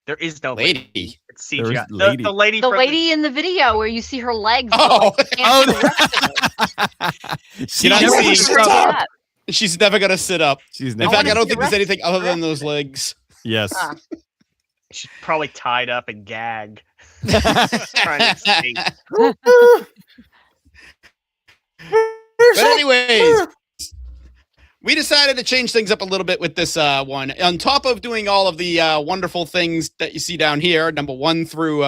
There is no lady. It's There's CGI. lady. The lady. The from lady in the video where you see her legs. Oh, but you can't see the rest of it. She You're not never seeing sits Her up. get up. She's never gonna sit up. She's In never. fact, I wanna don't see think the there's rest- anything other the than rest those of it. legs. Yes. Ah. She's probably tied up and gagged. Trying to escape. But anyways, we decided to change things up a little bit with this one. On top of doing all of the wonderful things that you see down here, number 1 through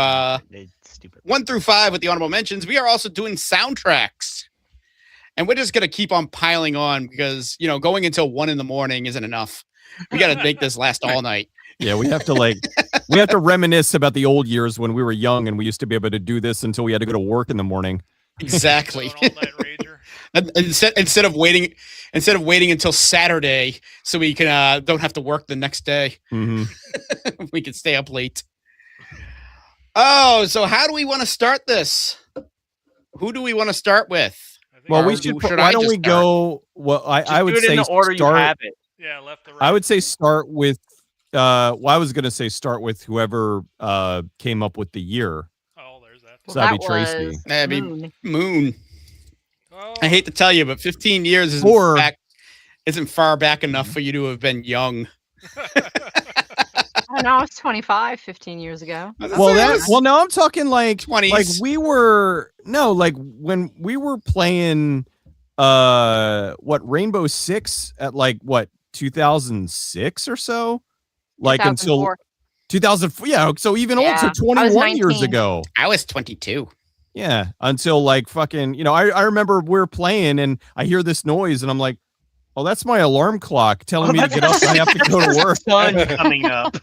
Stupid. 1 through 5 with the honorable mentions, we are also doing soundtracks. And we're just going to keep on piling on because, going until 1 a.m. isn't enough. We got to make this last all night. Yeah, we have to reminisce about the old years when we were young and we used to be able to do this until we had to go to work in the morning. Exactly. An all-night rager. And instead of waiting until Saturday so we can don't have to work the next day. Mm-hmm. We can stay up late. Oh, so how do we want to start this? Who do we want to start with? I think Well, we ours- should. should Why I don't just we go? Well, I would do it say in the order start. you have it. Yeah, left to right. I would say start with. Well, I was going to say start with whoever came up with the year. Oh, there's that. So that'd be that Tracy. was That'd be Moon. Moon. Oh, I hate to tell you, but 15 years isn't far back enough for you to have been young. I don't know, I was 25 15 years ago. Well, now I'm talking like 20s. like we were like when we were playing Rainbow Six at like 2006 or so, like until 2004. 2004. Yeah, so even old, so Yeah, I was 21 years 19. ago. I was 22. Yeah, until like fucking, I remember we're playing and I hear this noise and I'm like, oh, that's my alarm clock telling me to get up and I have to go to work. Sun coming up.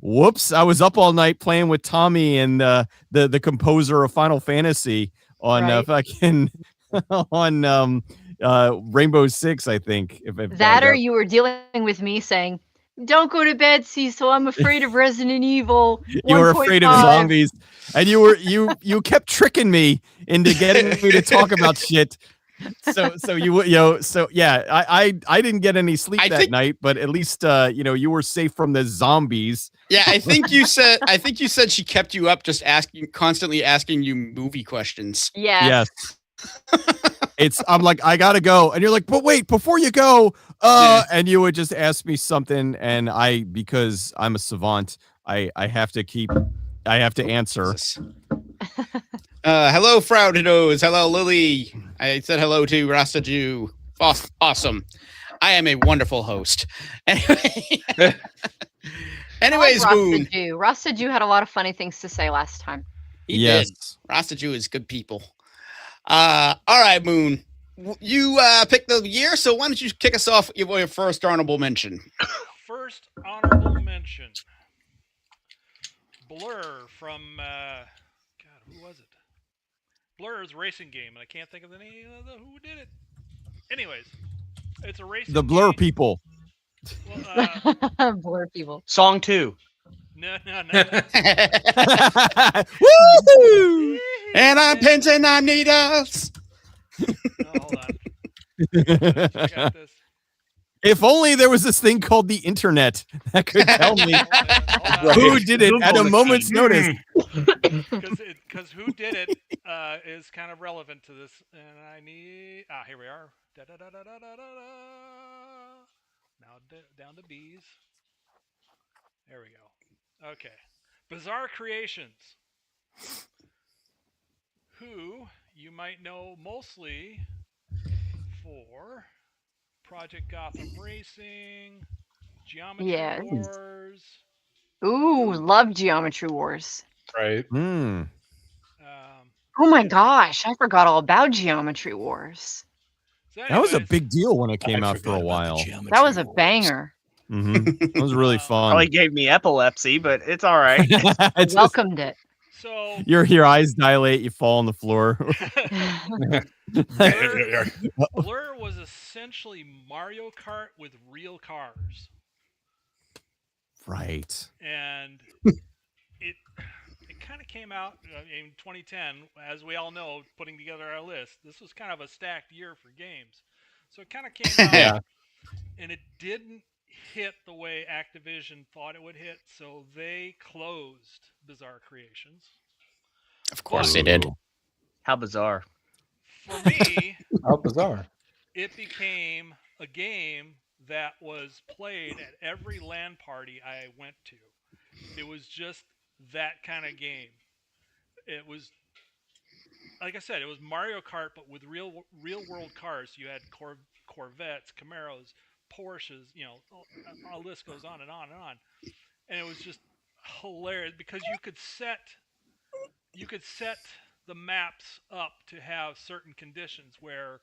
Whoops, I was up all night playing with Tommy and the composer of Final Fantasy on Right. fucking on Rainbow Six, I think. If That or you were dealing with me saying, "Don't go to bed, Cecil. I'm afraid of Resident Evil." you were afraid of 1.5." zombies, and you kept tricking me into getting me to talk about shit. So yeah, I didn't get any sleep that night, but at least you were safe from the zombies. Yeah, I think you said she kept you up just constantly asking you movie questions. Yes. I'm like, I gotta go, and you're like, but wait, before you go, and you would just ask me something, and because I'm a savant, I have to answer. Hello, Fraudinos. Hello, Lily. I said hello to Rasta Jew. Awesome. I am a wonderful host. Anyways, I like Moon. Rasta Jew. Rasta Jew had a lot of funny things to say last time. He did. Rasta Jew is good people. All right, Moon. You picked the year, so why don't you kick us off with your first honorable mention? First honorable mention. Blur from God, who was it? Blur's racing game, and I can't think of the name of who did it. Anyways, it's a racing. The Blur game. people. Well, Blur people. Song 2. No. Woo! And I'm pins and I'm needles. Hold on. I got this. If only there was this thing called the internet that could tell me who did it at a moment's notice. Because who did it is kind of relevant to this, and I need. Here we are. Now down to B's. There we go. Okay, Bizarre Creations, who you might know mostly for Project Gotham Racing, Geometry Yes. Wars. Ooh, love Geometry Wars. Right. Oh my gosh, I forgot all about Geometry Wars. So That was a anyways, big deal when it came out for a while. That was a banger. It was really fun. Probably gave me epilepsy, but it's all right. I It's just- welcomed it. So your eyes dilate, you fall on the floor. Blur was essentially Mario Kart with real cars, Right. and it kind of came out in 2010. As we all know, putting together our list, this was kind of a stacked year for games. So it kind of came out, Yeah. and it didn't hit the way Activision thought it would hit, so they closed Bizarre Creations. Of course they did. How bizarre. For me, How bizarre. it became a game that was played at every LAN party I went to. It was just that kind of game. It was, like I said, it was Mario Kart, but with real world cars. You had Corvettes, Camaros, Porsches, a list goes on and on and on. And it was just hilarious because you could set the maps up to have certain conditions where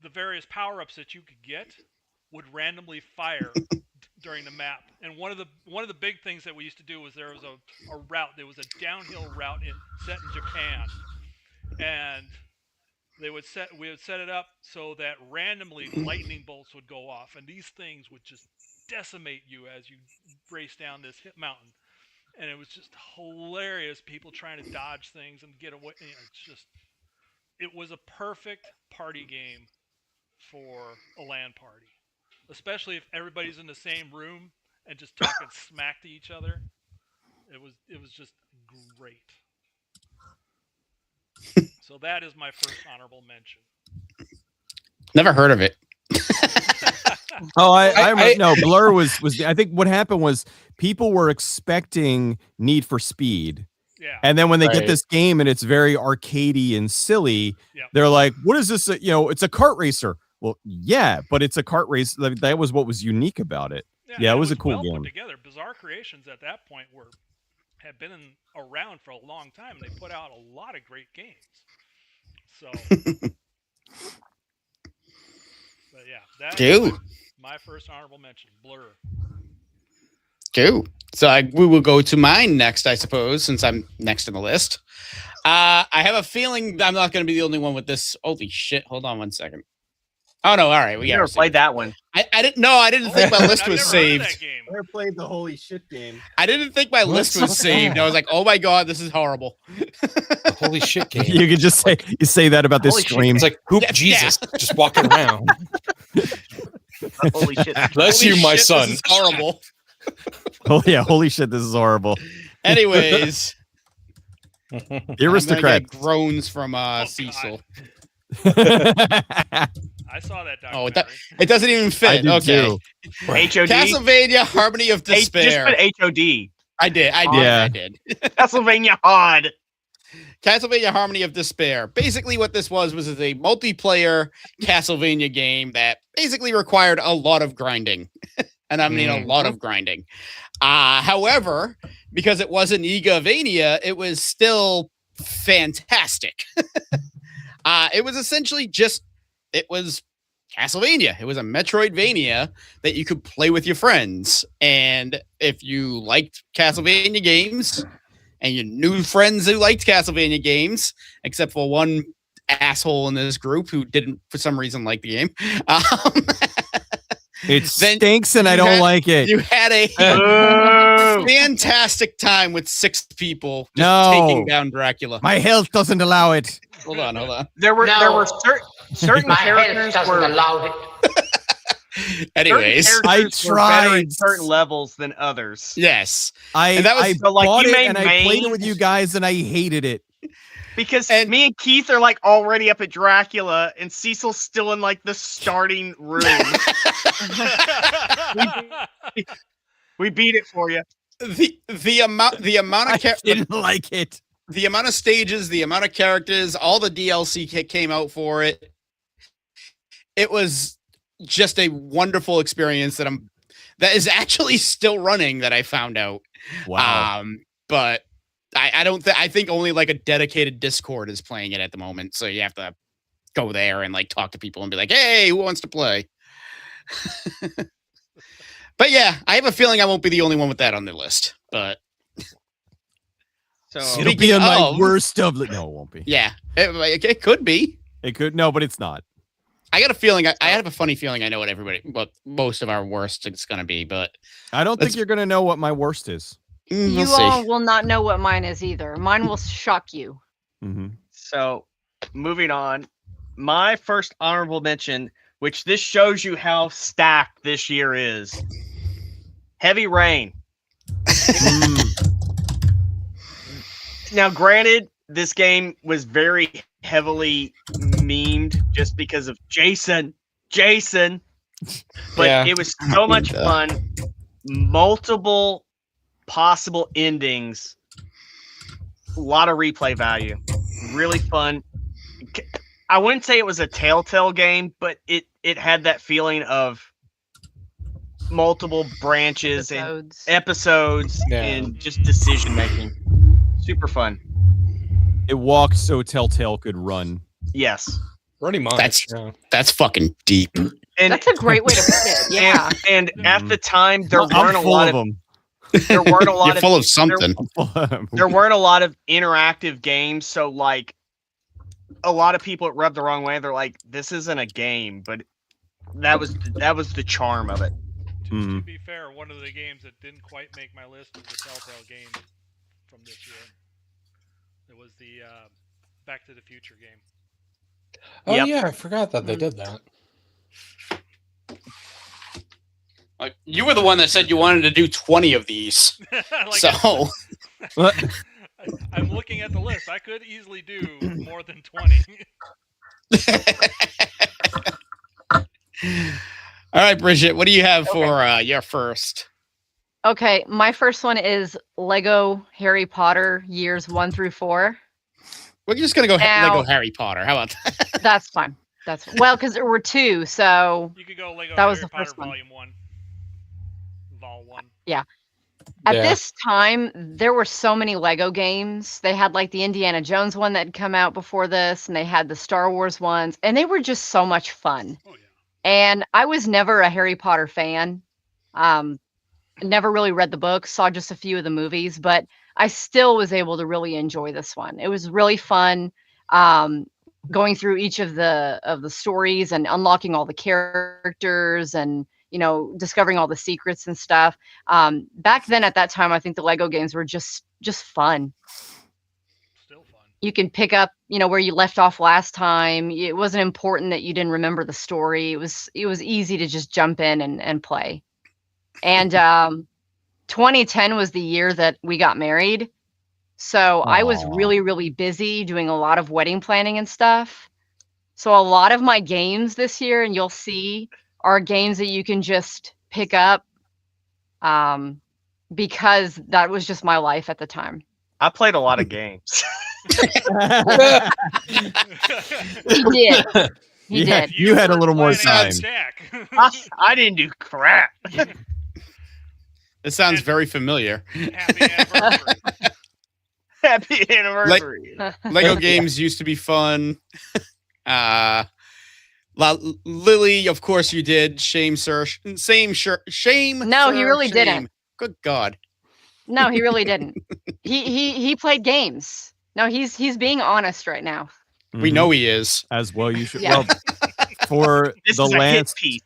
the various power-ups that you could get would randomly fire during the map. And one of the big things that we used to do was there was a route. There was a downhill route set in Japan, and we would set it up so that randomly lightning bolts would go off, and these things would just decimate you as you race down this hit mountain. And it was just hilarious. People trying to dodge things and get away. It was a perfect party game for a LAN party, especially if everybody's in the same room and just talking smack to each other. It was just great. So that is my first honorable mention. Never heard of it. Oh, I no, Blur was. I think what happened was people were expecting Need for Speed. Yeah. And then when they get this game and it's very arcadey and silly, they're like, what is this? It's a kart racer. Well, yeah, but it's a kart race. That was what was unique about it. Yeah, it was a cool game. Put together. Bizarre Creations at that point had been around for a long time, and they put out a lot of great games. So, but yeah, that's my first honorable mention, Blur. Cool. So we will go to mine next, I suppose, since I'm next in the list. I have a feeling I'm not going to be the only one with this. Holy shit! Hold on one second. Oh no! All right, we never played that one. I didn't. No, I didn't think my list was saved. I never played the holy shit game. I didn't think my list was saved. I was like, oh my god, this is horrible. The holy shit game. You could just say that about this stream. It's like poop Jesus just walking around. Holy shit! Bless you, my son. This is horrible. Oh yeah, holy shit, this is horrible. Anyways, the aristocrat groans from Cecil. I saw that documentary. It doesn't even fit. Okay. HOD. Castlevania Harmony of Despair. Just put HOD. I did. Castlevania HOD. Castlevania Harmony of Despair. Basically what this was a multiplayer Castlevania game that basically required a lot of grinding. And I mean a lot of grinding. However, because it wasn't Igavania, it was still fantastic. It was essentially it was Castlevania. It was a Metroidvania that you could play with your friends. And if you liked Castlevania games and you knew friends who liked Castlevania games, except for one asshole in this group who didn't for some reason like the game, it stinks and I don't like it. You had a fantastic time with 6 people taking down Dracula. My health doesn't allow it. Hold on. There were certain My characters health doesn't allow it. Anyways, I tried at certain levels than others. Yes, I so, like, bought you it made and I played it mains. with you guys and I hated it. Because me and Keith are like already up at Dracula, and Cecil's still in like the starting room. we beat it for you. The amount of I didn't like it. The amount of stages, the amount of characters, all the DLC came out for it. It was just a wonderful experience that is actually still running. That I found out. Wow. But I think only like a dedicated Discord is playing it at the moment. So you have to go there and like talk to people and be like, hey, who wants to play? But yeah, I have a feeling I won't be the only one with that on the list. But so it'll be on my worst of no, it won't be. Yeah, it could be. It could no, but it's not. I got a feeling. I have a funny feeling. I know what most of our worst is going to be, but I don't think you're going to know what my worst is. You all will not know what mine is either. Mine will shock you. Mm-hmm. So, moving on. My first honorable mention which this shows you how stacked this year is. Heavy Rain. Now, granted, this game was very heavily memed just because of Jason, but it was so much fun. Multiple possible endings, a lot of replay value, really fun. I wouldn't say it was a Telltale game, but it had that feeling of multiple branches and episodes and just decision making. Super fun. It walked so Telltale could run. Yes. Pretty much. That's fucking deep. And that's a great way to put it. Yeah. And at the time, there I'm weren't a full lot of of them. there weren't a lot You're of full of something. There weren't a lot of interactive games, so like a lot of people it rubbed the wrong way. They're like, "This isn't a game," but that was the charm of it. To be fair, one of the games that didn't quite make my list was the Telltale game from this year. It was the Back to the Future game. Oh yeah, I forgot that they did that. You were the one that said you wanted to do 20 of these. So I'm looking at the list. I could easily do more than 20. All right, Bridget, what do you have for your first? Okay, my first one is Lego Harry Potter years 1 through 4. We're just gonna go Lego Harry Potter. How about that? That's fine. Well, because there were 2, so you could go Lego that Harry was the Potter first one. Volume 1. Vol 1. Yeah. At this time, there were so many Lego games. They had like the Indiana Jones one that had come out before this, and they had the Star Wars ones, and they were just so much fun. Oh, yeah. And I was never a Harry Potter fan. Never really read the books, saw just a few of the movies, but I still was able to really enjoy this one. It was really fun going through each of the stories and unlocking all the characters and discovering all the secrets and stuff. Back then at that time, I think the Lego games were just fun. Still fun. You can pick up, where you left off last time. It wasn't important that you didn't remember the story. It was easy to just jump in and play. And 2010 was the year that we got married. So I was really, really busy doing a lot of wedding planning and stuff. So a lot of my games this year, and you'll see, are games that you can just pick up because that was just my life at the time. I played a lot of games. He did. He Yeah, did. you had a little more planning time. on Jack. I didn't do crap. It sounds very familiar. Happy anniversary. Happy anniversary. Lego games used to be fun. Lily, of course you did. Shame, sir. Shame. No, sir, he really shame. didn't. Good God. No, he really didn't. He played games. No, he's being honest right now. We know he is. As well. You should. Yeah. Well, for This the is a hit last piece.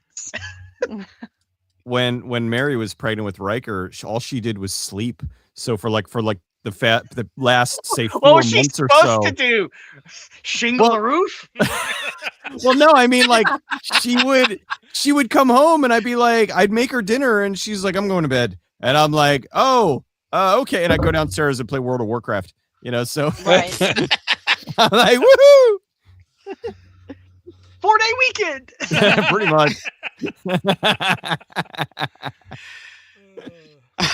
when Mary was pregnant with Riker, all she did was sleep. So for the last say 4 What was she months or supposed so. to do? Shingle the roof? Well, no, I mean like she would come home and I'd make her dinner and she's like, I'm going to bed. And I'm like, okay. And I'd go downstairs and play World of Warcraft, so Right. I'm like, woohoo! 4-day weekend. Pretty much.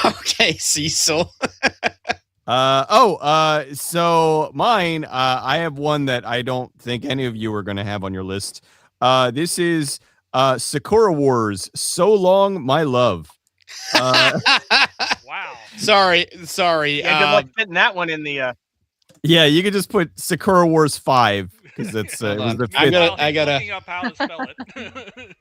Okay, Cecil. So mine, I have one that I don't think any of you are going to have on your list. This is Sakura Wars, So Long, My Love. Wow. Sorry. Yeah, good luck fitting that one in the. Yeah, you could just put Sakura Wars 5 because that's it was the I'm fifth. I gotta- Looking up how to spell it.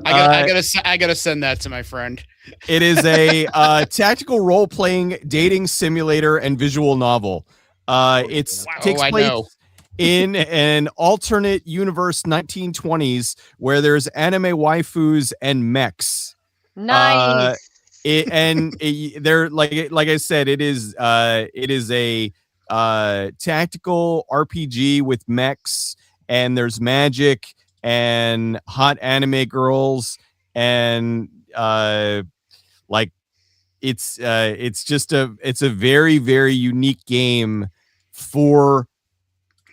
I gotta send that to my friend. It is a tactical role-playing dating simulator and visual novel. It takes I place know. in an alternate universe 1920s where there's anime waifus and mechs. Nice. They're like I said, it is a tactical RPG with mechs, and there's magic, and hot anime girls, and like it's a very, very unique game for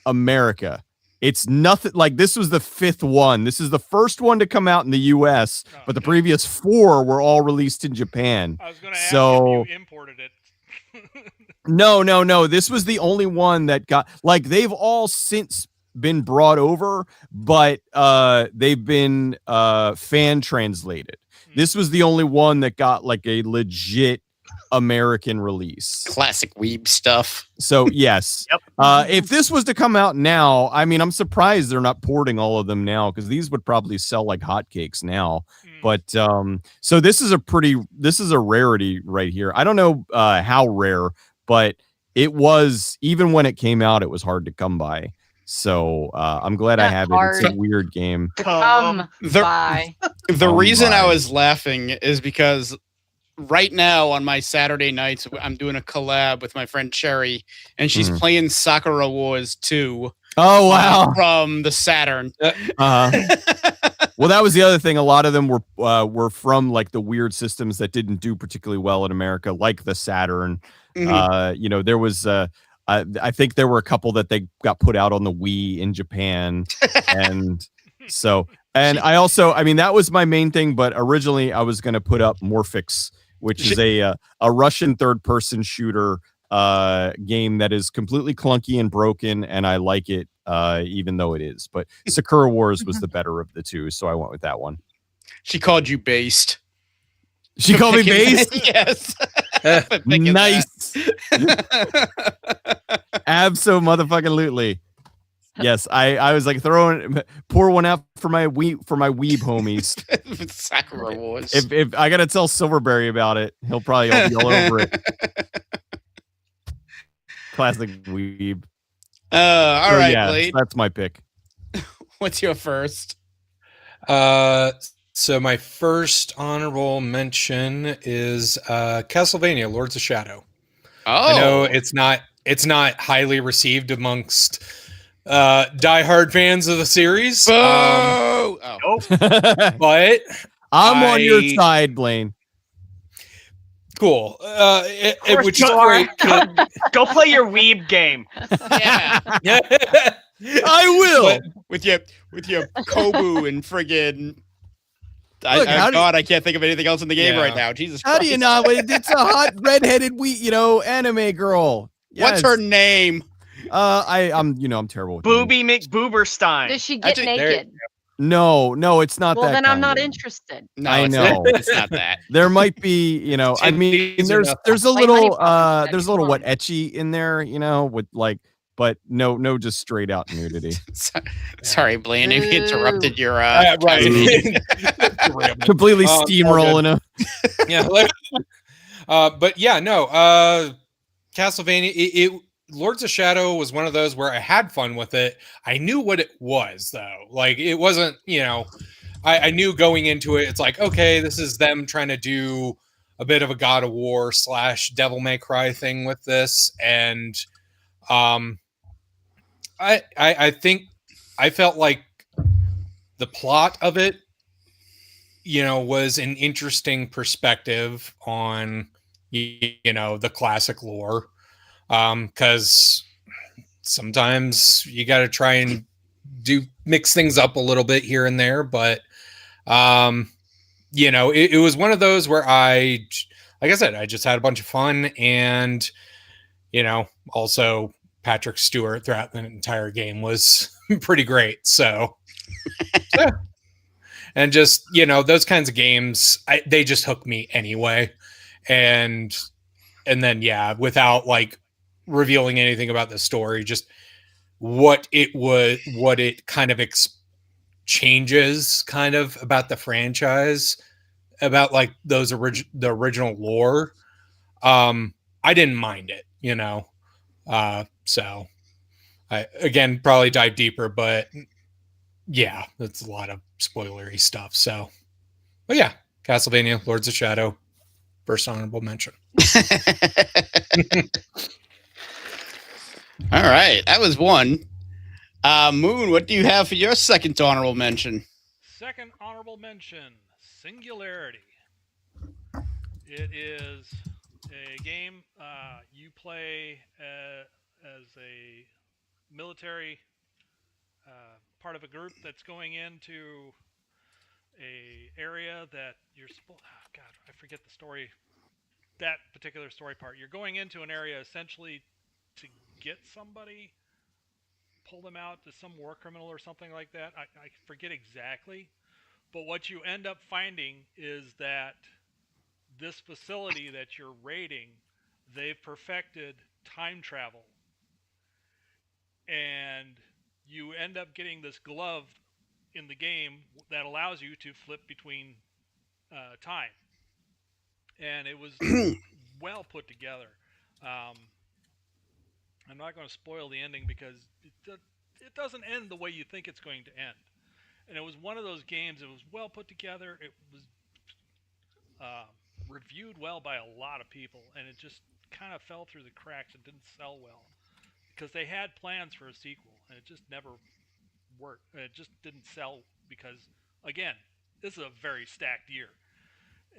America. It's nothing like this was the 5th one. This is the first one to come out in the US, but the previous 4 were all released in Japan. I was going to ask if you imported it. No. This was the only one that got like they've all since been brought over, but they've been fan translated. This was the only one that got like a legit American release. Classic weeb stuff. So yes. Yep. If this was to come out now, I mean, I'm surprised they're not porting all of them now, because these would probably sell like hotcakes now. But so this is a rarity right here. I don't know how rare, but it was, even when it came out, it was hard to come by. So I'm glad I have it. It's a weird game. Come by. The reason I was laughing is because right now on my Saturday nights, I'm doing a collab with my friend Cherry, and she's playing Sakura Wars 2. Oh, wow. From the Saturn. Well, that was the other thing. A lot of them were from like the weird systems that didn't do particularly well in America, like the Saturn. There was I think there were a couple that they got put out on the Wii in Japan. And so, and I mean, that was my main thing, but originally I was going to put up Morphix, which is a Russian third-person shooter game that is completely clunky and broken, and I like it, even though it is. But Sakura Wars was the better of the two, so I went with that one. She called you based. She called me based? Yes. Nice. Abso-motherfucking-lutely. Yes, I was like pour one out for my weeb homies. Sakura Wars. If I gotta tell Silverberry about it, he'll probably be all over it. Classic weeb. All right, Blade. That's my pick. What's your first? So my first honorable mention is Castlevania: Lords of Shadow. Oh, I know it's not highly received amongst diehard fans of the series. But I'm on your side, Blaine. Cool. Which is great. Go play your weeb game. Yeah. I will. With your Kobu and friggin'. Look, God, I can't think of anything else in the game right now. Jesus Christ. How do you not? It's a hot redheaded anime girl. Yes. What's her name? I'm terrible with Booby McBooberstein. Does she get naked? No, it's not that. Well, then I'm not of. interested. No, I know. It's not that. There might be, I mean, there's a little what ecchi in there, with like, but no, just straight out nudity. Sorry, Blaine, we interrupted your right. Completely steamrolling him. Yeah, but yeah, no. Castlevania. Lords of Shadow was one of those where I had fun with it. I knew what it was, though. Like, it wasn't, I knew going into it, it's like, okay, this is them trying to do a bit of a God of War / Devil May Cry thing with this. And I think I felt like the plot of it, was an interesting perspective on, the classic lore. Because sometimes you got to try and mix things up a little bit here and there, but it was one of those where like I said, I just had a bunch of fun, and also Patrick Stewart throughout the entire game was pretty great. So, yeah. And just those kinds of games, they just hook me anyway, and then without like revealing anything about the story, just what it kind of changes kind of about the franchise, about like the original lore. I didn't mind it, so I again probably dive deeper, but yeah, that's a lot of spoilery stuff. So, but yeah, Castlevania: Lords of Shadow, first honorable mention. All right, that was one. Moon, what do you have for your second honorable mention? Second honorable mention, Singularity. It is a game you play as a military part of a group that's going into a area that you're supposed. Oh God, I forget the story. That particular story part. You're going into an area essentially to get somebody, pull them out to some war criminal or something like that. I forget exactly. But what you end up finding is that this facility that you're raiding, they've perfected time travel. And you end up getting this glove in the game that allows you to flip between time. And it was well put together. I'm not going to spoil the ending because it doesn't end the way you think it's going to end. And it was one of those games. It was well put together. It was reviewed well by a lot of people, and it just kind of fell through the cracks. It didn't sell well because they had plans for a sequel, and it just never worked. It just didn't sell because, again, this is a very stacked year.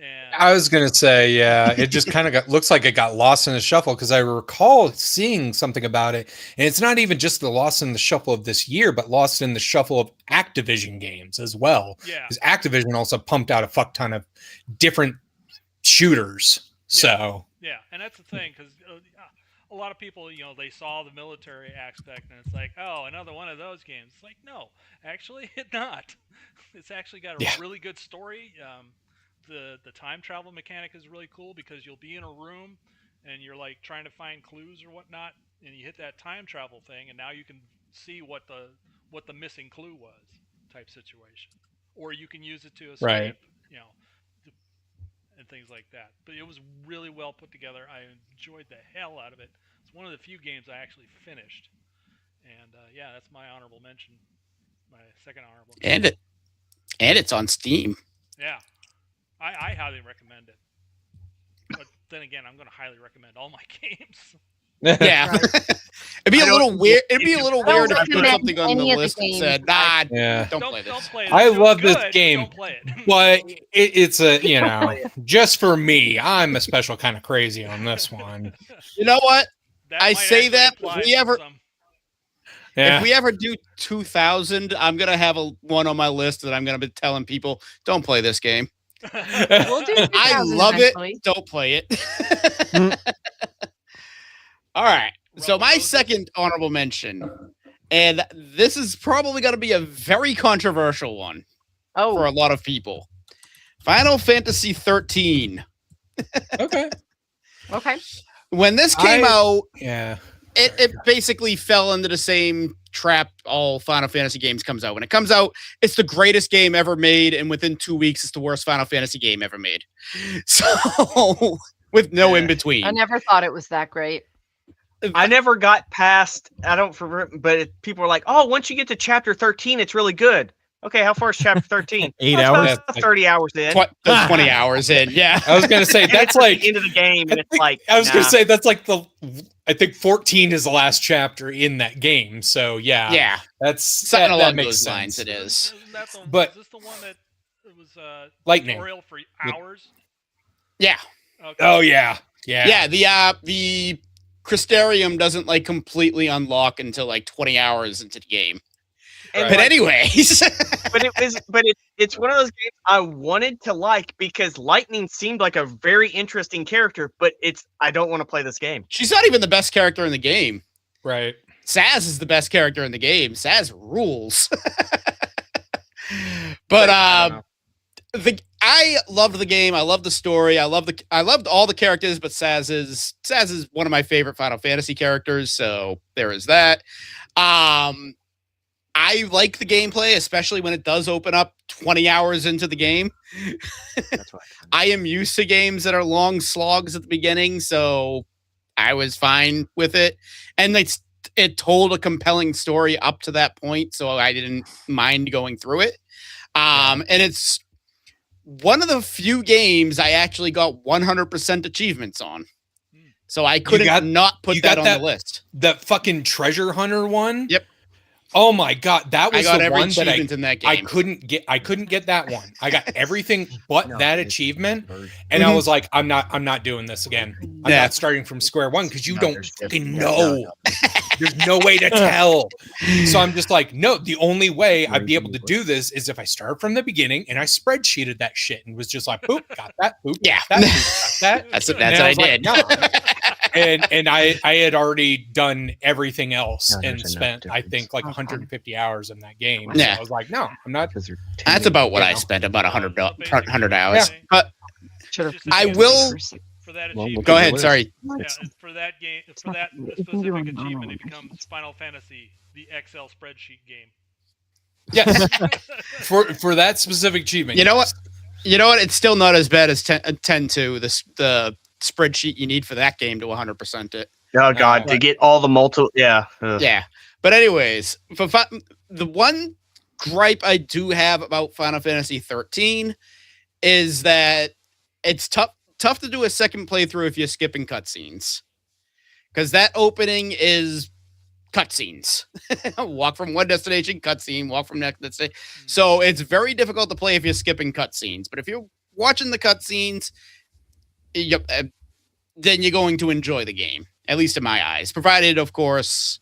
And I was gonna say, yeah, it just kind of looks like it got lost in the shuffle because I recall seeing something about it, and it's not even just the lost in the shuffle of this year, but lost in the shuffle of Activision games as well. Yeah, because Activision also pumped out a fuck ton of different shooters. So yeah, and that's the thing because a lot of people, they saw the military aspect and it's like, oh, another one of those games. It's like, no, actually, it's not. It's actually got a really good story. The time travel mechanic is really cool because you'll be in a room and you're like trying to find clues or whatnot, and you hit that time travel thing, and now you can see what the missing clue was, type situation, or you can use it to escape, right. And things like that. But it was really well put together. I enjoyed the hell out of it. It's one of the few games I actually finished, and yeah, that's my honorable mention. My second honorable mention. And it's on Steam. Yeah. I highly recommend it. But then again, I'm going to highly recommend all my games. Yeah. It'd be a little weird. It'd be a little weird if you put something on the list and said, "Nah, don't play this." Don't play it. I love good, this game, don't play it. but it's a just for me. I'm a special kind of crazy on this one. You know what? That I might say actually that apply if we to ever some. if we ever do 2000, I'm gonna have one on my list that I'm gonna be telling people, "Don't play this game." We'll do I 2000 love eventually. it. Don't play it. All right. So my second honorable mention, and this is probably going to be a very controversial one for a lot of people. Final Fantasy 13. Okay. When this came out, yeah, it basically fell into the same trap all Final Fantasy games comes out. When it comes out, it's the greatest game ever made, and within 2 weeks, it's the worst Final Fantasy game ever made. So, with no in between. I never thought it was that great. I never got past. I don't remember, but people were like, "Oh, once you get to chapter 13, it's really good." Okay, how far is chapter 13? 8 hours, 30 hours in. 20 hours in. Yeah, I was gonna say that's like the end of the game, and it's like I was gonna say that's like I think 14 is the last chapter in that game. So yeah, that's something that along makes those sense. lines. It is. But is this the one that it was Lightning tutorial for hours? Yeah. Okay. Oh yeah. The Crystarium doesn't like completely unlock until like 20 hours into the game. And but anyways, it's one of those games I wanted to like because Lightning seemed like a very interesting character, but I don't want to play this game. She's not even the best character in the game. Right. Saz is the best character in the game. Saz rules. But I loved the game. I loved the story. I loved all the characters, but Saz is one of my favorite Final Fantasy characters. So there is that. I like the gameplay, especially when it does open up 20 hours into the game. That's right. I am used to games that are long slogs at the beginning, so I was fine with it. And it told a compelling story up to that point, so I didn't mind going through it. And it's one of the few games I actually got 100% achievements on. So I couldn't not put that on the list. That fucking treasure hunter one? Yep. Oh my god, that was I got the every one that achievement in that game. I couldn't get that one. I got everything but No, that it's achievement, and I was like, I'm not doing this again. I'm Yeah. not starting from square one because you No, don't there's fucking no, know. There's no way to tell. So I'm just like, no, the only way I'd be able to do this is if I start from the beginning and I spreadsheeted that shit and was just like, boop, got that, boop, Yeah. got that, boop, got that. That's And what I was like, did. no. And I had already done everything else No, and there's enough spent, I difference. think, like Okay. 150 hours in that game. Yeah. So I was like, no, I'm not. That's about what You I know. spent, about 100 Basically, 100 hours. yeah. But Should've Just I again, will- for that Well, achievement. go Okay, ahead. what is- Sorry. Yeah, for that game, for not- that it can do specific on achievement, normal it becomes missions. Final Fantasy, the Excel spreadsheet game. Yes. for that specific achievement. You know yes. You know what? It's still not as bad as 10-2. The spreadsheet you need for that game to 100% it. Oh God, to get all the multiple, yeah. Yeah. But anyways, the one gripe I do have about Final Fantasy 13 is that it's tough to do a second playthrough if you're skipping cutscenes, because that opening is cutscenes. Walk from one destination, cutscene. Walk from next destination. So it's very difficult to play if you're skipping cutscenes. But if you're watching the cutscenes, then you're going to enjoy the game, at least in my eyes, provided, of course,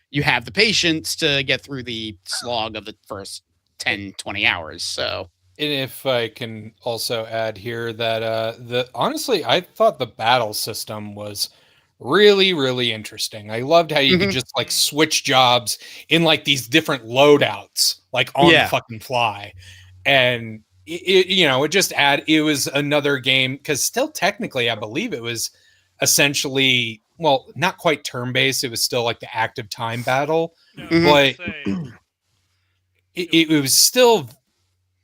you have the patience to get through the slog of the first 10, 20 hours. So, And if I can also add here that honestly, I thought the battle system was really, really interesting. I loved how you could just like switch jobs in like these different loadouts, like on the fucking fly. And it was another game, because still technically, I believe it was essentially, well, not quite turn-based. It was still like the active time battle, but it was still.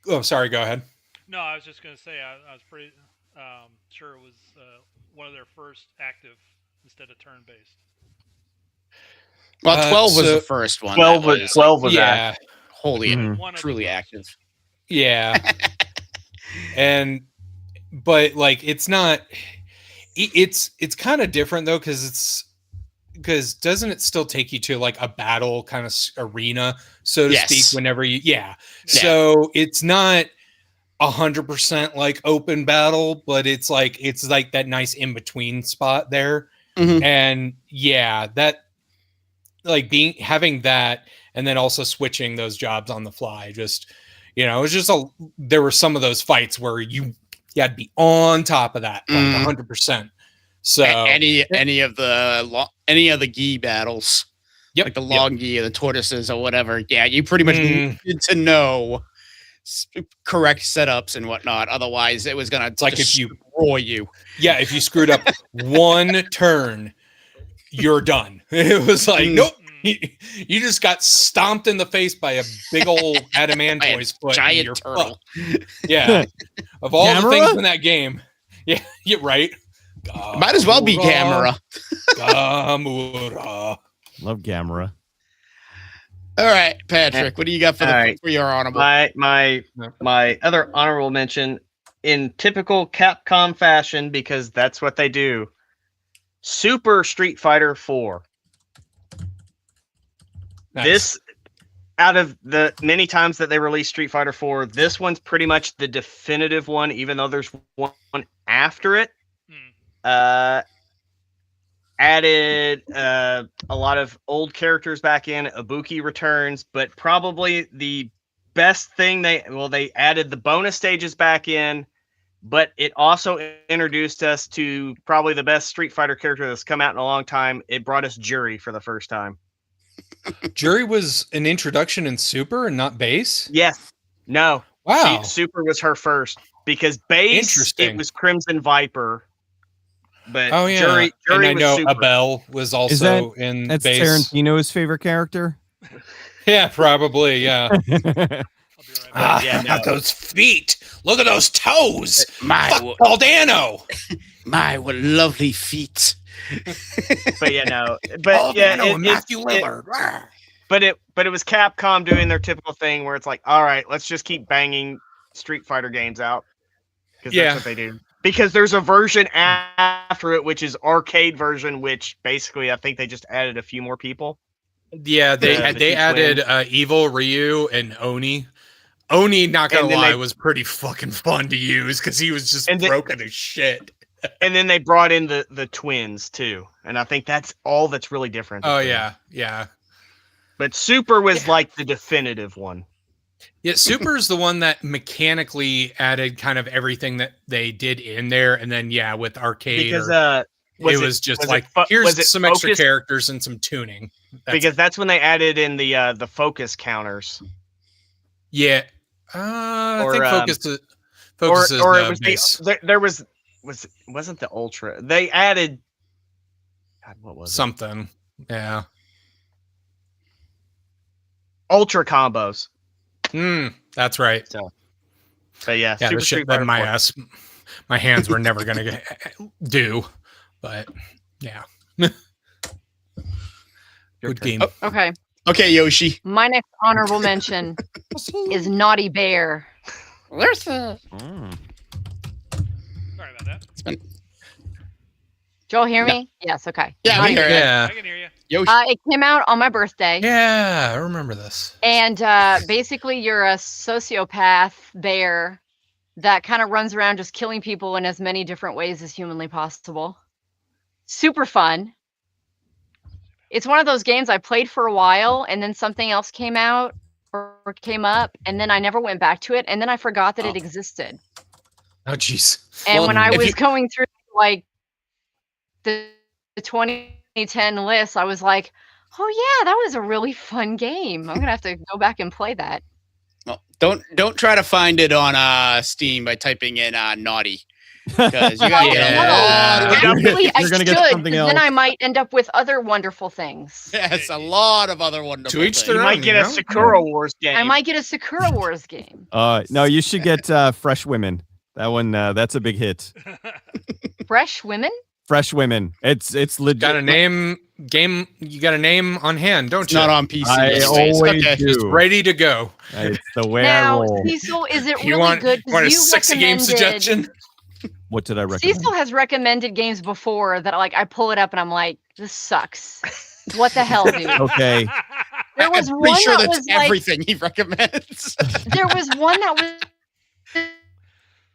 Oh, sorry. Go ahead. No, I was just going to say I was pretty sure it was one of their first active instead of turn-based. well, 12 was the first one. 12 was yeah. that. Wholly and One of the truly first. active. Yeah. But like, it's not. It's kind of different though, because doesn't it still take you to like a battle kind of arena, so to speak, whenever you so it's not 100% like open battle, but it's like that nice in between spot there. And that like having that, and then also switching those jobs on the fly, just it was just there were some of those fights where you had to be on top of that, like 100%. So any of the gi battles, like the long gi or the tortoises or whatever, you pretty much need to know correct setups and whatnot. Otherwise, it was gonna like destroy you. Yeah, if you screwed up one turn, you're done. It was like, nope. You just got stomped in the face by a big old adamantoise foot. Giant your turtle. Yeah. Of all the things in that game. Yeah, you're right. Might as well be Gamera. Gamera. Love Gamera. All right, Patrick, what do you got for your honorable? My other honorable mention, in typical Capcom fashion, because that's what they do, Super Street Fighter 4. Nice. This, out of the many times that they released Street Fighter 4, this one's pretty much the definitive one, even though there's one after it. Added a lot of old characters back in. Ibuki returns, but probably the best thing they added the bonus stages back in, but it also introduced us to probably the best Street Fighter character that's come out in a long time. It brought us Juri for the first time. Juri was an introduction in Super and not Base? Yes. No. Wow. Super was her first, because Base, it was Crimson Viper. But Juri and I was know Super. Abel was also in That's Base. Tarantino's favorite character. Yeah, probably. Yeah. I'll be right back. Those feet. Look at those toes. My Baldano. what lovely feet. But but Matthew Lillard. But it was Capcom doing their typical thing where it's like, all right, let's just keep banging Street Fighter games out, because that's what they do. Because there's a version after it, which is arcade version, which basically I think they just added a few more people. Yeah, they added Evil, Ryu, and Oni. Oni, not gonna lie, was pretty fucking fun to use because he was just broken as shit. And then they brought in the twins too, and I think that's all that's really different. Oh yeah. But Super was like the definitive one. Yeah, Super is the one that mechanically added kind of everything that they did in there, and then with arcade, because it was just like here's some extra characters and some tuning. Because that's when they added in the focus counters. Yeah, I think focus is the base. There wasn't the Ultra. They added what was something? Yeah, Ultra combos. That's right. So, but yeah, the shit that my hands were never gonna do, but yeah. Good game. Okay. Okay, Yoshi. My next honorable mention is Naughty Bear. Sorry about that. Did y'all hear me? Yes. Okay. Yeah, Naughty Bear. Yeah, I can hear you. Yoshi. It came out on my birthday. Yeah, I remember this. And basically, you're a sociopath bear that kind of runs around just killing people in as many different ways as humanly possible. Super fun. It's one of those games I played for a while, and then something else came out or came up, and then I never went back to it, and then I forgot that it existed. Oh, jeez. And when I was going through like the 2010 list, I was like, oh yeah, that was a really fun game. I'm gonna have to go back and play that. Well, don't try to find it on Steam by typing in naughty. Because you got actually, I should, then I might end up with other wonderful things. Yes, a lot of other wonderful things. You might get a Sakura Wars game. I might get a Sakura Wars game. No, you should get Fresh Women. That one, that's a big hit. Fresh Women? Fresh Women. It's legit. Got a name game. You got a name on hand, don't you? Not on PC. I always do. It's ready to go. It's the way now, I roll. Cecil, is it you really want, good? Want a sexy game suggestion? What did I recommend? Cecil has recommended games before that I pull it up and I'm like, this sucks. What the hell, dude? Okay. There was I'm pretty one sure that that's was everything he recommends. There was one that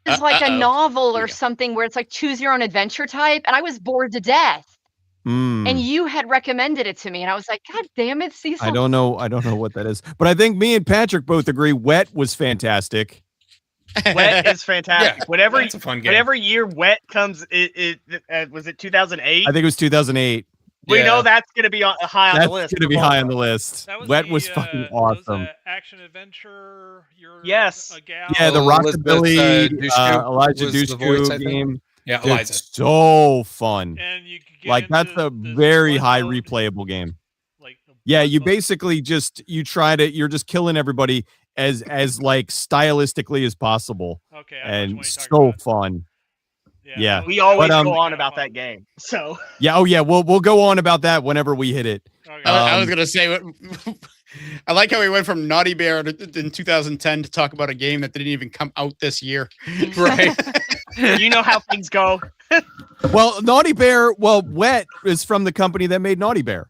was like a novel or something where it's like choose your own adventure type, and I was bored to death. And you had recommended it to me, and I was like, God damn it, Cecil. I don't know what that is. But I think me and Patrick both agree Wet was fantastic. Wet is fantastic. Yeah, whatever, that's a fun game. whatever year Wet comes, was it 2008? I think it was 2008. We know that's going to be high on the list. That's going to be high on the list. Wet was fucking awesome. Action adventure. Yes. A gal. Yeah, the Rockabilly, Elijah Dushku Dushku game. Yeah, Eliza. It's so fun. And you could get Like that's into a this very one high mode, replayable game. like Yeah, you mode. basically you're just killing everybody as like stylistically as possible. Okay. I know which one And you're so talking about. fun. Yeah. We always But, go on about that game. So Yeah, oh yeah, we'll go on about that whenever we hit it. Okay. I was gonna say, I like how we went from Naughty Bear in 2010 to talk about a game that didn't even come out this year. Right. you know how things go. Well, Wet is from the company that made Naughty Bear.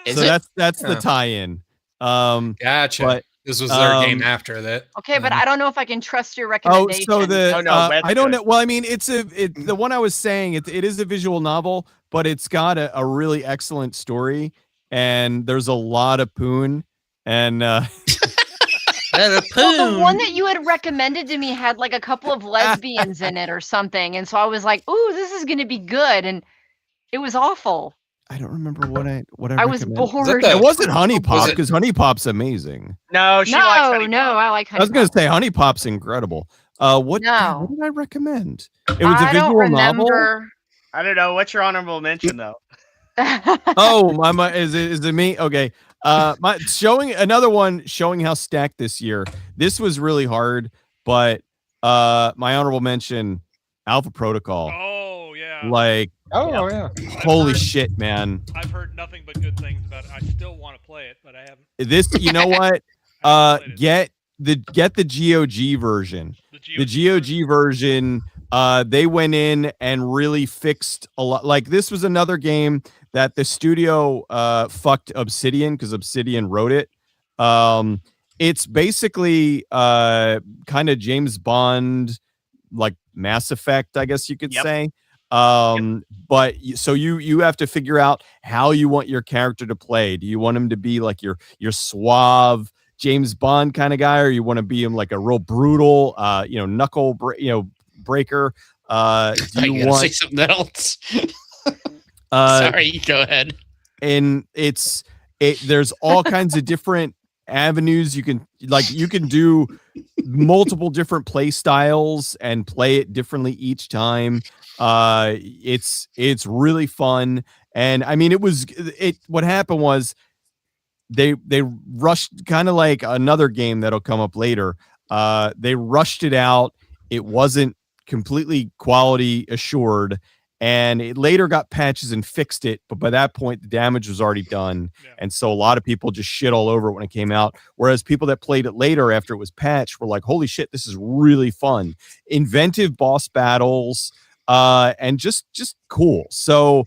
Is So it? that's the tie-in. Gotcha. But this was their game after that. Okay, but I don't know if I can trust your Oh, recommendation. so Wet's I don't good. know. Well, I mean, the one I was saying, it is a visual novel, but it's got a really excellent story, and there's a lot of poon, and Well, the one that you had recommended to me had like a couple of lesbians in it or something, and so I was like, "Ooh, this is going to be good," and it was awful. I don't remember what I I was recommended. bored. It wasn't Honey Pop Was it- because Honey Pop's amazing. No, she likes Honey No, Pop. I like Honey I was gonna Pop. say Honey Pop's incredible. What did I recommend? It was a I don't visual novel. remember. I don't know. What's your honorable mention though? Oh, my is it me? Okay. My showing another one showing how stacked this year. This was really hard, but my honorable mention, Alpha Protocol. Oh yeah. Like, Oh yeah. holy shit, man. I've heard nothing but good things about it. I still want to play it, but I haven't. This, you know what? I haven't played it. Get the GOG version. The GOG version, they went in and really fixed a lot. Like, this was another game that the studio fucked Obsidian because Obsidian wrote it. It's basically kind of James Bond, like Mass Effect, I guess you could say. But so you have to figure out how you want your character to play. Do you want him to be like your suave James Bond kind of guy, or you want to be him like a real brutal, breaker? Do you want say something else? Sorry, go ahead. And there's all kinds of different avenues you can do multiple different play styles and play it differently each time. It's really fun. And I mean, what happened was they rushed, kind of like another game that'll come up later. They rushed it out. It wasn't completely quality assured, and it later got patches and fixed it, but by that point the damage was already done. And so a lot of people just shit all over it when it came out, whereas people that played it later after it was patched were like, holy shit, this is really fun. Inventive boss battles, and just cool. So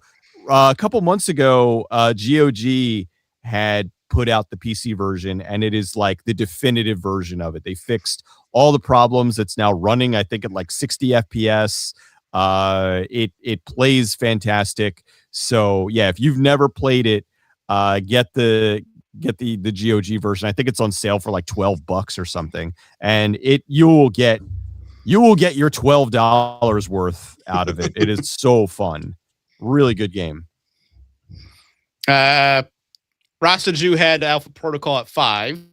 a couple months ago, GOG had put out the PC version, and it is like the definitive version of it. They fixed all the problems. It's now running, I think, at like 60 FPS. It plays fantastic. So yeah, if you've never played it, get the GOG version. I think it's on sale for like $12 or something, and you will get your $12 worth out of it. It is so fun. Really good game. Rasta Jew had Alpha Protocol at 5.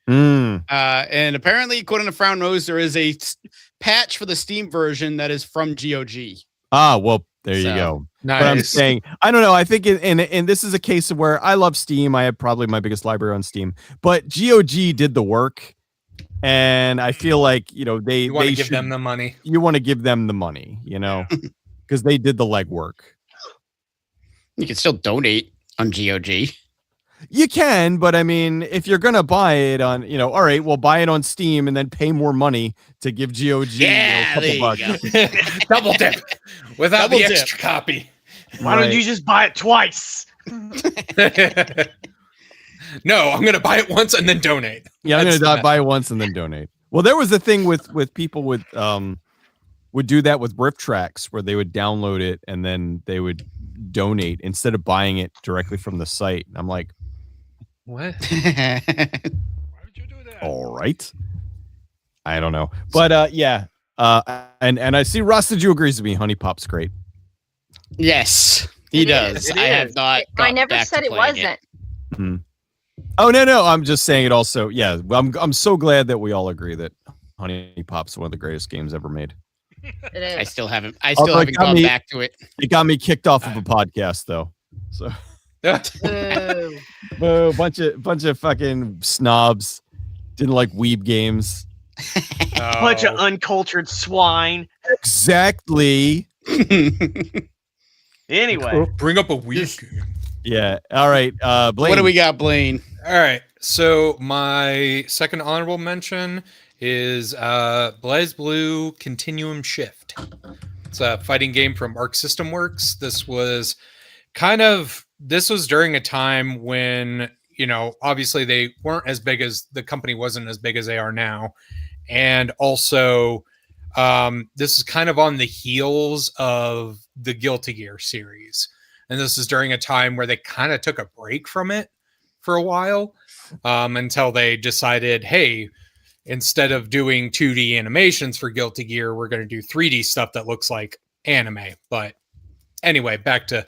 And apparently, according to Frown Rose, there is a patch for the Steam version that is from GOG. Ah, well, there you go. Nice. But I'm saying, I don't know. I think and this is a case of where I love Steam. I have probably my biggest library on Steam, but GOG did the work, and I feel like you want to give them the money. You want to give them the money, because they did the legwork. You can still donate on GOG. You can, but I mean, if you're gonna buy it on, all right, well, buy it on Steam and then pay more money to give GOG a couple bucks. Double dip without the extra copy. Why don't you just buy it twice? No, I'm gonna buy it once and then donate. Yeah, I'm gonna buy it once and then donate. Well, there was a thing with people would do that with Rift Tracks, where they would download it and then they would donate instead of buying it directly from the site. And I'm like, what? Why would you do that? All right. I don't know. But yeah. And I see Rostage agrees with me. Honey Pop's great. Yes, he does. I have not. I never said it wasn't. Mm-hmm. Oh no. I'm just saying it also. Yeah. I'm so glad that we all agree that Honey Pop's one of the greatest games ever made. It is. I still haven't gone back to it. It got me kicked off of a podcast though. So Boo, bunch of fucking snobs. Didn't like weeb games. Bunch of uncultured swine. Exactly. Anyway. Bring up a weeb game. Yeah. All right. Blaine. What do we got, Blaine? All right. So my second honorable mention is BlazBlue Continuum Shift. It's a fighting game from Arc System Works. This was during a time when, obviously they weren't as big as the company wasn't as big as they are now. And also, this is kind of on the heels of the Guilty Gear series. And this is during a time where they kind of took a break from it for a while, until they decided, hey, instead of doing 2D animations for Guilty Gear, we're going to do 3D stuff that looks like anime. But anyway, back to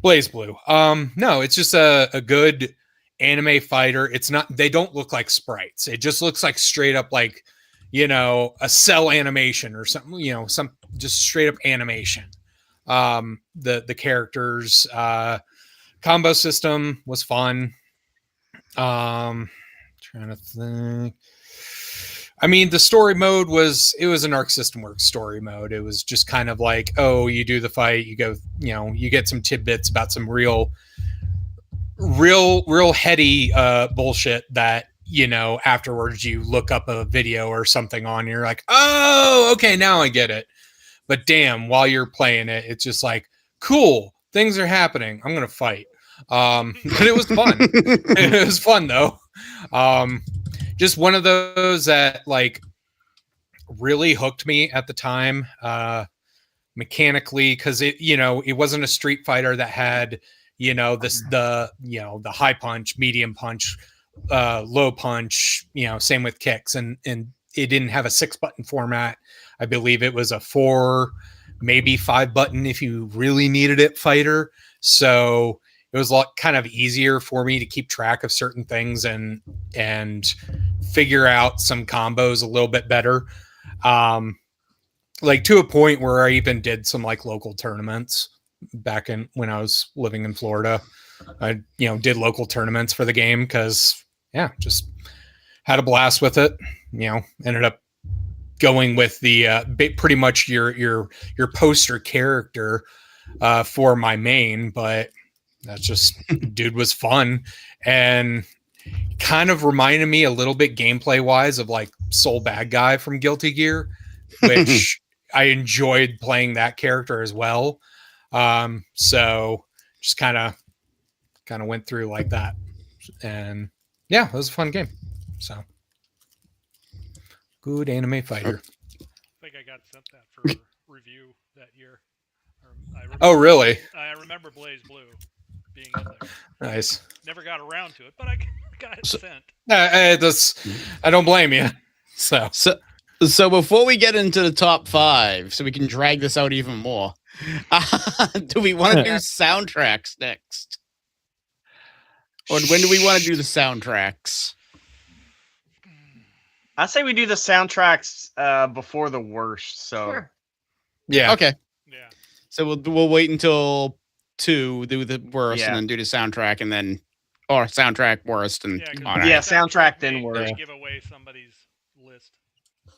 BlazBlue. No, it's just a good anime fighter. They don't look like sprites. It just looks like straight up like, a cell animation or something, some just straight up animation. The characters, combo system was fun. Trying to think. I mean, the story mode was an Arc System Works story mode. It was just kind of like, oh, you do the fight, you go, you get some tidbits about some real heady bullshit that, afterwards you look up a video or something on, you're like, oh, okay, now I get it. But damn, while you're playing it, it's just like, cool, things are happening. I'm gonna fight. But it was fun. It was fun though. Just one of those that like really hooked me at the time, mechanically, because it wasn't a Street Fighter that had the high punch, medium punch, low punch, same with kicks, and it didn't have a 6-button format. I believe it was a 4, maybe 5-button if you really needed it fighter. So it was a lot kind of easier for me to keep track of certain things and figure out some combos a little bit better. Like to a point where I even did some like local tournaments back when I was living in Florida. I did local tournaments for the game because just had a blast with it. Ended up going with the pretty much your poster character for my main, but that's just dude was fun and kind of reminded me a little bit gameplay wise of like Soul Bad Guy from Guilty Gear, which I enjoyed playing that character as well. So just kind of went through like that, and it was a fun game. So good anime fighter. I think I got sent that for review that year. Oh, really? I remember Blaze Blue being in there. Nice. Never got around to it, but I got it sent. I don't blame you. So before we get into the top 5, so we can drag this out even more, do we want to do soundtracks next? Or when do we want to do the soundtracks? I say we do the soundtracks before the worst. So Sure. Yeah. Okay. Yeah. So we'll wait until 2, do the worst, and then do the soundtrack, and then soundtrack worst, and soundtrack then worst. Give away somebody's list.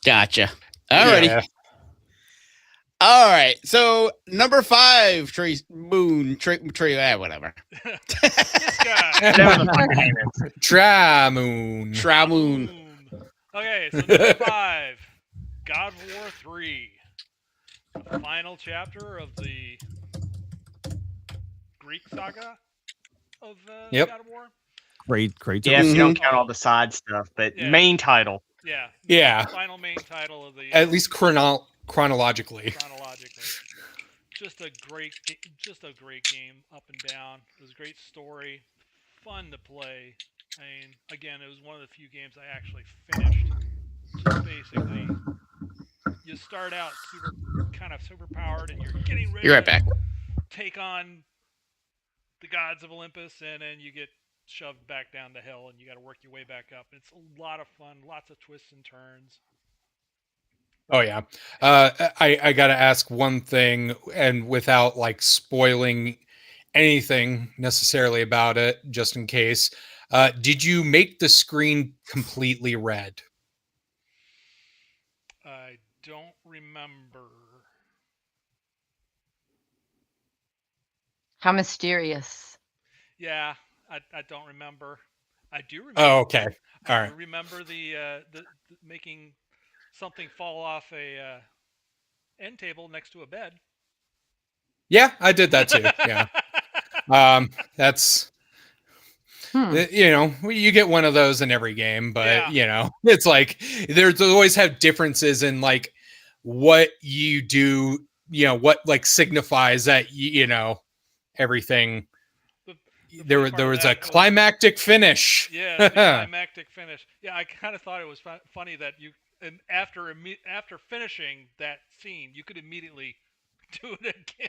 Gotcha. Alrighty. Yeah. All right. So number 5, whatever. Tramoon. Okay, so number 5, God of War 3, the final chapter of the Greek saga of God of War. Great. Yeah, if you don't count all the side stuff, but main title. Yeah. Final main title of the. At least chronologically. Just a great game, up and down. It was a great story, fun to play. I mean, again, it was one of the few games I actually finished. Just basically, you start out super powered, and you're getting ready to take on the gods of Olympus, and then you get shoved back down to hell, and you got to work your way back up. It's a lot of fun, lots of twists and turns. Oh yeah, I got to ask one thing, and without like spoiling anything necessarily about it, just in case. Did you make the screen completely red? I don't remember. How mysterious. Yeah, I don't remember. I do remember. Oh, okay. All right. I remember the making something fall off a end table next to a bed. Yeah, I did that too. Yeah. That's you get one of those in every game, but it's like there's always have differences in like what you do, what like signifies that everything. There was a climactic finish. Yeah, climactic finish. Yeah, I kind of thought it was funny that after finishing that scene, you could immediately do it again.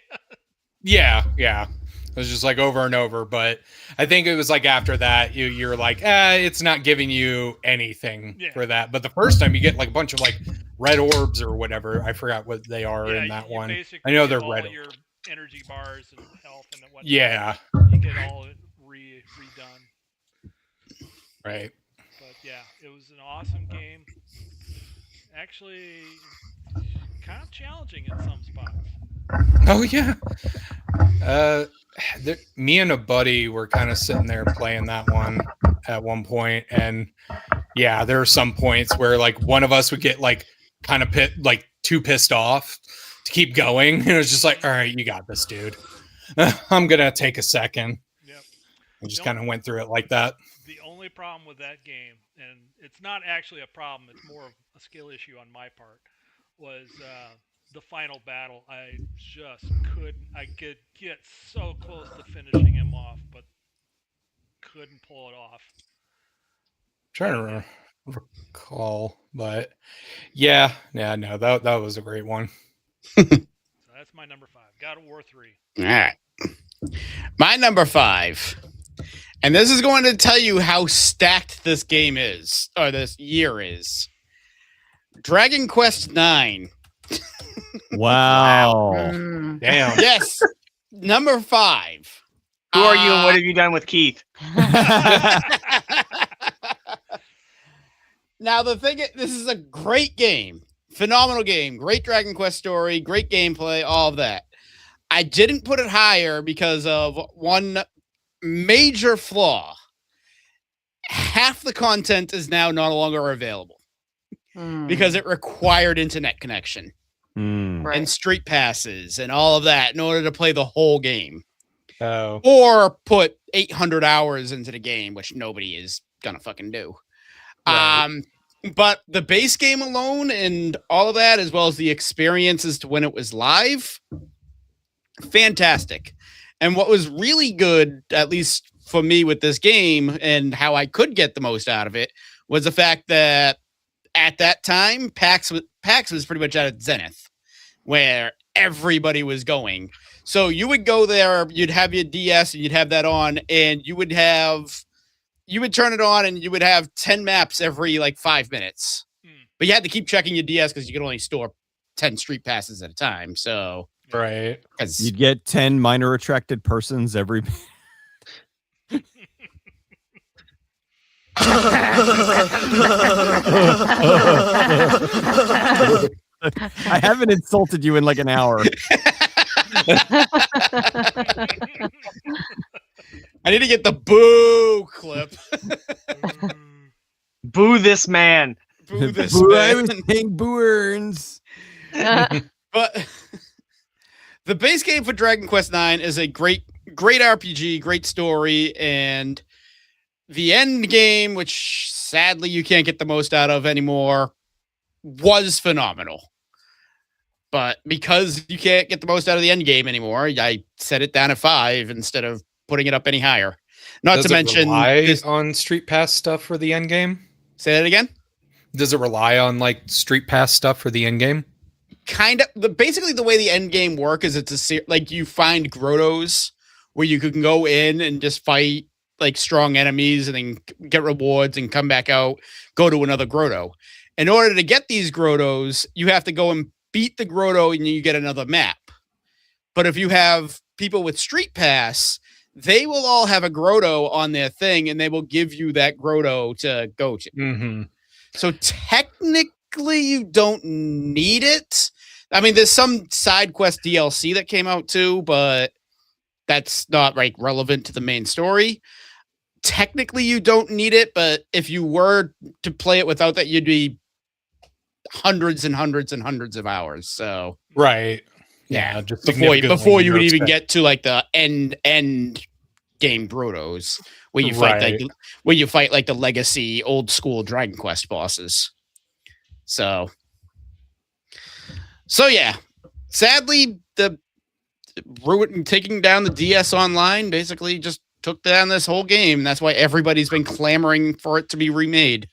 Yeah. It was just like over and over, but I think it was like after that you're like, it's not giving you anything for that. But the first time you get like a bunch of like red orbs or whatever, I forgot what they are in that one. I know they're red. Your energy bars and health and whatnot. Yeah. You get all of it redone. Right. But yeah, it was an awesome game. Actually, kind of challenging in some spots. Oh yeah. Me and a buddy were kind of sitting there playing that one at one point, and yeah, there are some points where like one of us would get like kind of too pissed off to keep going, and it was just like, all right, you got this, dude. I'm gonna take a second. Yep. I just kind of went through it like that. The only problem with that game, and it's not actually a problem, it's more of a skill issue on my part, was the final battle. I just couldn't. I could get so close to finishing him off, but couldn't pull it off. Trying to recall, but yeah, no, that was a great one. So that's my number 5. God of War 3. All right. My number 5. And this is going to tell you how stacked this game is, or this year is. Dragon Quest 9. Wow. Damn. Yes. Number 5. Who are you and what have you done with Keith? Now, the thing is, this is a great game. Phenomenal game. Great Dragon Quest story. Great gameplay. All of that. I didn't put it higher because of one major flaw. Half the content is now no longer available because it required internet connection and street passes and all of that in order to play the whole game. Oh. Or put 800 hours into the game, which nobody is gonna fucking do. Right. But the base game alone and all of that, as well as the experiences to when it was live, fantastic. And what was really good, at least for me with this game and how I could get the most out of it, was the fact that at that time, PAX was pretty much at its zenith, where everybody was going. So you would go there, you'd have your DS and you'd have that on, and you would turn it on and you would have 10 maps every like 5 minutes. But you had to keep checking your DS because you could only store 10 street passes at a time. So right. You'd get 10 minor attracted persons every I haven't insulted you in like an hour. I need to get the boo clip. Boo this man. Boo this I man. was saying Boo Earns. But the base game for Dragon Quest 9 is a great RPG, great story, and the end game, which sadly you can't get the most out of anymore, was phenomenal. But because you can't get the most out of the end game anymore, I set it down at 5 instead of putting it up any higher. Not Does to it mention rely on Street Pass stuff for the end game? Say that again? Does it rely on like Street Pass stuff for the end game? Kind of. Basically, the way the end game work is it's like you find grottos where you can go in and just fight like strong enemies and then get rewards and come back out, go to another grotto. In order to get these grottos, you have to go and beat the grotto and you get another map. But if you have people with Street Pass, they will all have a grotto on their thing and they will give you that grotto to go to. Mm-hmm. So technically you don't need it. I mean, there's some side quest DLC that came out too, but that's not like relevant to the main story. Technically you don't need it, but if you were to play it without that, you'd be hundreds and hundreds and hundreds of hours. So right. Yeah, just before you would even get to like the end game grottos where you fight like the legacy old school Dragon Quest bosses. So yeah, sadly taking down the DS Online basically just took down this whole game. That's why everybody's been clamoring for it to be remade.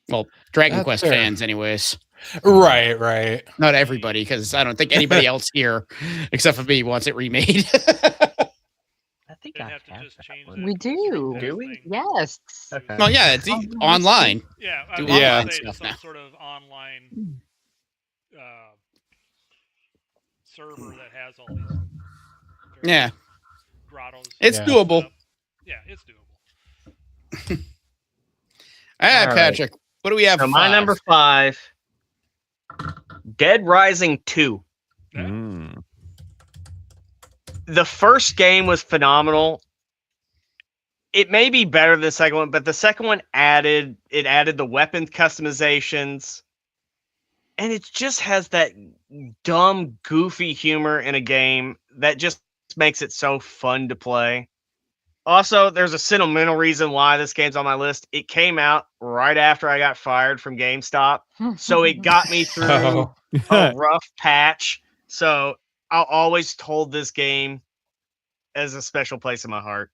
Well, Dragon Quest fans anyways. Right. Not everybody, because I don't think anybody else here, except for me, wants it remade. I think Have to just change We do. Do we? Yes. Okay. Well, yeah, it's online. Yeah, I Do would online say stuff some now. sort of online server that has all these Yeah, grottos. it's doable. Yeah, it's doable. All right, All Patrick, what do we have? So for my 5? number 5, Dead Rising 2. Mm. The first game was phenomenal. It may be better than the second one, but the second one added the weapon customizations, and it just has that dumb, goofy humor in a game that just makes it so fun to play. Also, there's a sentimental reason why this game's on my list. It came out right after I got fired from GameStop, so it got me through Oh, a rough patch. So I'll always hold this game as a special place in my heart.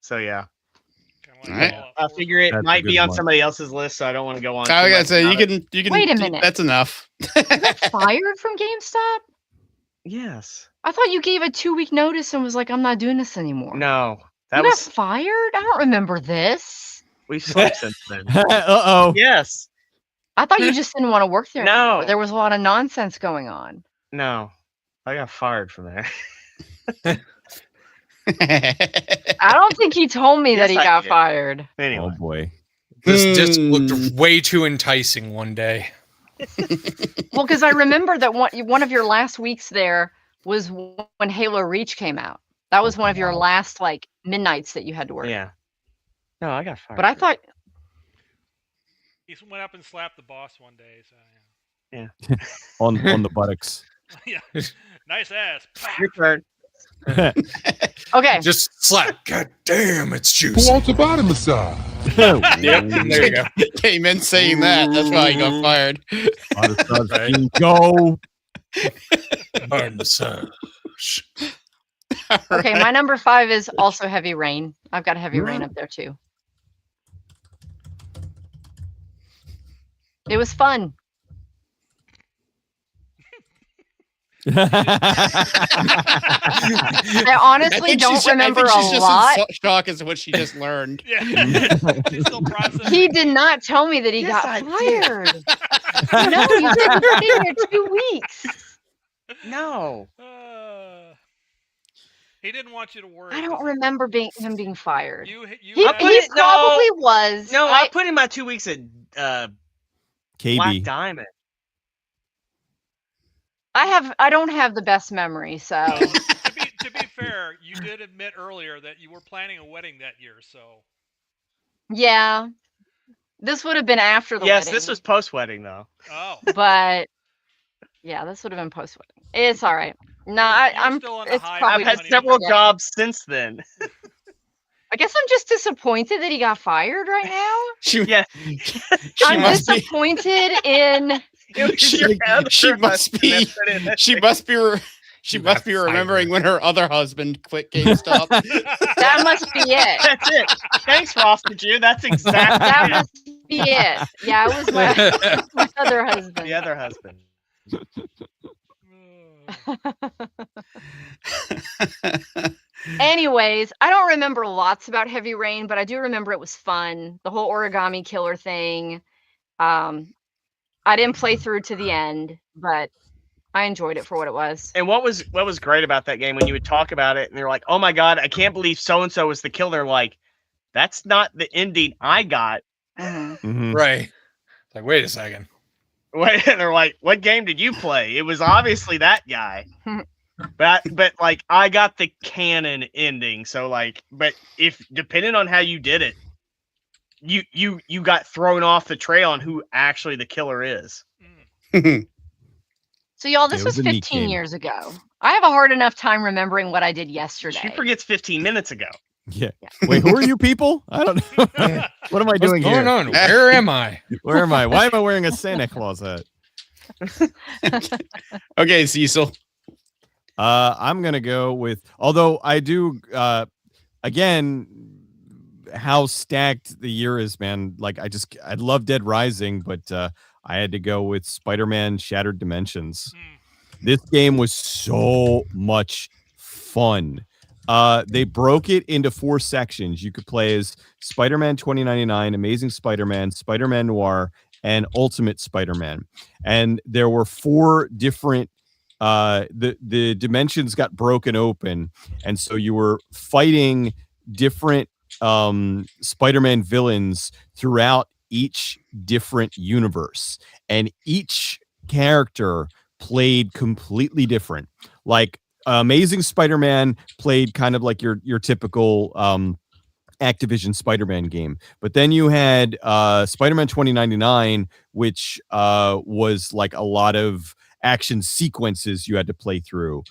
So yeah, Kinda Alright. Fallout I 4. figure it That's a might be good on one. somebody else's list, so I don't want to go on. I too gotta much say, you about it. can. Wait a minute. That's enough. You got fired from GameStop? Yes. I thought you gave a 2-week notice and was like, I'm not doing this anymore. No, You that got was fired? I don't remember this. we've slept since then. Uh-oh. Yes. I thought you just didn't want to work there No. anymore. There was a lot of nonsense going on. No, I got fired from there. I don't think he told me that Yes, he I got did. fired. Anyway, Oh boy. this just looked way too enticing one day. Well, because I remember that one of your last weeks there was when Halo Reach came out. That was one of your last like midnights that you had to work. yeah. No, I got fired. But I thought He went up and slapped the boss one day. So On the buttocks. yeah, nice ass. your turn. okay. Just slap. God damn, it's Who juicy. wants a body massage? Yep, there you go. Came in saying that. That's why he got fired. Right. Go. Body massage. Okay, my number 5 is also Heavy Rain. I've got Heavy Rain up there too. It was fun. I honestly don't remember I think she's a lot. just in shock as to what she just learned. Yeah, she's still processing. He did not tell me that he Yes, got I did. fired. No, you didn't stay there 2 weeks. No. He didn't want you to worry. I don't 'cause remember him being fired. You He I put he it- no. probably was. No, I put in my 2 weeks at Black KB. Diamond. I don't have the best memory, so to be fair, you did admit earlier that you were planning a wedding that year. So yeah. This would have been after the Yes, wedding. this was post wedding though. oh, But yeah, this would have been post wedding. It's all right. No, I'm still on the it's high of probably I've had honeymoon. several yeah. jobs since then. I guess I'm just disappointed that he got fired right now. She, Yeah. she I'm must be. disappointed in It was She- your other she must husband be- that put in that She thing. must be. She You must got be remembering fired. when her other husband quit GameStop. that must be it. That's it. Thanks, Frosted Jew. That's exactly That it. must be it. Yeah, it was my other husband. The other husband. Anyways, I don't remember lots about Heavy Rain, but I do remember it was fun. The whole origami killer thing. I didn't play through to the end, but I enjoyed it for what it was. And what was great about that game when you would talk about it and they're like, "Oh my god, I can't believe so and so was the killer." Like, that's not the ending I got. Mhm. Mhm. Right. Like, wait a second. Wait, and they're like, "What game did you play?" It was obviously that guy. But like I got the canon ending, so like, but if depending on how you did it, you got thrown off the trail on who actually the killer is. So y'all, this It was was a neat 15 game. years ago. I have a hard enough time remembering what I did She yesterday. forgets 15 minutes ago. Yeah. Wait, who are you people? I don't know. What am I What's doing going here? on? Where am I? Where am I? Why am I wearing a Santa Claus hat? Okay, Cecil. I'm gonna go with. Although I do, again, how stacked the year is, man. Like I love Dead Rising, but I had to go with Spider-Man: Shattered Dimensions. This game was so much fun. They broke it into 4 sections. You could play as Spider-Man 2099, Amazing Spider-Man, Spider-Man Noir, and Ultimate Spider-Man. And there were 4 different the dimensions got broken open, and so you were fighting different Spider-Man villains throughout each different universe, and each character played completely different. Like Amazing Spider-Man played kind of like your typical Activision Spider-Man game, but then you had Spider-Man 2099, which was like a lot of action sequences you had to play through.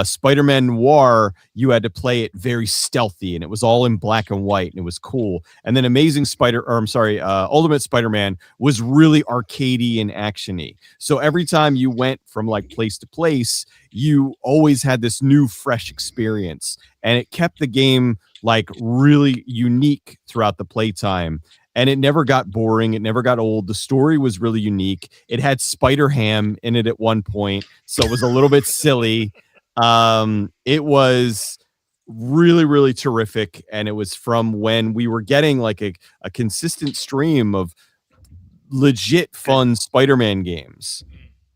Spider-Man Noir, you had to play it very stealthy, and it was all in black and white, and it was cool. And then Ultimate Spider-Man was really arcadey and actiony. So every time you went from like place to place, you always had this new, fresh experience, and it kept the game like really unique throughout the playtime. And it never got boring. It never got old. The story was really unique. It had Spider-Ham in it at one point, so it was a little bit silly. It was really, really terrific. And it was from when we were getting like a consistent stream of legit fun Spider-Man games.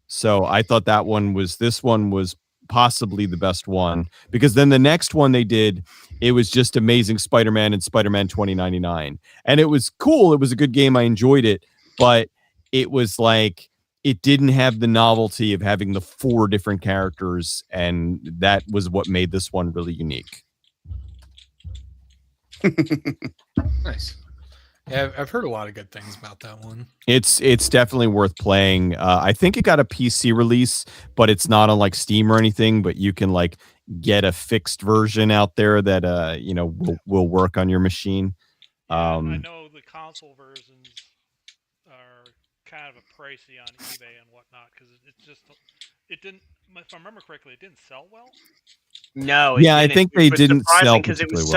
So I thought this one was possibly the best one, because then the next one they did, it was just Amazing Spider-Man and Spider-Man 2099. And it was cool. It was a good game. I enjoyed it, but it was like, it didn't have the novelty of having the 4 different characters, and that was what made this one really unique. Nice. Yeah, I've heard a lot of good things about that one. It's definitely worth playing. I think it got a PC release, but it's not on like Steam or anything, but you can like get a fixed version out there that will work on your machine. I know the console versions are kind of pricey on eBay and whatnot, because it didn't, if I remember correctly, it didn't sell well. No. Yeah, I think they didn't sell because it was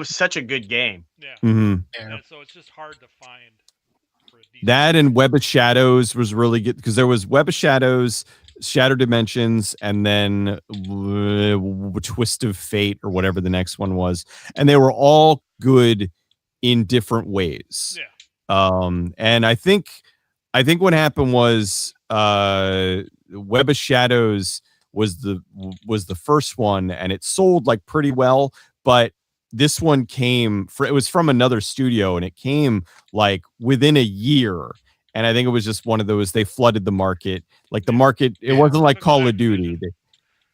such a good game. Yeah. Mm-hmm. And so it's just hard to find. For a decent That and Web of Shadows was really good, because there was Web of Shadows, Shattered Dimensions, and then Twist of Fate or whatever the next one was, and they were all good in different ways. Yeah. And I think what happened was Web of Shadows was the first one, and it sold like pretty well, but this one it was from another studio, and it came like within a year. And I think it was just one of those, they flooded the market. Like the market, it wasn't like Call of Duty.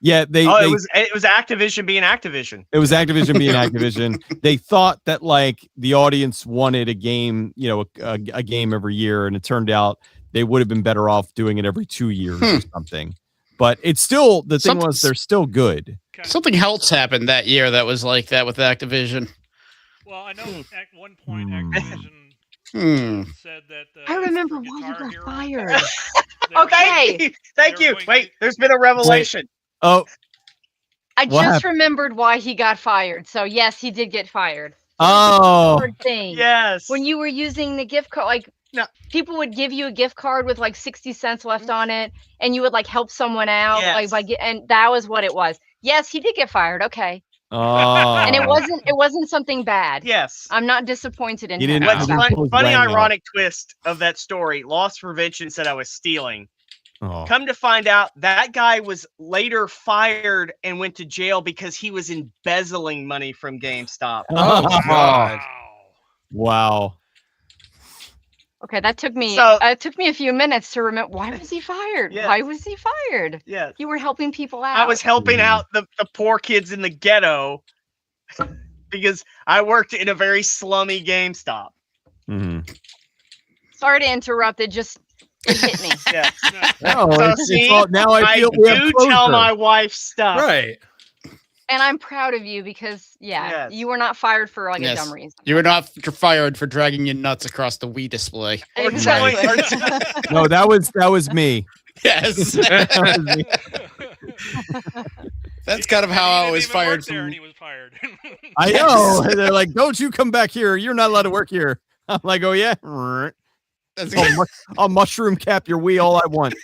It was Activision being Activision. It was Activision being Activision. They thought that like the audience wanted a game, a game every year, and it turned out they would have been better off doing it every 2 years or something. But it's still, the thing was, they're still good. Something else happened that year that was like that with Activision. Well, I know at one point Activision said that I remember why you got Hero, fired. Okay. Thank you. Wait, there's been a revelation. Oh, I What just remembered why he got fired. So yes, he did get fired. oh, Hard thing. Yes. When you were using the gift card, like No. people would give you a gift card with like 60 cents left on it, and you would like help someone out, Yes. and that was what it was. Yes, he did get fired. Okay, oh. and it wasn't something bad. Yes. I'm not disappointed in He him. didn't- What's I didn't pull his funny wang out. ironic twist of that story, Lost Prevention said I was stealing. Oh. Come to find out, that guy was later fired and went to jail because he was embezzling money from GameStop. Oh, God. Wow. Okay, that took me So- a few minutes to remember, why was he fired? Yes. Why was he fired? Yes. You were helping people out. I was helping out the poor kids in the ghetto because I worked in a very slummy GameStop. Mhm. Sorry to interrupt. It just hit me. Yeah. No, So it's see, all, now I I feel we have do tell closure. my wife stuff. Right. And I'm proud of you because, Yes. you were not fired for like Yes. a dumb reason. You were not fired for dragging your nuts across the Wii display. Or telling- No, that was me. Yes. That was me. That's kind of how I was fired there, from. and he was fired. I know. They're like, "Don't you come back here? You're not allowed to work here." I'm like, "Oh yeah." That's I'll mushroom cap your Wii all I want.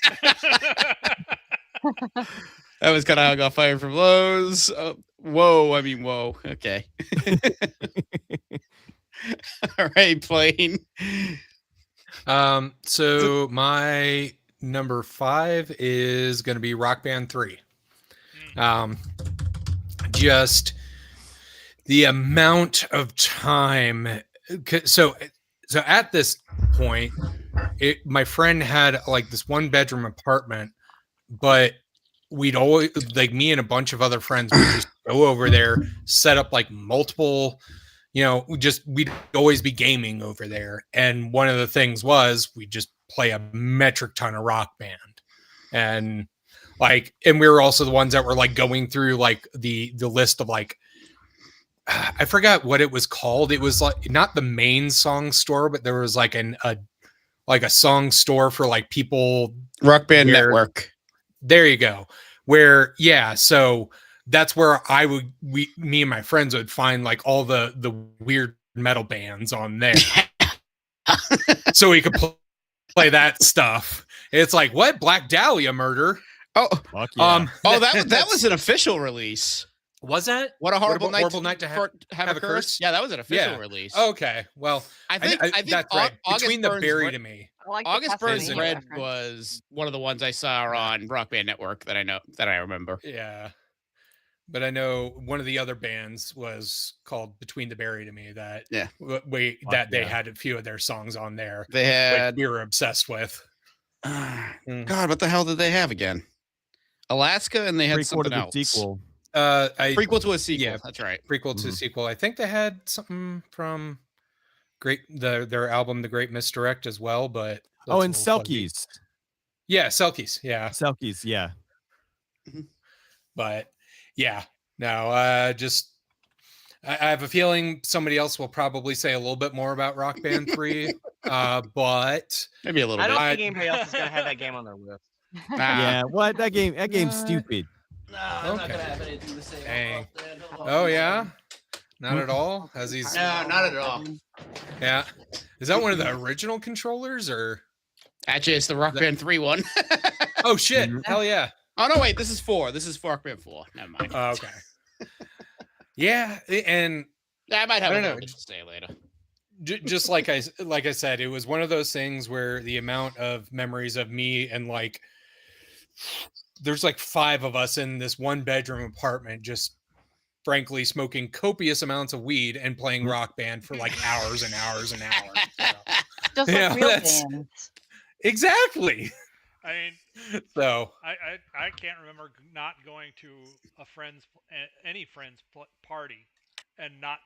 That was kind of how I got fired from Lowe's. Whoa. Okay. All right, Plane. So my number 5 is going to be Rock Band 3. Just the amount of time. So at this point, my friend had like this 1-bedroom apartment, but we'd always, like, me and a bunch of other friends would just go over there, set up like multiple, we'd always be gaming over there. And one of the things was we just play a metric ton of Rock Band. and and we were also the ones that were like going through like the list of like I forgot what it was called. It was like not the main song store, but there was like a song store for like people. Rock Band Network. There you go. Where so that's where me and my friends would find like all the weird metal bands on there, so we could play that stuff. It's like, what? Black Dahlia Murder? Yeah. That was an official release. Was that? What a horrible night to have a curse. Yeah, that was an official release. Okay, well, I think that's right. August Between the Burns Berry to me. August Burns Red was one of the ones I saw on Rock Band Network that I remember. Yeah, but I know one of the other bands was called Between the Berry to me. That they had a few of their songs on there. They had we were obsessed with. God, what the hell did they have again? Alaska, and they had something else. Sequel. Prequel to a sequel. Yeah, that's right. Prequel to a sequel. I think they had something from their album The Great Misdirect as well, but and Selkies. Yeah, Selkies. Yeah. Selkies, yeah. But yeah. No, I have a feeling somebody else will probably say a little bit more about Rock Band 3. But maybe a little bit. I don't think anybody else is gonna have that game on their list. Yeah, what that game's stupid. No, I'm not gonna have anything to say Dang. about that. Oh yeah, not at all. As he's No, not at all. Yeah, is that one of the original controllers or? Actually, it's the Rock Band 3 one. Oh shit! Hell yeah! Oh no, wait, this is 4. This is Rock Band 4. Never mind. Okay. Yeah, and I might have I a don't little know. bit to say later. Just like I said, it was one of those things where the amount of memories of me and like there's like 5 of us in this 1-bedroom apartment just frankly smoking copious amounts of weed and playing Rock Band for like hours and hours and hours. Just like real bands. Exactly. I mean, so I can't remember not going to any friend's party and not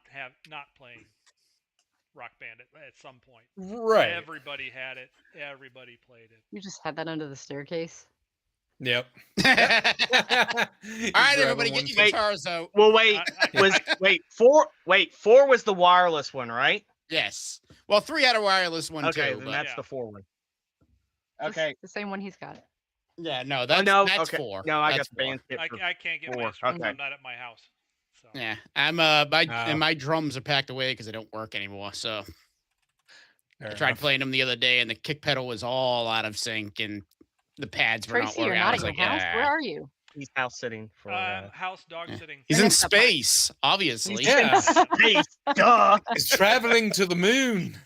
playing Rock Band at some point. Right. Everybody had it. Everybody played it. You just had that under the staircase. Yep. All right, everybody, get your guitars out. Well, wait, 4 was the wireless one, right? Yes. Well, 3 had a wireless one okay, too. then But... that's the 4 one. Okay, the same one he's got. Yeah, no, that's okay. 4. No, I that's got the band kit. I can't get 4. my instruments. Okay. I'm not at my house. So. Yeah, I'm and my drums are packed away because they don't work anymore. So I tried playing them the other day, and the kick pedal was all out of sync, and the pads were Tracy, not working. you're not I at was your like, house. Where are you? He's house sitting for house dog sitting. He's in space, obviously. Yeah. space. Duh. He's traveling to the moon.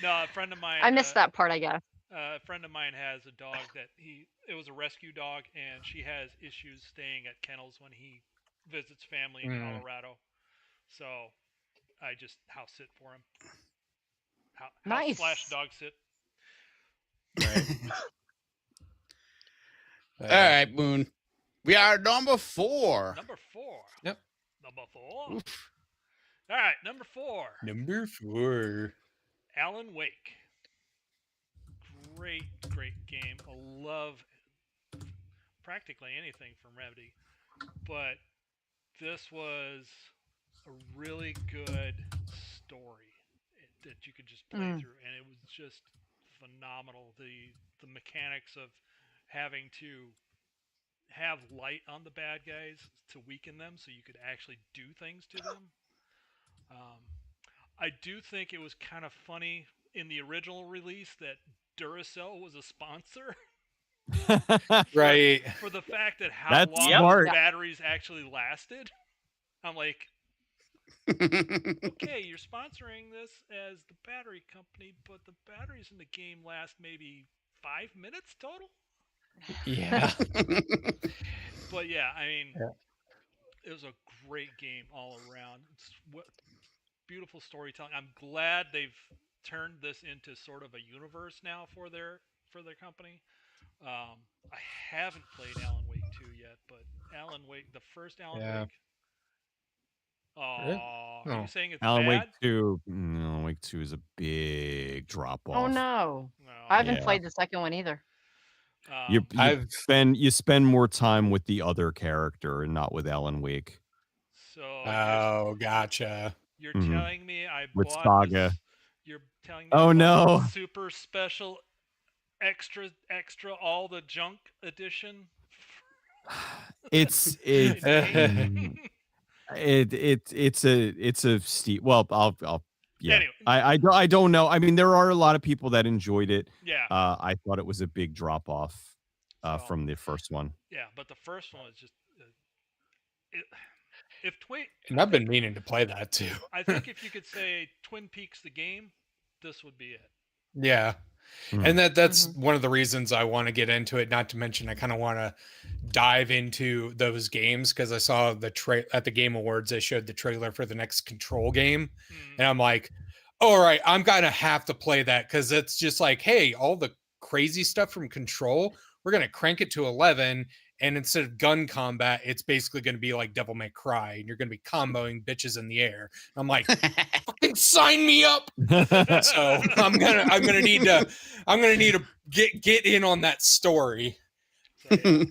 No, a friend of mine. I missed that part, I guess. A friend of mine has a dog that it was a rescue dog, and she has issues staying at kennels when he visits family in Colorado. So I just house sit for him. Nice. House / dog sit. Right. All right, Moon. We are number 4. Number 4. Yep. Number 4. Oof. All right, number 4. Number 4. Alan Wake. Great game. I love practically anything from Remedy, but this was a really good story that you could just play through, and it was just phenomenal. The mechanics of having to have light on the bad guys to weaken them so you could actually do things to them. I do think it was kind of funny in the original release that Duracell was a sponsor. Right. For the fact that how That's long smart. the batteries actually lasted. I'm like, okay, you're sponsoring this as the battery company, but the batteries in the game last maybe 5 minutes total. Yeah. But yeah, I mean, it was a great game all around. It's beautiful storytelling. I'm glad they've turned this into sort of a universe now for their company. I haven't played Alan Wake 2 yet, but Alan Wake, the first Alan Wake. Oh, are you saying it's Alan bad? Wake 2. Alan Wake 2 is a big drop off. Oh no. I haven't played the second one either. You spend more time with the other character and not with Alan Wake. So gotcha. You're telling me I with bought Saga. This, you're telling me Oh, I bought no. the super special extra all the junk edition? It's a steep. Well, I'll yeah. Anyway. I don't know. I mean, there are a lot of people that enjoyed it. Yeah. I thought it was a big drop off from the first one. Yeah, but the first one is just if Twin. And I've been meaning to play that too. I think if you could say Twin Peaks the game, this would be it. Yeah. And that's one of the reasons I want to get into it. Not to mention, I kind of want to dive into those games because I saw at the Game Awards, they showed the trailer for the next Control game. And I'm like, all right, I'm going to have to play that because it's just like, hey, all the crazy stuff from Control, we're going to crank it to 11. And instead of gun combat, it's basically going to be like Devil May Cry, and you're going to be comboing bitches in the air. And I'm like, fucking sign me up. So I'm gonna need to get in on that story. So, yeah.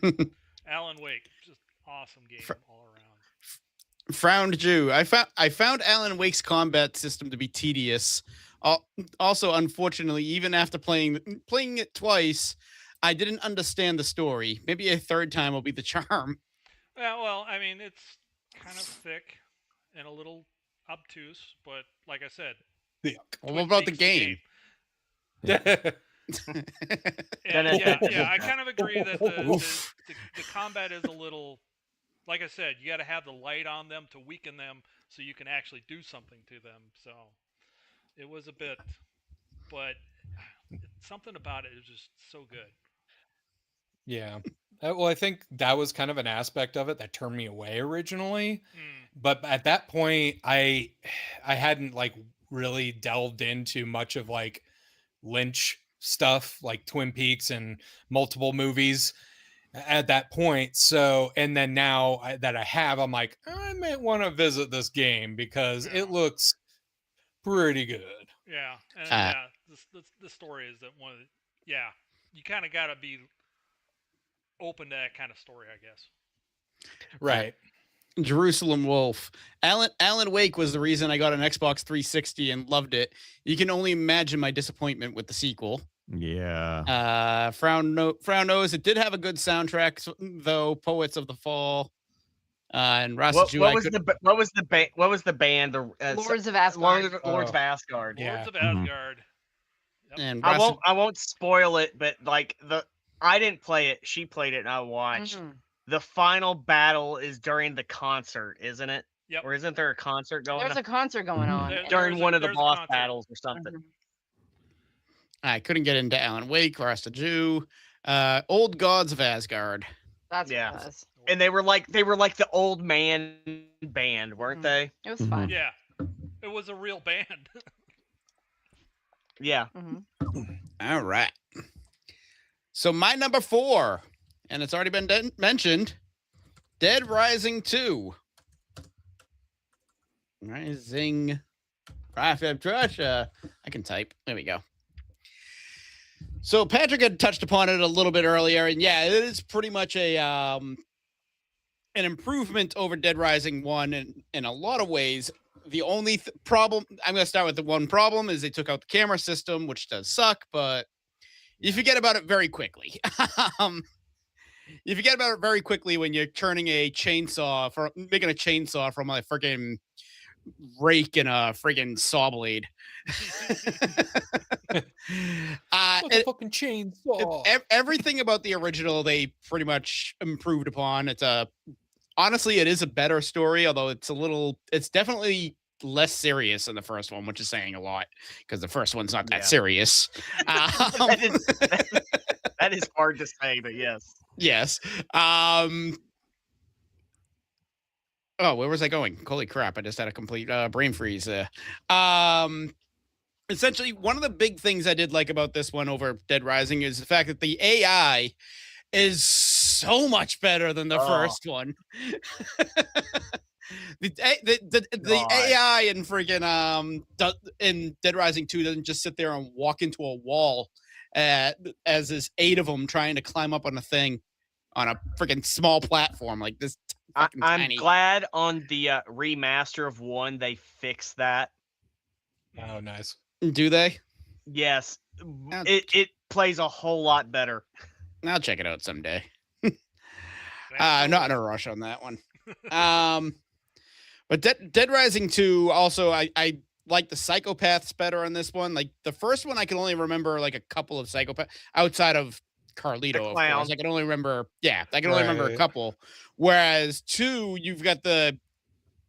Alan Wake, just awesome game all around. Frowned Jew. I found Alan Wake's combat system to be tedious. Also, unfortunately, even after playing it twice, I didn't understand the story. Maybe a third time will be the charm. Yeah, well, I mean, it's kind of thick and a little obtuse, but like I said, what about the game? Yeah, I kind of agree that the combat is a little, like I said, you got to have the light on them to weaken them so you can actually do something to them. So it was a bit, but something about it is just so good. Yeah. Well, I think that was kind of an aspect of it that turned me away originally. But at that point, I hadn't like really delved into much of like Lynch stuff, like Twin Peaks and multiple movies at that point. So, and then now that I have, I'm like, I might want to visit this game because it looks pretty good. Yeah. And the story is that you kind of got to be open to that kind of story, I guess. Right. Jerusalem Wolf. Alan Wake was the reason I got an Xbox 360 and loved it. You can only imagine my disappointment with the sequel. Yeah. Frown knows it did have a good soundtrack, though. Poets of the Fall. And what was the band? The Lords of Asgard. Lords of Asgard. Yeah. Lords of Asgard. Yep. And I won't spoil it, but like I didn't play it. She played it, and I watched. The final battle is during the concert, isn't it? Yep. Or isn't there a concert going on? There's a concert going on. During one of the boss battles or something. I couldn't get into Alan Wake, Rasta Jew, Old Gods of Asgard. That's what it was. And they were like the old man band, weren't they? It was fun. Yeah. It was a real band. Yeah. All right. So my number 4, and it's already been mentioned, Dead Rising 2. Rising. I can type. There we go. So Patrick had touched upon it a little bit earlier, and yeah, it is pretty much an improvement over Dead Rising 1 in a lot of ways. The only problem, I'm going to start with the one problem, is they took out the camera system, which does suck, but you forget about it very quickly. You forget about it very quickly when you're turning making a chainsaw from a freaking rake and a friggin' saw blade. Fucking chainsaw. Everything about the original they pretty much improved upon. Honestly, it is a better story, although it's definitely less serious than the first one, which is saying a lot because the first one's not that serious. That is hard to say, but yes. Yes. Oh, where was I going? Holy crap. I just had a complete brain freeze there. Essentially, one of the big things I did like about this one over Dead Rising is the fact that the AI is so much better than the first one. The AI in freaking in Dead Rising 2 doesn't just sit there and walk into a wall as there's 8 of them trying to climb up on a thing on a freaking small platform like this. I'm tiny. glad on the remaster of 1 they fixed that. Oh, nice. Do they? Yes, it plays a whole lot better. I'll check it out someday. Thanks, Not in a rush on that one. But Dead Rising 2 also, I like the psychopaths better on this one. Like the first one, I can only remember like a couple of psychopaths outside of Carlito, of course. I can only remember, only remember a couple. Whereas 2, you've got the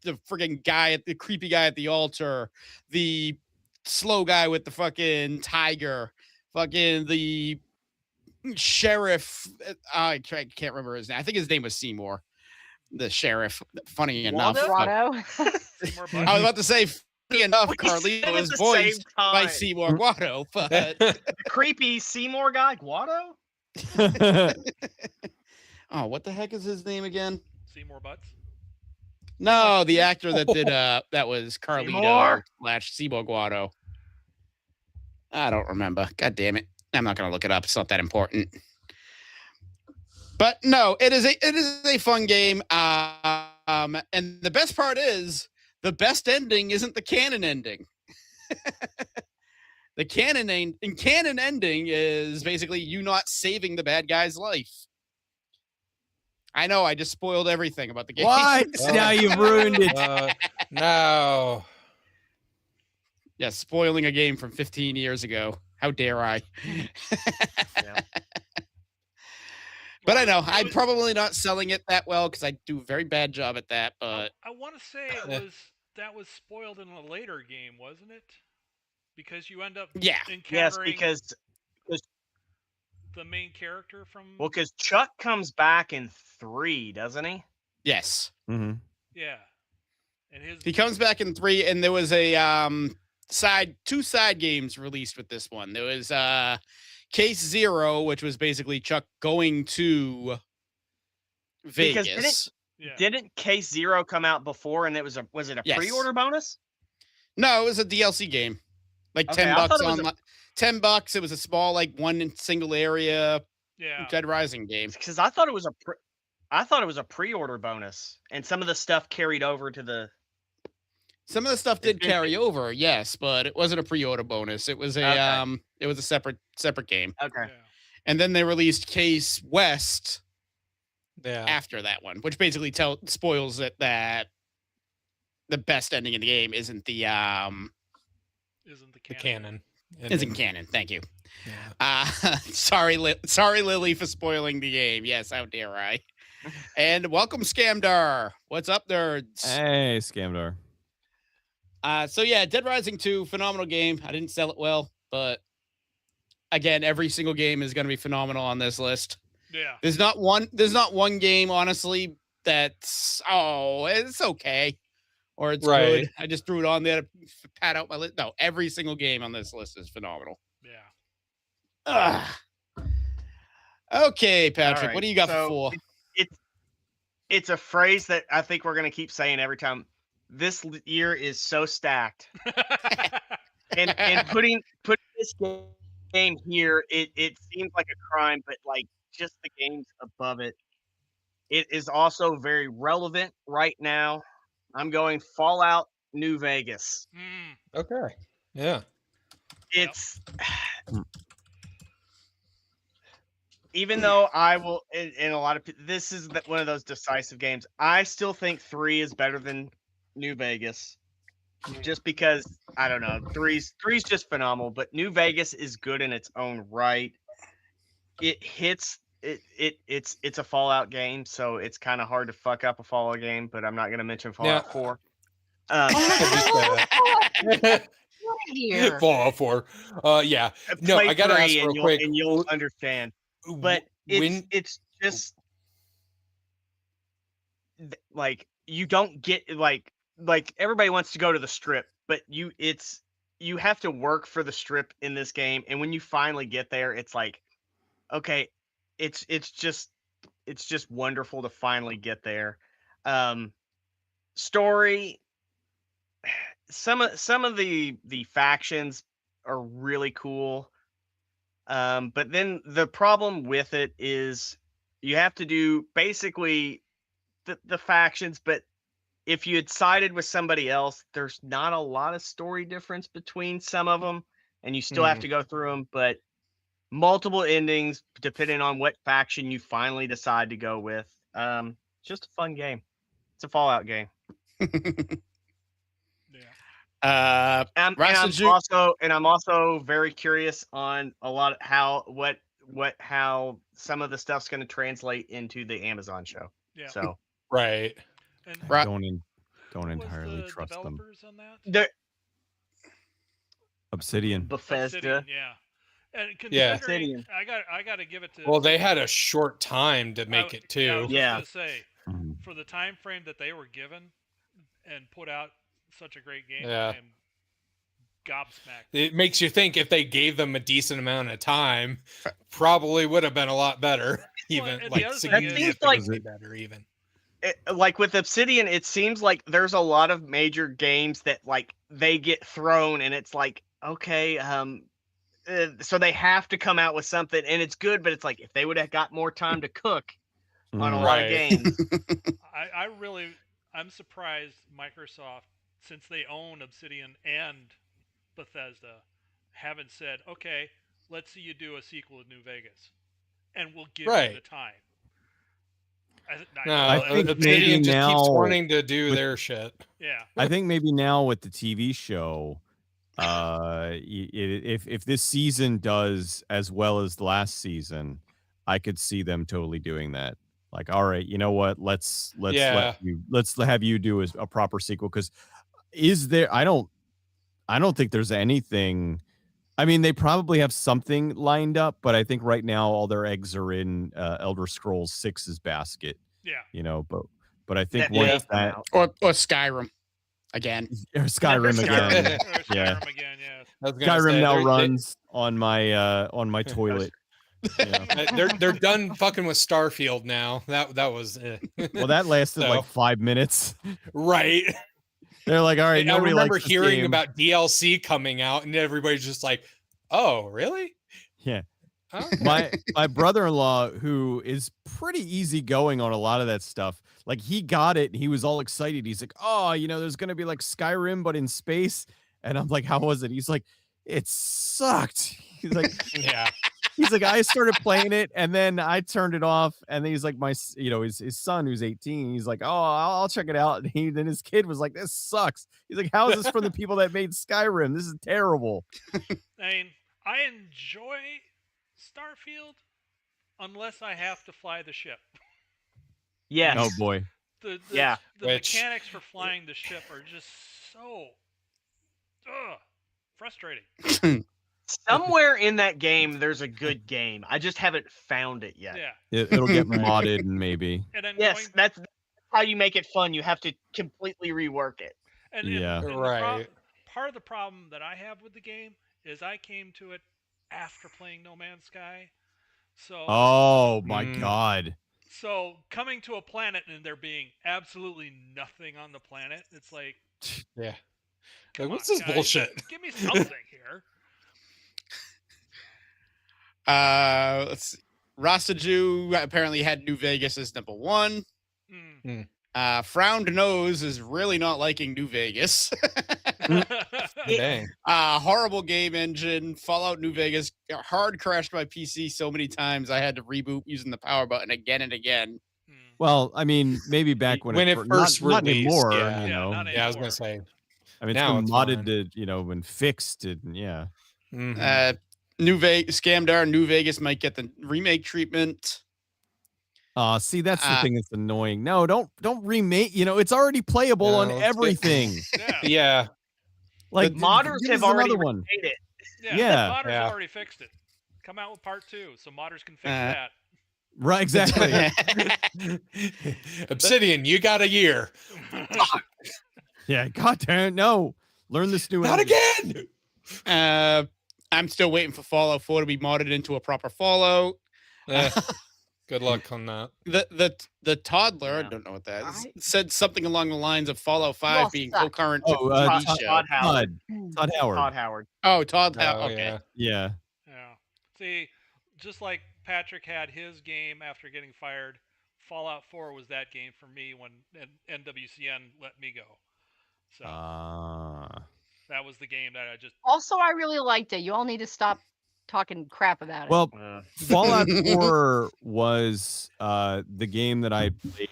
freaking guy, the creepy guy at the altar, the slow guy with the fucking tiger, fucking the sheriff. I can't remember his name. I think his name was Seymour, the sheriff. Funny enough. Grotto. Seymour I was about to say, funny enough, We said Carlito it is at the voiced same time. by Seymour Guado, but The creepy Seymour guy, Guado? oh, what the heck is his name again? Seymour Butts. No, the actor that did that was Carlito Seymour? / Seymour Guado. I don't remember. God damn it. I'm not gonna look it up. It's not that important. But no, it is a fun game. And the best part is the best ending isn't the canon ending. The canon ending is basically you not saving the bad guy's life. I know, I just spoiled everything about the game. What? Now you've ruined it. No. Yeah, spoiling a game from 15 years ago. How dare I? Yeah. But I know I'm probably not selling it that well because I do a very bad job at that. But I want to say that was spoiled in a later game, wasn't it? Because you end up encountering Yes, because the main character from Chuck comes back in 3, doesn't he? yes, Mm-hmm. yeah, and he comes back in 3, and there was a two side games released with this one. There was Case Zero, which was basically Chuck going to Vegas. Didn't Case Zero come out before, and was it a pre-order bonus? No, it was a DLC game, like $10 online. $10. It was a small, like one single area. Dead Rising game. Because I thought it was a pre-order bonus, and some of the stuff carried over to the. Some of the stuff did carry over, yes, but it wasn't a pre-order bonus. It was a it was a separate game. Okay. Yeah. And then they released Case West Yeah. after that one, which basically spoils it that the best ending in the game isn't the canon. Isn't canon. Thank you. Yeah. Sorry, Lily, for spoiling the game. Yes, how dare I? And welcome, Scamdar. What's up, nerds? Hey, Scamdar. So yeah, Dead Rising 2, phenomenal game. I didn't sell it well, but again, every single game is going to be phenomenal on this list. Yeah. There's not one game, honestly, that's it's okay or it's good. I just threw it on there to pad out my list. No, every single game on this list is phenomenal. Yeah. Okay, Patrick, Right. what do you got for? It's a phrase that I think we're going to keep saying every time. This year is so stacked, and putting this game here, it seems like a crime, but like just the games above it, it is also very relevant right now. I'm going Fallout New Vegas. Okay. Yeah. It's even though I will, in a lot of this is one of those decisive games. I still think 3 is better than New Vegas, just because I don't know. Three's just phenomenal, but New Vegas is good in its own right. It hits it's a Fallout game, so it's kind of hard to fuck up a Fallout game. But I'm not going to mention Fallout 4. Here. Fallout 4. Yeah. No, Play I gotta ask 3 real quick. and you'll understand. But it's just like you don't get like everybody wants to go to the strip, but you have to work for the strip in this game, and when you finally get there, it's like, okay, it's just wonderful to finally get there. Story, some of the factions are really cool. But then the problem with it is you have to do basically the factions, but if you had sided with somebody else, there's not a lot of story difference between some of them, and you still have to go through them, but multiple endings depending on what faction you finally decide to go with. Just a fun game. It's a Fallout game. Yeah. And I'm also very curious on a lot of how some of the stuff's going to translate into the Amazon show. Yeah. So Right. And Don't who entirely was the trust them. developers on that? the Obsidian. Bethesda. Obsidian, yeah. And Yeah. considering, I got to give it to. Well, they had a short time to make it Yeah, I too. was Yeah. just gonna say, Mhm. for the time frame that they were given, and put out such a great game, Yeah. I am gobsmacked. It makes you think if they gave them a decent amount of time, probably would have been a lot better. Even and the like other thing is- significantly better. Even Like with Obsidian, it seems like there's a lot of major games that like they get thrown, and it's like, okay, so they have to come out with something, and it's good, but it's like if they would have got more time to cook on a lot of Right. games. I'm surprised Microsoft, since they own Obsidian and Bethesda, haven't said, okay, let's see you do a sequel to New Vegas, and we'll give you the time. I think Obsidian just keeps wanting to do their shit. Yeah. I think maybe now with the TV show, if this season does as well as the last season, I could see them totally doing that. Like, all right, you know what? Let's have you do a proper sequel. Because I don't think there's anything. I mean, they probably have something lined up, but I think right now all their eggs are in Elder Scrolls 6's basket. Yeah. You know, but I think once that or Skyrim again. or Skyrim again. Yeah. Skyrim again, yeah. Skyrim now runs on my toilet. They're done fucking with Starfield now. That was well, that lasted like 5 minutes. Right. They're like, all right, nobody I remember likes this hearing game. about DLC coming out, and everybody's just like, "Oh, really?" Yeah. Okay. My brother-in-law, who is pretty easygoing on a lot of that stuff, like he got it and he was all excited. He's like, "Oh, there's gonna be like Skyrim but in space." And I'm like, "How was it?" He's like, "It sucked." He's like, "Yeah." He's like, I started playing it and then I turned it off. And then he's like, his son who's 18. He's like, "Oh, I'll check it out." And then his kid was like, "This sucks." He's like, "How is this for the people that made Skyrim? This is terrible." I mean, I enjoy Starfield unless I have to fly the ship. Yes. Oh boy. The Which- mechanics for flying the ship are just so frustrating. Somewhere in that game, there's a good game. I just haven't found it yet. Yeah. It'll get modded and maybe. And then Yes, that's how you make it fun. You have to completely rework it. Yeah. Right. Part of the problem that I have with the game is I came to it after playing No Man's Sky. So Oh my God. So coming to a planet and there being absolutely nothing on the planet, it's like, Yeah. come What's on, this guys, bullshit? Give me something here. Let's see. Rasta Jew apparently had New Vegas as number 1. Frowned Nose is really not liking New Vegas. Dang. Horrible game engine. Fallout New Vegas hard crashed my PC so many times I had to reboot using the power button again and again. Well, I mean, maybe back when it first not released, anymore, yeah. Not Yeah, I was anymore. gonna say. I mean, Now it's it's been modded fine. to, and fixed and yeah. Mhm. New Vegas Scamdar New Vegas might get the remake treatment. See, that's the thing that's annoying. No, don't remake. It's already playable on No, everything. Yeah. Like Modders give have us already another one. remade it. Yeah. Modders Yeah. already fixed it. Come out with part 2, so modders can fix that. Right, exactly. Obsidian, you got a year. Yeah, goddamn, no. Learn this new Not engine. again. I'm still waiting for Fallout 4 to be modded into a proper Fallout. Good luck on that. The toddler, Yeah. I don't know what that is, said something along the lines of Fallout 5 all being suck. concurrent Oh, to TV show. Todd Howard. Todd Howard. Todd Howard. Oh, Todd Howard. Oh, Okay. yeah. Yeah. Yeah. See, just like Patrick had his game after getting fired, Fallout 4 was that game for me when NWCN let me go. So that was the game that I just. Also, I really liked it. You all need to stop talking crap about it. Well, Fallout 4 was the game that I played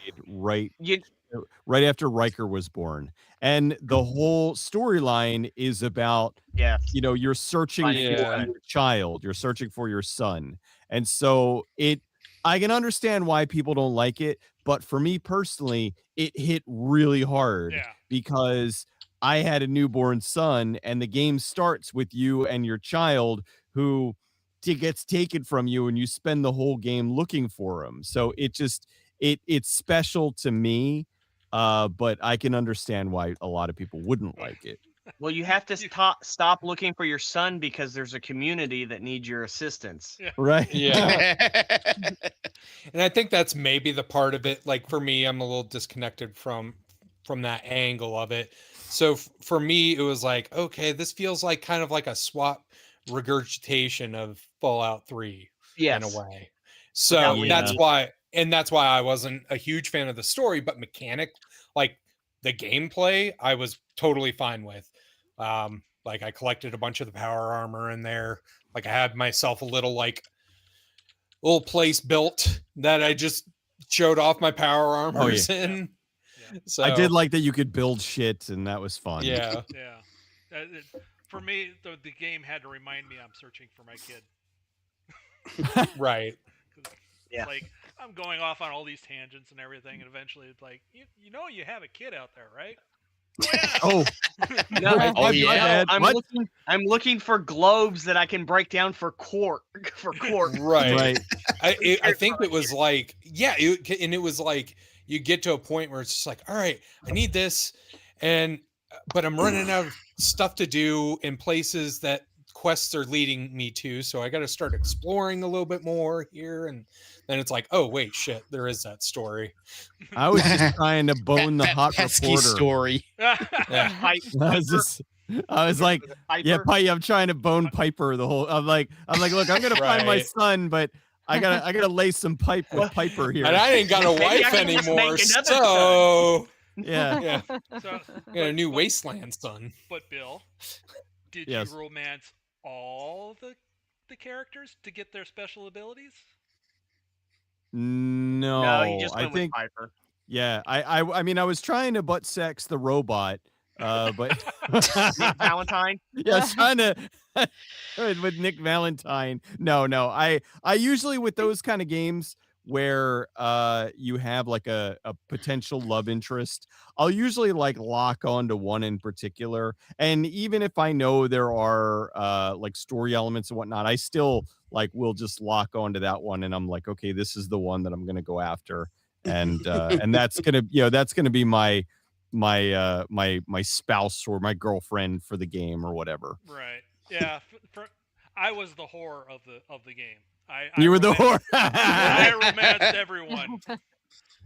right after Riker was born, and the whole storyline is about you're searching for your child, you're searching for your son, and so I can understand why people don't like it, but for me personally, it hit really hard because I had a newborn son, and the game starts with you and your child who gets taken from you, and you spend the whole game looking for him. So it's special to me, but I can understand why a lot of people wouldn't like it. Well, you have to stop looking for your son because there's a community that needs your assistance. Right. Yeah. And I think that's maybe the part of it. Like for me, I'm a little disconnected from that angle of it. So for me, it was like, okay, this feels like kind of like a swap regurgitation of Fallout 3 in a way. So that's why I wasn't a huge fan of the story, but mechanic, like the gameplay, I was totally fine with. Like I collected a bunch of the power armor in there. Like I had myself a little place built that I just showed off my power armors in. Yeah. So I did like that you could build shit, and that was fun. Yeah. For me, the game had to remind me I'm searching for my kid. Right. Yeah. Like I'm going off on all these tangents and everything, and eventually it's like, you know, you have a kid out there, right? Oh, yeah. I'm looking for globes that I can break down for quark. Right. I think it was like, and it was like you get to a point where it's just like, all right, I need this, but I'm running out of stuff to do in places that quests are leading me to, so I got to start exploring a little bit more here, and then it's like, oh wait, shit, there is that story. I was just trying to bone the hot reporter story. I was like, I'm trying to bone Piper the whole. I'm like, look, I'm gonna find my son, but I gotta lay some pipe with Piper here, and I ain't got a wife anymore, so yeah. So, got a new wasteland son. But Bill, did you romance all the characters to get their special abilities? No, you just went with Piper. Yeah, I mean, I was trying to butt sex the robot, but Nick Valentine. Yeah, I was trying to with Nick Valentine. No, I usually with those kind of games where you have like a potential love interest, I'll usually like lock on to one in particular, and even if I know there are like story elements and whatnot, I still like will just lock on to that one, and I'm like, okay, this is the one that I'm gonna go after, and that's gonna be my spouse or my girlfriend for the game or whatever. Right. Yeah. I was the whore of the game. You were the whore. I romanced everyone.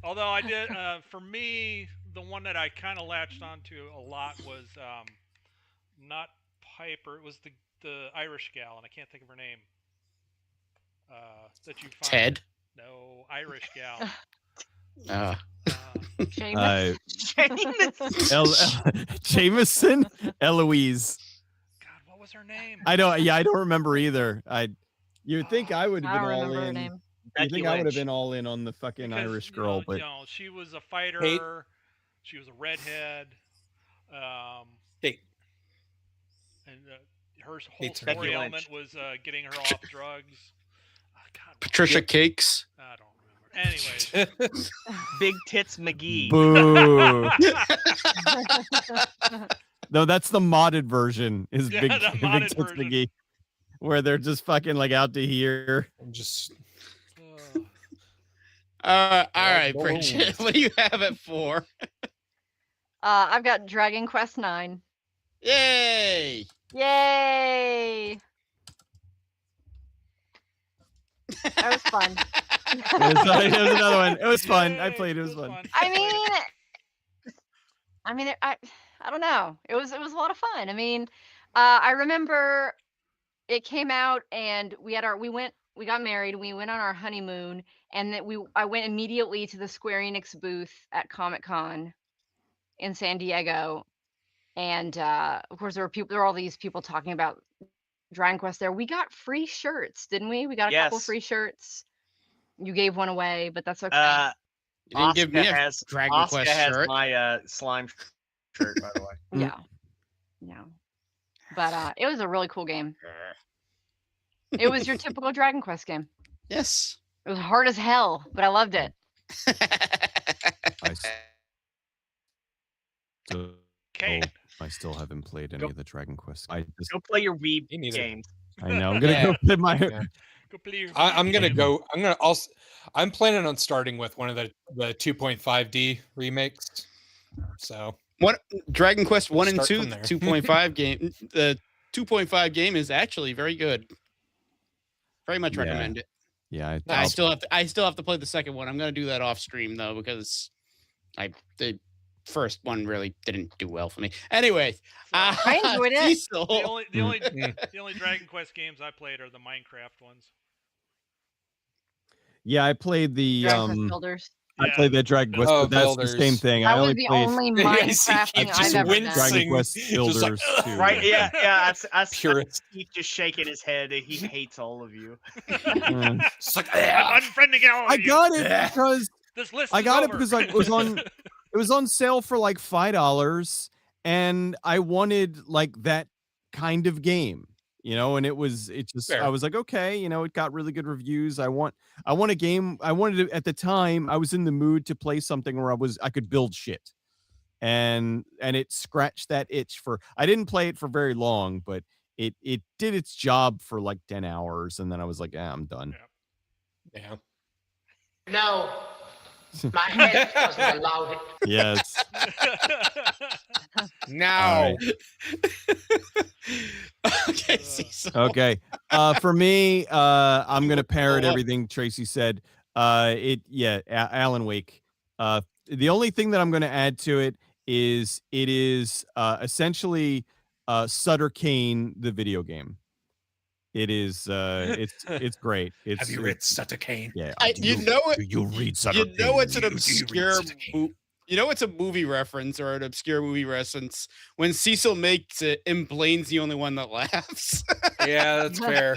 Although I did, for me, the one that I kind of latched onto a lot was not Piper. It was the Irish gal, and I can't think of her name. That you find. Ted? No, Irish gal. Jameson? Eloise. God, what was her name? I don't remember either. You would think I would have been all in. You think I would have been all in on the fucking Irish girl, but she was a fighter. She was a redhead. And her whole story element was getting her off drugs. God, Patricia Cakes. I don't remember. Anyways, Big Tits McGee. Boo. No, that's the modded version. Is Big Tits McGee, where they're just fucking like out to here. I'm just. All right, Bridget, what do you have it for? I've got Dragon Quest IX. Yay! Yay! That was fun. It was another one. It was fun. I played. It was fun. I mean, I don't know. It was a lot of fun. I mean, I remember it came out, and we got married, we went on our honeymoon, and then I went immediately to the Square Enix booth at Comic-Con in San Diego, and of course there were all these people talking about Dragon Quest there. We got free shirts, didn't we? We got a couple Yes. free shirts. You gave one away, but that's okay. You didn't give me a has Dragon Oscar Quest has shirt. my slime shirt, by the way. Yeah. But it was a really cool game. It was your typical Dragon Quest game. Yes. It was hard as hell, but I loved it. I still haven't played any of the Dragon Quest. I just Go play your Wii games. I know. I'm gonna go play my. Go play your I'm gonna game. go. I'm planning on starting with one of the 2.5D remakes. So What Dragon Quest 1 and Start 2, from there. 2.5 game. The 2.5 game is actually very good. Very much recommend it. Yeah, I still have to play the second one. I'm gonna do that off stream though, because the first one really didn't do well for me. Anyway, I enjoyed it. Cecil. The only Dragon Quest games I played are the Minecraft ones. Yeah, I played the Dragon Quest Builders. I played that Dragon Quest, but that's Builders. the same thing. That I was only the played only Yes, Minecraft thing just I've ever wincing. done. Dragon Quest Just Builders like, 2. Right? Yeah. I Purist. He's just shaking his head. He hates all of you. It's like, I'm unfriending all of I you. got it because This list I is got it over. because it was on sale for like $5, and I wanted like that kind of game, and it just Fair. I was like, okay, it got really good reviews. I want a game. I wanted to, at the time I was in the mood to play something where I could build shit, and it scratched that itch I didn't play it for very long, but it did its job for like 10 hours, and then I was like, I'm done. yeah. No, my head doesn't allow it. Yes. Now. Okay, Cecil. Okay. For me, I'm gonna parrot everything Tracy said. Alan Wake. The only thing that I'm gonna add to it is essentially Sutter Kane, the video game. It is it's great. Have you read Sutter Kane? Yeah. You know it. Do you read Sutter You know Kane? it's an obscure. You know it's a movie reference or an obscure movie reference when Cecil makes it and Blaine's the only one that laughs. Yeah, that's fair.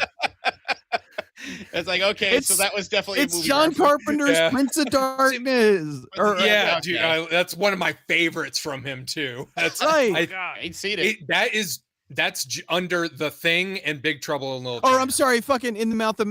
It's like, okay, so that was definitely It's a movie John reference. Carpenter's Prince of Darkness. Yeah, okay. dude, that's one of my favorites from him too. That's Right. I ain't seen it. That's under The Thing and Big Trouble in Little Or China. I'm sorry, fucking in the mouth of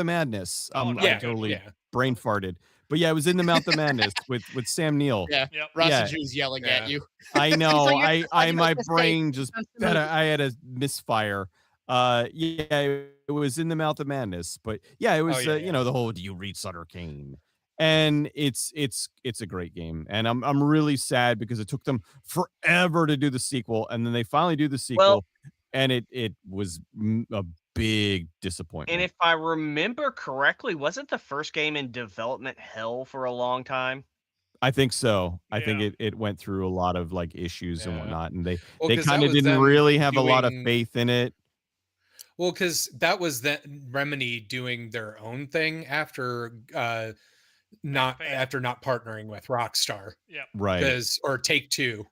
madness. I totally brain farted. But yeah, it was in the Mouth of Madness with Sam Neill. Yeah, Yep. Ross Drew's yelling at you. I know. So you're just talking My about the brain state just of the movie. I had a misfire. It was in the Mouth of Madness, but yeah, it was the whole "Do you read Sutter Kane?" And it's a great game, and I'm really sad because it took them forever to do the sequel, and then they finally do the sequel, and it was a big disappointment. And if I remember correctly, wasn't the first game in development hell for a long time? I think so. I think Yeah. it went through a lot of like issues and whatnot, and they 'cause kind that of was didn't them really have a lot of doing- faith in it. Well, because that was Remedy doing their own thing after not partnering with Rockstar, Yeah. Right. or Take Two,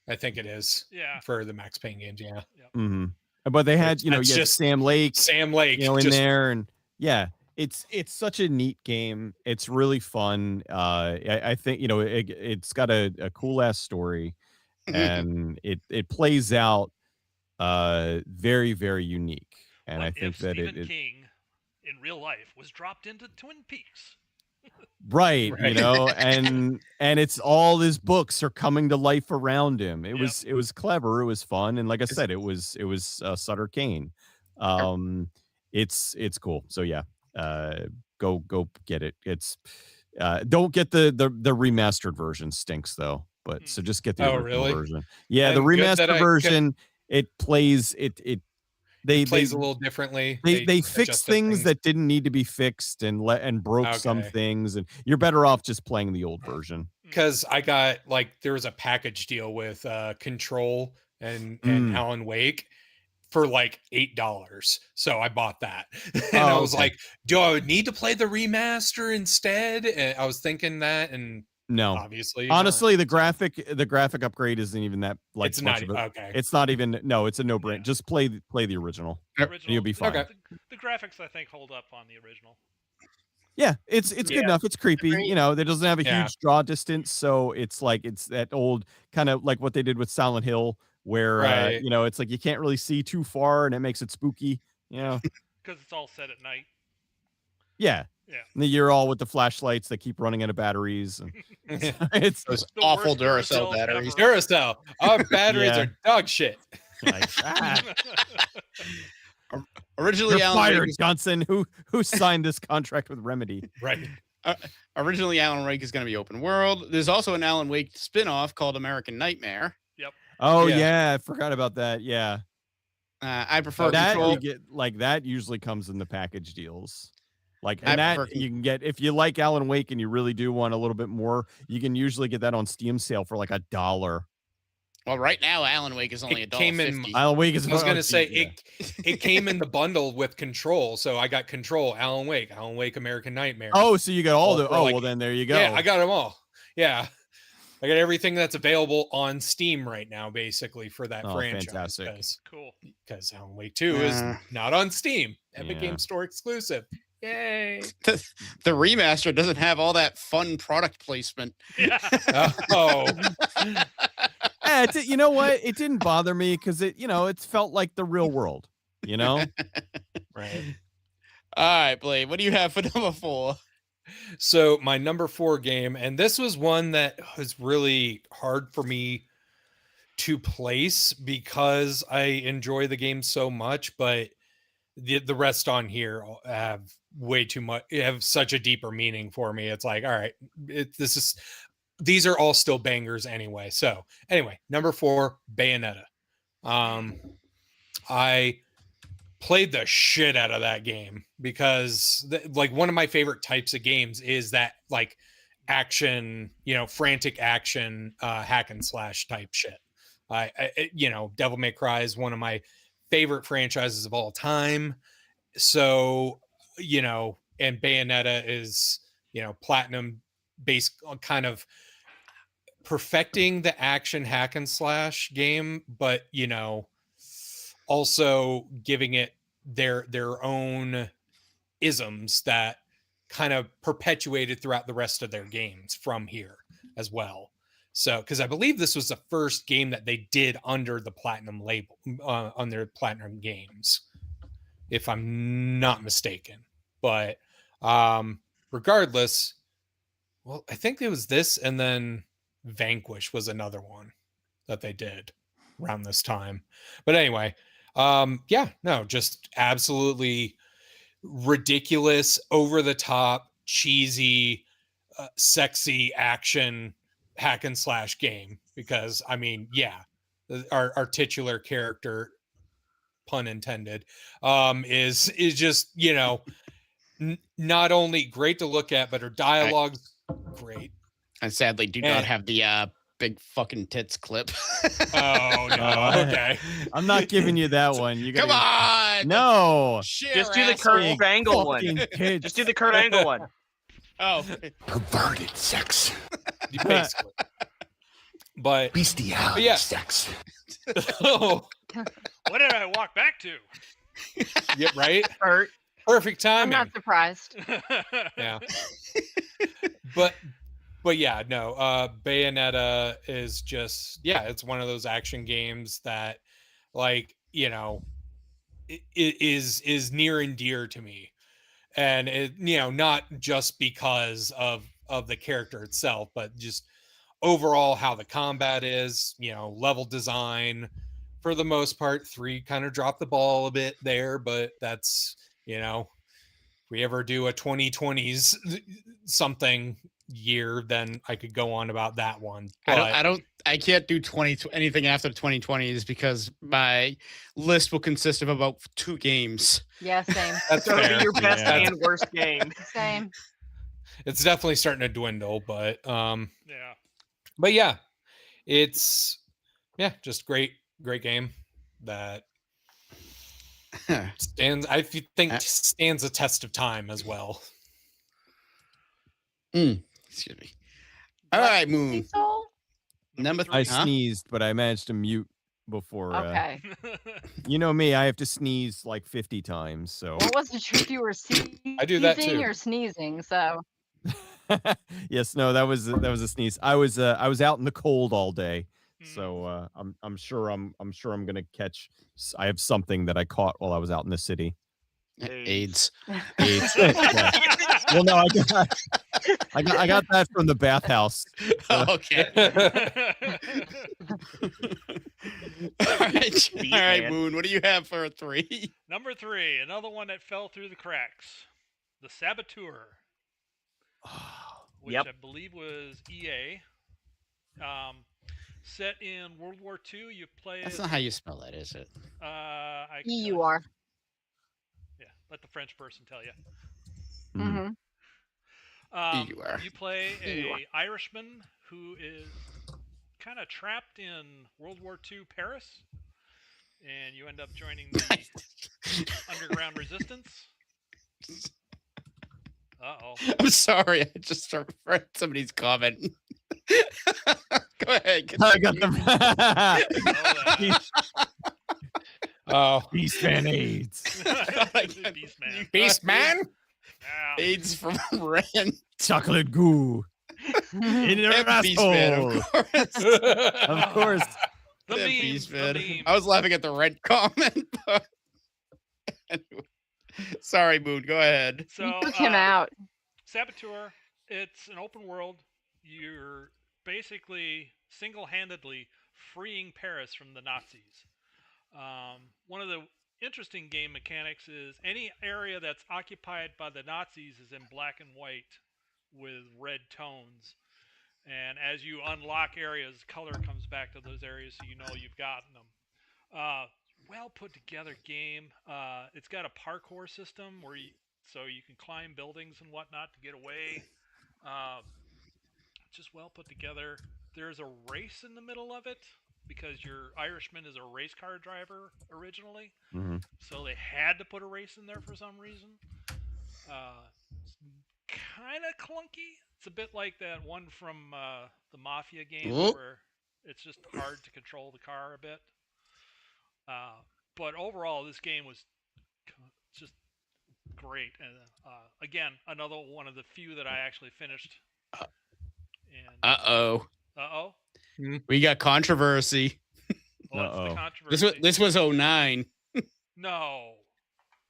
I think it is. Yeah. For the Max Payne games, yeah. Mm-hmm. But they had, That's just just Sam Lake, in just, there, and yeah, it's such a neat game. It's really fun. I think it's got a cool ass story, and it plays out very, very unique. And What I think if that Stephen King in real life was dropped into Twin Peaks? right, and it's all his books are coming to life around him. It was clever, it was fun, and like I said, it was Sutter Kane. It's cool. So yeah, go get it. It's don't get the remastered version, stinks though. But so just get the original version. Yeah, the remastered version, it plays They plays a little differently. They fix things that didn't need to be fixed and broke some things, and you're better off just playing the old version. Because I got there was a package deal with Control and Alan Wake for like $8. So I bought that. And I was like, do I need to play the remaster instead? And I was thinking that, and no, obviously honestly, not. the graphic upgrade isn't even that like It's much not of it. okay. It's not even it's a no-brainer. Yeah. Just play the original. You'll be fine. Okay. The graphics I think hold up on the original. Yeah, it's good enough. It's creepy. Agreed. You know, it doesn't have a Yeah. huge draw distance, so it's like it's that old kind of like what they did with Silent Hill, where Right. you know, it's like you can't really see too far, and it makes it spooky. You know, Because it's all set at night. yeah. Yeah. And then you're all with the flashlights that keep running out of batteries. And it's Those The awful worst Duracell Duracells batteries. ever. Duracell. Our batteries Yeah. are dog shit. like, Originally, you're Alan fired, Wake is, Johnson. Who signed this contract with Remedy? Right. originally Alan Wake is going to be open world. There's also an Alan Wake spin-off called American Nightmare. Oh Yeah. yeah, I forgot about that. Yeah, I prefer that Control. you get like that usually comes in the package deals. Like, I and that prefer- you can get if you like Alan Wake and you really do want a little bit more, you can usually get that on Steam sale for like $1. Well, right now Alan Wake is only It came in- $1.50. Alan Wake is. I was oh, gonna say yeah. it came in the bundle with Control, so I got Control, Alan Wake, American Nightmare. Oh, so you got all the. for Oh, like- well then there you go. Yeah, I got them all. Yeah, I got everything that's available on Steam right now, basically for that Oh, franchise. fantastic. Cool. Because Alan Wake 2 is not on Steam, Epic Yeah. Game Store exclusive. Yay! The remaster doesn't have all that fun product placement. Yeah. Oh, You know what? It didn't bother me because it felt like the real world. You know. right. All right, Blade, what do you have for number 4? So my number 4 game, and this was one that was really hard for me to place because I enjoy the game so much, but the rest on here have way too much, have such a deeper meaning for me. It's like, all right, these are all still bangers anyway. So anyway, number 4, Bayonetta. I played the shit out of that game because like one of my favorite types of games is that like action, frantic action, hack and slash type shit. Devil May Cry is one of my favorite franchises of all time. So, and Bayonetta is, Platinum based on kind of perfecting the action hack and slash game, but, also giving it their own isms that kind of perpetuated throughout the rest of their games from here as well. So, because I believe this was the first game that they did under the Platinum label, under Platinum Games, if I'm not mistaken. But regardless, well, I think it was this, and then Vanquish was another one that they did around this time. But anyway, just absolutely ridiculous, over the top, cheesy, sexy action hack and slash game. Because our titular character, pun intended, is just not only great to look at, but her dialogue's great. And sadly, do not have the big fucking tits clip. Oh no! Okay, I'm not giving you that one. You Come on! No. Just do the Kurt Angle one. Just do the Kurt Angle one. Oh, Perverted sex. basically. But Bestiality yeah. sex. Oh, What did I walk back to? yeah, right. Kurt. Perfect I'm timing. not surprised. Yeah. But yeah, no. Bayonetta is just it's one of those action games that, like, it is near and dear to me, and it not just because of the character itself, but just overall how the combat is, level design. For the most part, 3 kind of dropped the ball a bit there, but that's, if we ever do a 2020s something year, then I could go on about that one. But I can't do anything after the 2020s because my list will consist of about 2 games. Yeah, same. that's So fair. your best Yeah. and worst game. Same. It's definitely starting to dwindle, but Yeah. it's just great game that I think stands a test of time as well. Excuse me. All right, Moon. Cecil? Number three. I Huh? sneezed, but I managed to mute before. Okay. You know me, I have to sneeze like 50 times. So Well, I wasn't sure if you were sneezing do that too. or sneezing. So yes, no, that was a sneeze. I was out in the cold all day, so I'm sure I'm gonna catch. I have something that I caught while I was out in the city. AIDS. Yeah. Well, no, I got that from the bathhouse. Okay. All right, Moon. What do you have for a 3? Number 3, another one that fell through the cracks. The Saboteur. Which I believe was EA. Set in World War II, you play. That's not how you spell that, is it? EUR. Yeah, let the French person tell you. Mm-hmm. You play a Irishman who is kind of trapped in World War II Paris, and you end up joining the underground resistance. Uh-oh. I'm sorry. I just read somebody's comment. Go ahead. I got the Beastman AIDS. Beastman. Beastman? AIDS from Rand. Chocolate goo. In your Beastman, asshole. Of course. The That memes, Beastman. the memes. I was laughing at the red comment. But anyway. Sorry, Moon. Go ahead. So, You took him out. Saboteur, it's an open world. You're basically single-handedly freeing Paris from the Nazis. One of the interesting game mechanics is any area that's occupied by the Nazis is in black and white with red tones. And as you unlock areas, color comes back to those areas so you know you've gotten them. Well put together game. It's got a parkour system where so you can climb buildings and whatnot to get away. Just well put together. There's a race in the middle of it because your Irishman is a race car driver originally. Mhm. So they had to put a race in there for some reason. It's kind of clunky. It's a bit like that one from the Mafia game where it's just hard to control the car a bit. But overall, this game was just great. And again, another one of the few that I actually finished. And, Uh-oh. Uh-oh? We got controversy. What's the controversy? This was 09. No.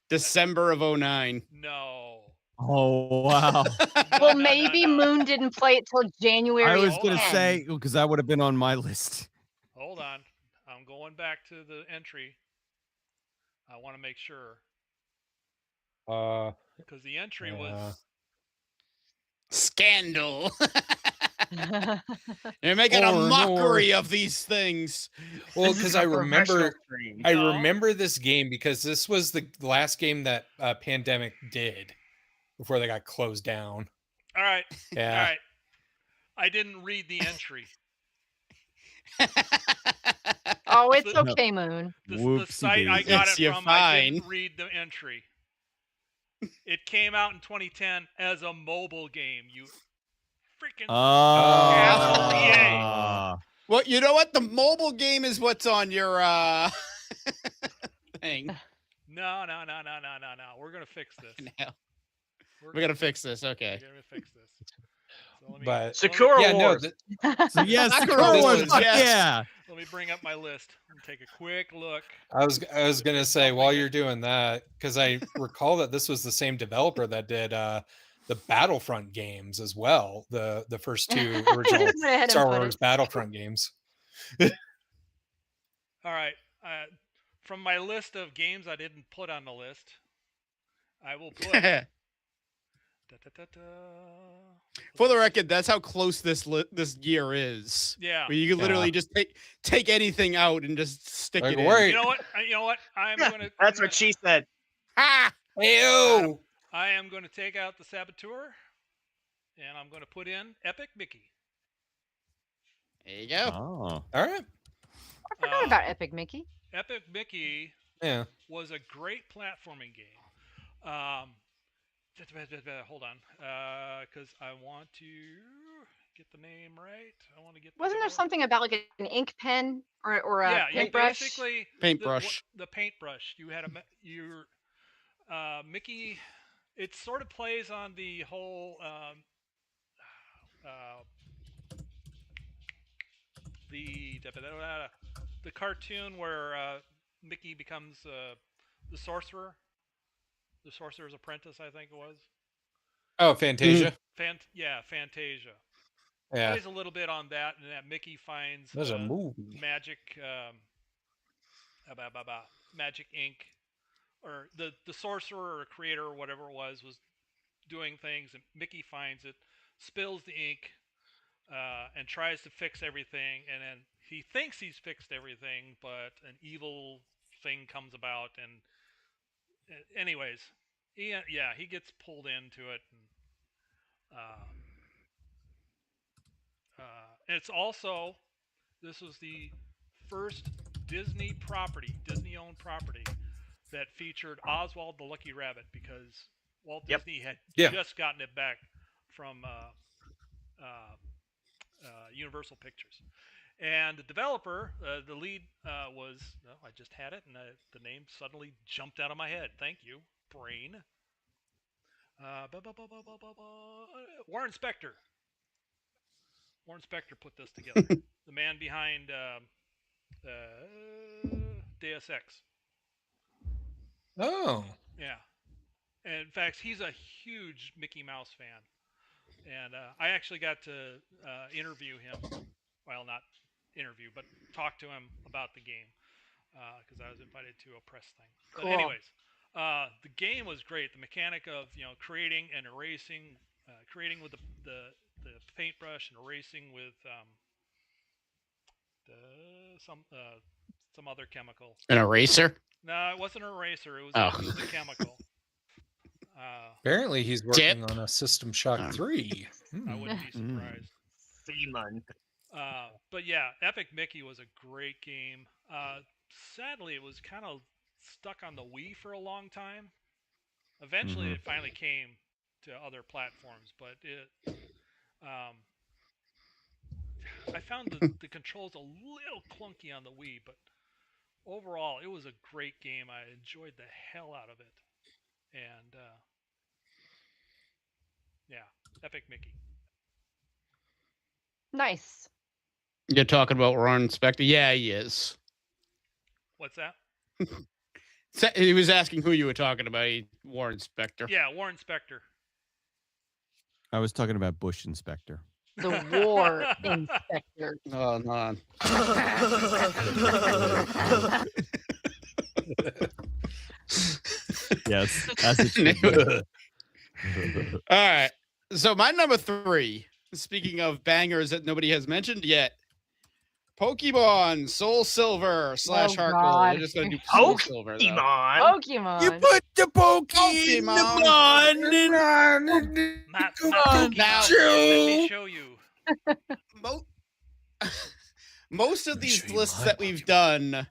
December of 09. No. Oh, wow. Well, maybe Moon didn't play it till January. I was going to 10th. say, because that would have been on my list. Hold on. I'm going back to the entry. I want to make sure. Because the entry was... Scandal. You're making a mockery of these things. Well, because I remember this game because this was the last game that Pandemic did before they got closed down. All right. Yeah. All right. I didn't read the entry. Oh, it's okay, Moon. The site I got it from, fine. I didn't read the entry. It came out in 2010 as a mobile game. You freaking asshole EA. Well, you know what? The mobile game is what's on your thing. No. We're gonna fix this. We're gonna fix this. Okay. We're gonna fix this. So Sakura Wars. So yes, Sakura Wars, yeah. Let me bring up my list and take a quick look. I was gonna say while you're doing that, because I recall that this was the same developer that did the Battlefront games as well. The first two original Star Wars Battlefront games. All right. From my list of games I didn't put on the list, I will put. For the record, that's how close this year is. Yeah. Where you can literally just take anything out and just stick it in. You know what? I'm gonna. That's what she said. Ah! Ew! I am going to take out the Saboteur, and I'm going to put in Epic Mickey. There you go. Oh. All right. I forgot about Epic Mickey. Epic Mickey Yeah. was a great platforming game. Hold on, because I want to get the name right. I want to get the Wasn't there developer. something about like an ink pen or a Yeah, paintbrush? basically Paintbrush. the paintbrush. You had Mickey. It sort of plays on the whole uh, the cartoon where Mickey becomes the sorcerer's apprentice, I think it was. Oh, Fantasia. Fantasia. Yeah. Plays a little bit on that, and that Mickey finds There's a movie. magic, magic ink, or the sorcerer or creator or whatever it was doing things, and Mickey finds it, spills the ink, and tries to fix everything, and then he thinks he's fixed everything, but an evil thing comes about, and anyways, he gets pulled into it, and it's also, this was the first Disney-owned property that featured Oswald the Lucky Rabbit, because Walt Disney had just gotten it back from Universal Pictures. And the developer, the lead was, I just had it, and the name suddenly jumped out of my head. Thank you, brain. Warren Spector. Warren Spector put this together. The man behind Deus Ex. Oh. Yeah. And in fact, he's a huge Mickey Mouse fan. And I actually got to interview him. Well, not interview, but talk to him about the game, because I was invited to a press thing. But Cool. anyways, the game was great. The mechanic of creating and erasing, creating with the paintbrush and erasing with some other chemical. An eraser? No, it wasn't an eraser. It was a chemical. Apparently, he's working on a System Shock 3. I wouldn't be surprised. Seaman. But yeah, Epic Mickey was a great game. Sadly, it was kind of stuck on the Wii for a long time. Eventually, it finally came to other platforms, but I found the controls a little clunky on the Wii, but overall, it was a great game. I enjoyed the hell out of it. And Epic Mickey. Nice. You're talking about Warren Spector? Yeah, he is. What's that? He was asking who you were talking about. Warren Spector. Yeah, Warren Spector. I was talking about Bush Inspector. The War Inspector. Oh, no. Yes, as it should be. All right. So my number 3, speaking of bangers that nobody has mentioned yet, Pokemon Soul Silver / Heart Gold. They're just going to do Soul Silver, though. Pokemon. You put the Pokemon in the blonde. Matt, Now, let me show you. Most of these lists that we've done,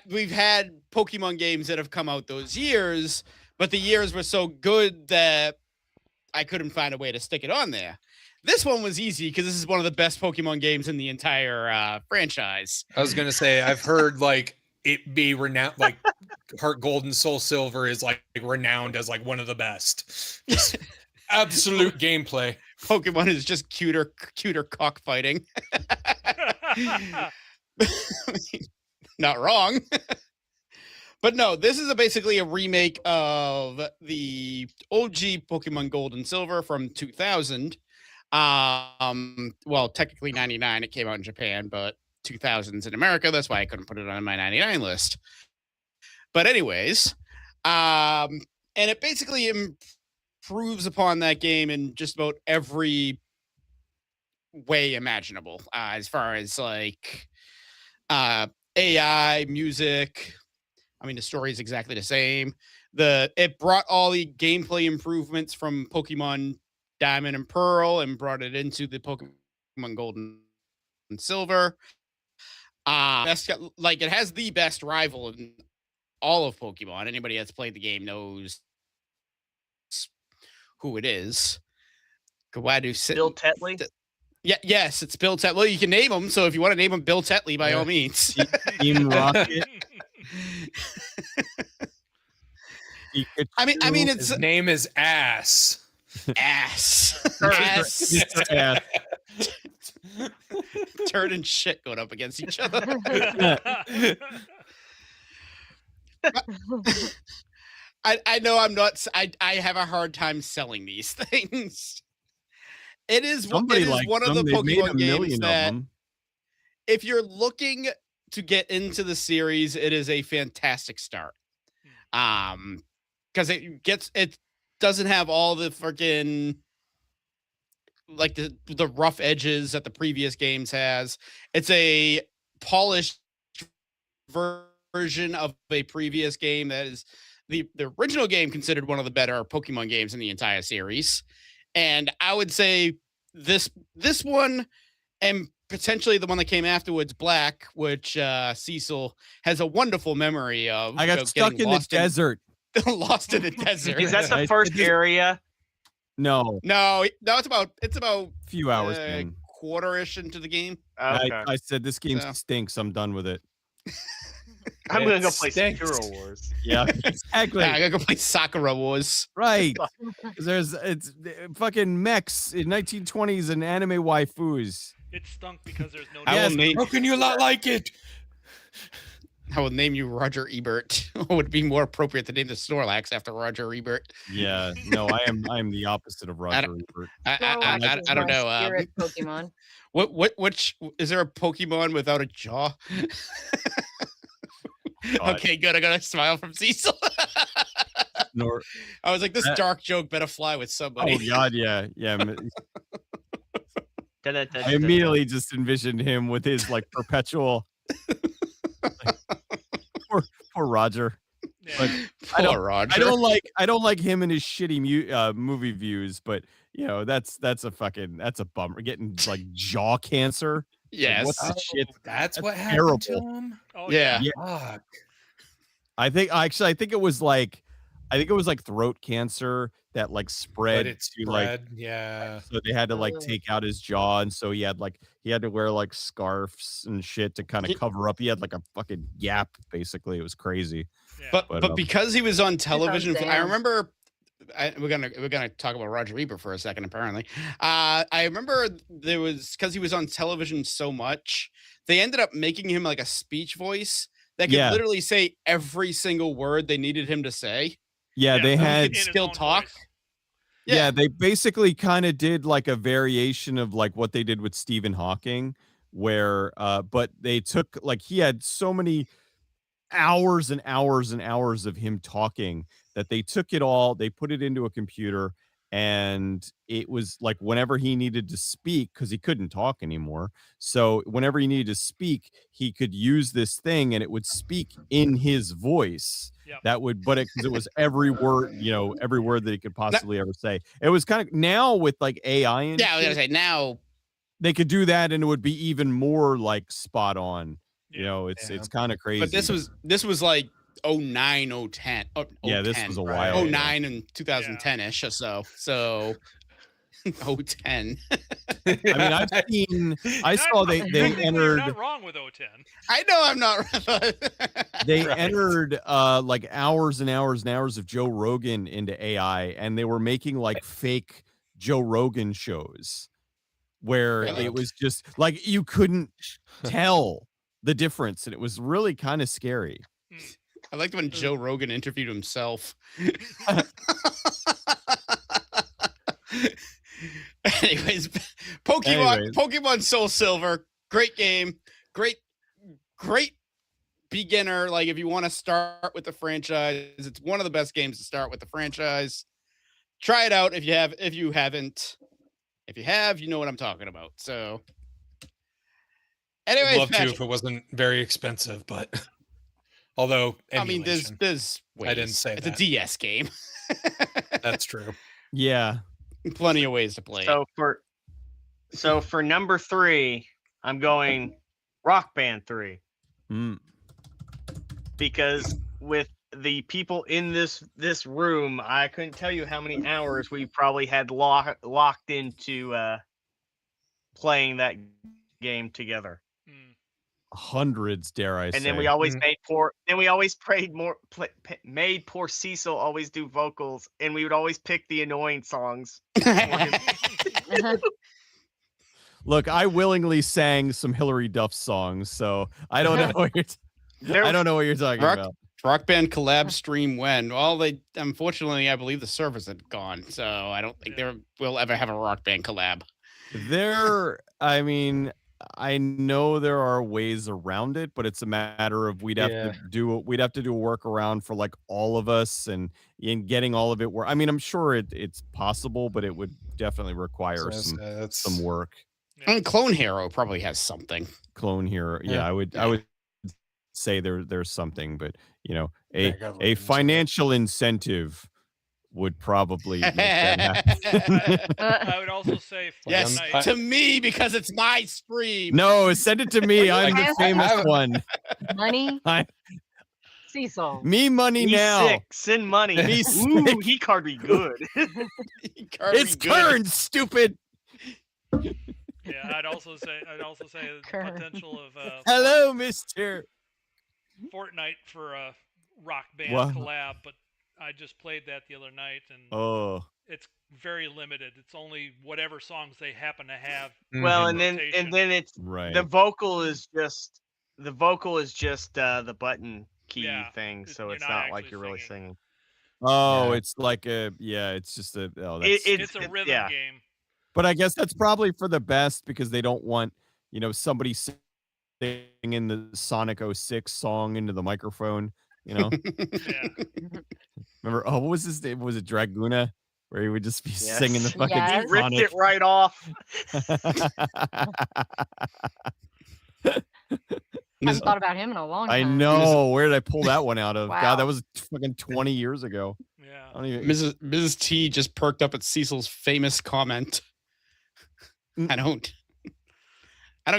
we've had Pokemon games that have come out those years, but the years were so good that I couldn't find a way to stick it on there. This one was easy because this is one of the best Pokemon games in the entire franchise. I was gonna say, I've heard like it be renowned, like Heart Gold and Soul Silver is like renowned as like one of the best. Just absolute gameplay. Pokemon is just cuter cockfighting. Not wrong. But no, this is basically a remake of the OG Pokemon Gold and Silver from 2000. Well, technically 99. It came out in Japan, but 2000s in America. That's why I couldn't put it on my 99 list. But anyways, and it basically improves upon that game in just about every way imaginable, as far as like AI, music. I mean, the story is exactly the same. It brought all the gameplay improvements from Pokemon Diamond and Pearl and brought it into the Pokemon Gold and Silver. It has the best rival in all of Pokemon. Anybody that's played the game knows who it is. Gawadu Bill Tetley. Yes, it's Bill Tetley. Well, you can name him. So if you want to name him Bill Tetley, by all means. Team Rocket. I mean, it's his name is Ass. Ass. Mr. Ass. Turd and shit going up against each other. I know I'm not. I have a hard time selling these things. It is one of the Pokemon games that, if you're looking to get into the series, it is a fantastic start. Because it doesn't have all the freaking like the rough edges that the previous games has. It's a polished version of a previous game that is the original game considered one of the better Pokemon games in the entire series. And I would say this one and potentially the one that came afterwards, Black, which Cecil has a wonderful memory of. I got stuck in the desert. Lost in the desert. Is that the first area? No, it's about a few hours quarter-ish into the game. Okay. I said this game stinks. I'm done with it. I'm gonna go play Sakura Wars. Yeah, exactly. Yeah, I gotta go play Sakura Wars. Right. It's fucking mechs in 1920s and anime waifus. It stunk because there's no. How can you not like it? I will name you Roger Ebert. Would it be more appropriate to name the Snorlax after Roger Ebert? Yeah, no, I am the opposite of Roger Ebert. I don't know. Spirit Pokemon. Which is there a Pokemon without a jaw? Okay, good. I got a smile from Cecil. I was like, this dark joke better fly with somebody. Oh God, yeah. I immediately just envisioned him with his like perpetual. Poor Roger. Yeah. Poor Roger. I don't like him and his shitty movie views, but that's a bummer. Getting like jaw cancer. Yes. Like, what the shit? That's what terrible. happened to him. Oh yeah. Fuck. I think it was like throat cancer that like spread. Yeah. So they had to like take out his jaw, and so he had to wear like scarves and shit to kind of cover up. He had like a fucking gap, basically. It was crazy. Yeah. But because he was on television, I remember. We're gonna talk about Roger Ebert for a second. Apparently, I remember there was because he was on television so much, they ended up making him like a speech voice that could literally say every single word they needed him to say. Yeah, they had still talk. Voice. Yeah, they basically kind of did like a variation of like what they did with Stephen Hawking, where but they took like he had so many hours and hours and hours of him talking that they took it all, they put it into a computer, and it was like whenever he needed to speak, because he couldn't talk anymore, so whenever he needed to speak, he could use this thing and it would speak in his voice. Yep. That would, but because it was every word, every word that he could possibly ever say. It was kind of now with like AI and I was gonna say now they could do that and it would be even more like spot on. It's kind of crazy. But this was like 09, 010. Yeah, this was a while. 09 and 2010-ish or so. So 010. I mean, I saw they entered. Not wrong with 010. I know I'm not. They entered like hours and hours and hours of Joe Rogan into AI, and they were making like fake Joe Rogan shows where it was just like you couldn't tell the difference, and it was really kind of scary. I liked when Joe Rogan interviewed himself. Anyways, Pokemon Soul Silver, great game, great beginner. Like if you want to start with the franchise, it's one of the best games to start with the franchise. Try it out if you haven't. If you have, you know what I'm talking about. So, anyways, I'd love to if it wasn't very expensive, but although I mean, there's ways. I didn't say it's that. a DS game. That's true. Yeah. Plenty of ways to play. So for number 3, I'm going Rock Band 3. Mm. Because with the people in this room, I couldn't tell you how many hours we probably had locked into playing that game together. Mm. Hundreds, dare I And say. then we always made poor Cecil always do vocals, and we would always pick the annoying songs. Look, I willingly sang some Hillary Duff songs, so I don't know what I don't know what you're talking about. Rock Band collab stream when? Well, unfortunately, I believe the servers had gone, so I don't think we'll ever have a Rock Band collab. I mean, I know there are ways around it, but it's a matter of we'd have to do a workaround for like all of us and in getting all of it I mean, I'm sure it's possible, but it would definitely require some work. And Clone Hero probably has something. Clone Hero, I would say there's something, but you know, a financial incentive would probably make that happen. I would also say yes to me because it's my stream. No, send it to me. I'm the famous one. Money. Cecil. Me money now. Sick. Send money. Me Ooh, he card me good. It's Kern, stupid. Yeah, I'd also say the potential of hello, Mister Fortnite for a Rock Band collab, but I just played that the other night, and it's very limited. It's only whatever songs they happen to have. Well, and then it's the vocal is just the button key thing, so it's not like you're really singing. Oh, it's like it's just it's a rhythm game. But I guess that's probably for the best because they don't want somebody singing the Sonic 06 song into the microphone. Remember? Oh, what was his name? Was it Draguna? Where he would just be singing the fucking He ripped it right off. I haven't thought about him in a long time. I know. Where did I pull that one out of? Wow. God, that was fucking 20 years ago. Yeah. Mrs. T just perked up at Cecil's famous comment. I don't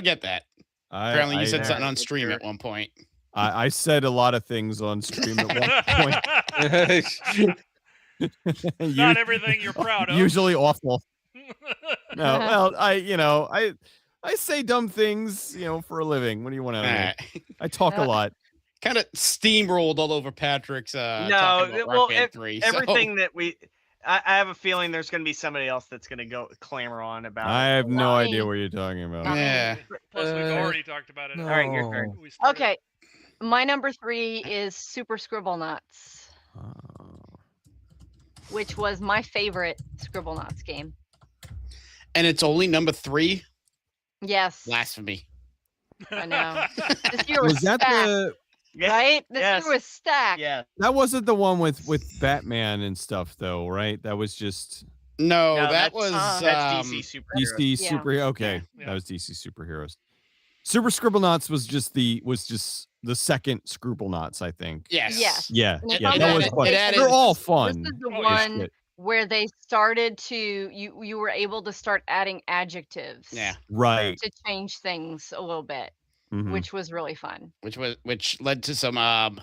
get that. Apparently, you said something on stream at one point. I said a lot of things on stream at one point. Not everything you're proud of. Usually awful. No, well, I say dumb things, for a living. What do you want out of me? I talk a lot. Kind of steamrolled all over Patrick's. Everything that I have a feeling there's going to be somebody else that's going to go clamor on about. I have no idea what you're talking about. Yeah. Plus, we've already talked about it. All right, your turn. Okay, my number 3 is Super Scribblenauts, which was my favorite Scribblenauts game. And it's only number 3. Yes. Blasphemy. I know. This year was stacked. Right? This year was stacked. Yeah. That wasn't the one with Batman and stuff, though, right? That was just no. That was that's DC Superheroes. DC Superheroes. Okay, that was DC Superheroes. Super Scribblenauts was just the second Scribblenauts, I think. Yes. Yeah. That was fun. They're all fun. This is the one where they started to you were able to start adding adjectives. Yeah. Right. To change things a little bit. Mm-hmm. Which was really fun. Which led to some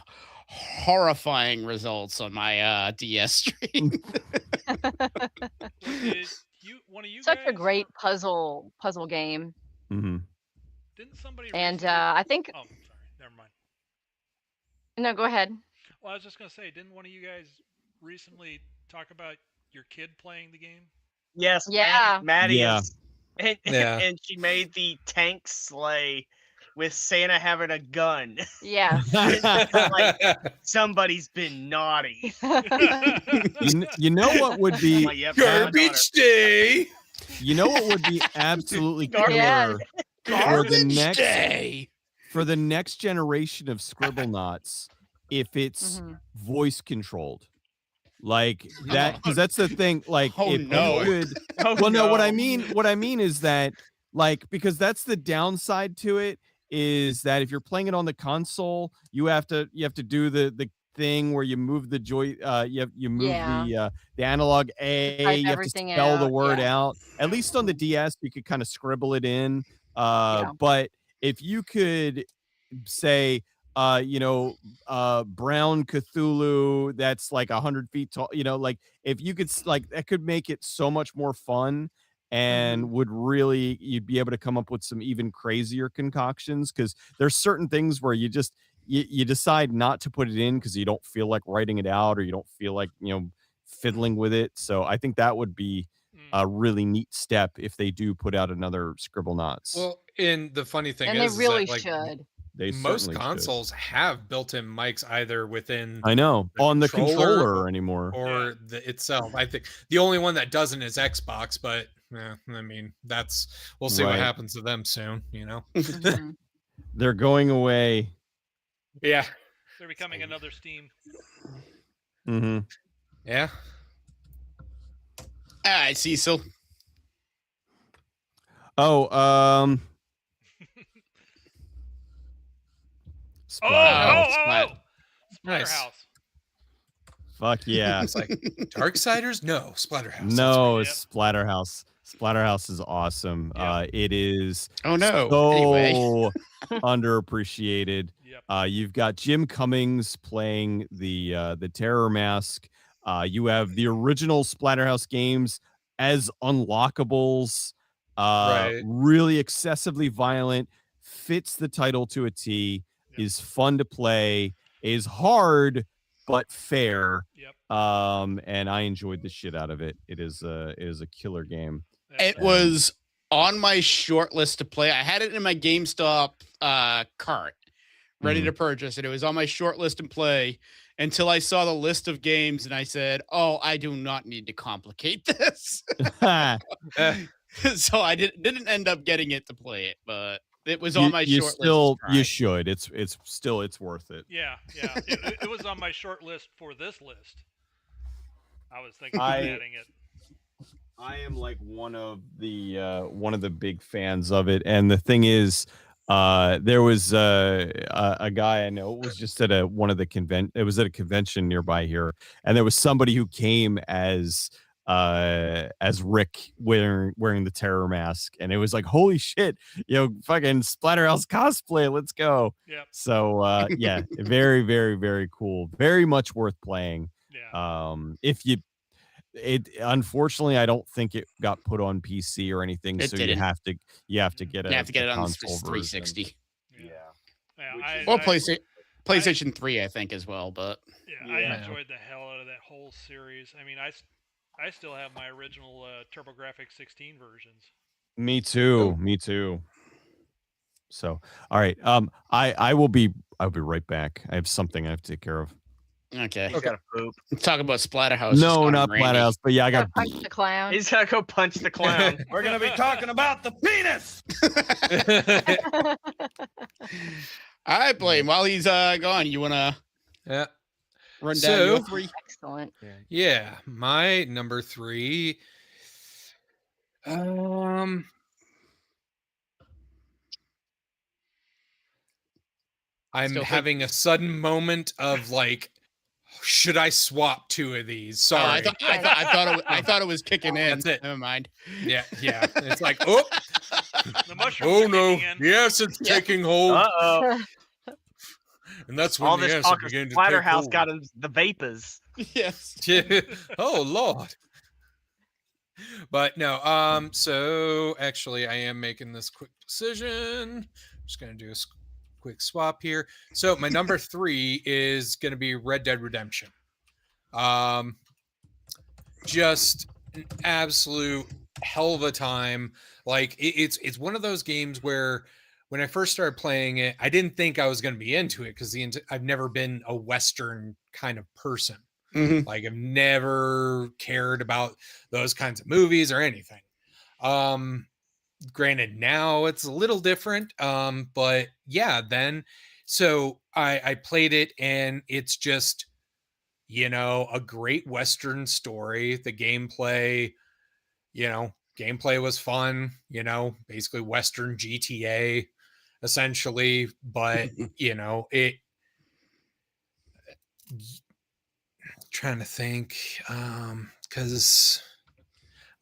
horrifying results on my DS stream. Such a great puzzle game. Mm-hmm. Didn't somebody? And I think. Oh, sorry. Never mind. No, go ahead. Well, I was just gonna say, didn't one of you guys recently talk about your kid playing the game? Yes. Yeah. Maddie. Yeah. And she made the tank sleigh with Santa having a gun. Yeah. Like, somebody's been naughty. You know what would be Garbage Day? You know what would be absolutely killer for the next generation of Scribblenauts if it's voice controlled. Like that, because that's the thing. Like, what I mean is that, like, because that's the downside to it. Is that if you're playing it on the console, you have to do the thing where you move the you move the analog A, you have to spell the word out. At least on the DS, you could kind of scribble it in. But if you could say brown Cthulhu that's like 100 feet tall. Like if you could like that could make it so much more fun and would really you'd be able to come up with some even crazier concoctions because there's certain things where you just you decide not to put it in because you don't feel like writing it out or you don't feel like fiddling with it. So I think that would be a really neat step if they do put out another Scribblenauts. Well, and the funny thing and is, they really is that, like, should. They most certainly consoles have built-in mics either within I know on the controller anymore or the itself. I think the only one that doesn't is Xbox, but I mean we'll see what happens to them soon. They're going away. Yeah, they're becoming another Steam. Mm-hmm. Yeah. All right, Cecil. Oh, Splatterhouse. Nice. Fuck yeah. It's like Darksiders? No, Splatterhouse. No, Splatterhouse. Splatterhouse is awesome. Yep. It is so anyway. Underappreciated. Yep. You've got Jim Cummings playing the Terror Mask. You have the original Splatterhouse games as unlockables. Really excessively violent, fits the title to a T, is fun to play, is hard but fair. Yep. And I enjoyed the shit out of it. It is a killer game. It was on my short list to play. I had it in my GameStop cart, ready to purchase, and it was on my short list to play until I saw the list of games, and I said, "Oh, I do not need to complicate this." So I didn't end up getting it to play it, but it was on my short list. You should. It's worth it. Yeah. It was on my short list for this list. I was thinking of adding it. I am like one of the big fans of it, and the thing is, there was a guy I know. It was just at one of the convention. It was at a convention nearby here, and there was somebody who came as Rick wearing the Terror Mask, and it was like, holy shit, fucking Splatterhouse cosplay, let's go. Yep. So yeah, very, very, very cool, very much worth playing. Yeah. Unfortunately, I don't think it got put on PC or anything, so didn't. you have to get it. You have to get it on the console 360. version. Yeah. Well, PlayStation 3, I think, as well. But I enjoyed the hell out of that whole series. I mean, I still have my original TurboGrafx 16 versions. Me too. So, all right. I'll be right back. I have something I have to take care of. Okay. He's got to poop. Talk about Splatterhouse. No, not Splatterhouse, but yeah, I got punch the clown. He's got to go punch the clown. We're going to be talking about the penis. All right, Blaine. While he's gone, you want to run down your 3? Excellent. Yeah, my number 3. I'm having a sudden moment of like, should I swap 2 of these? Sorry, I thought it was kicking in. That's it. Never mind. Yeah. It's like, oh, The mushrooms are no, kicking in. yes, it's taking hold, Uh-oh. and that's when All the this acid talk of began to take Splatterhouse hold. got him the vapors. Yes. Oh Lord. But no, so actually I am making this quick decision. I'm just gonna do a quick swap here. So my number 3 is gonna be Red Dead Redemption. Just an absolute hell of a time. Like it's one of those games where when I first started playing it, I didn't think I was going to be into it because I've never been a Western kind of person. Mm-hmm. Like I've never cared about those kinds of movies or anything. Granted, now it's a little different. But yeah, then so I played it and it's just, a great Western story. The gameplay was fun, basically Western GTA essentially, but trying to think, because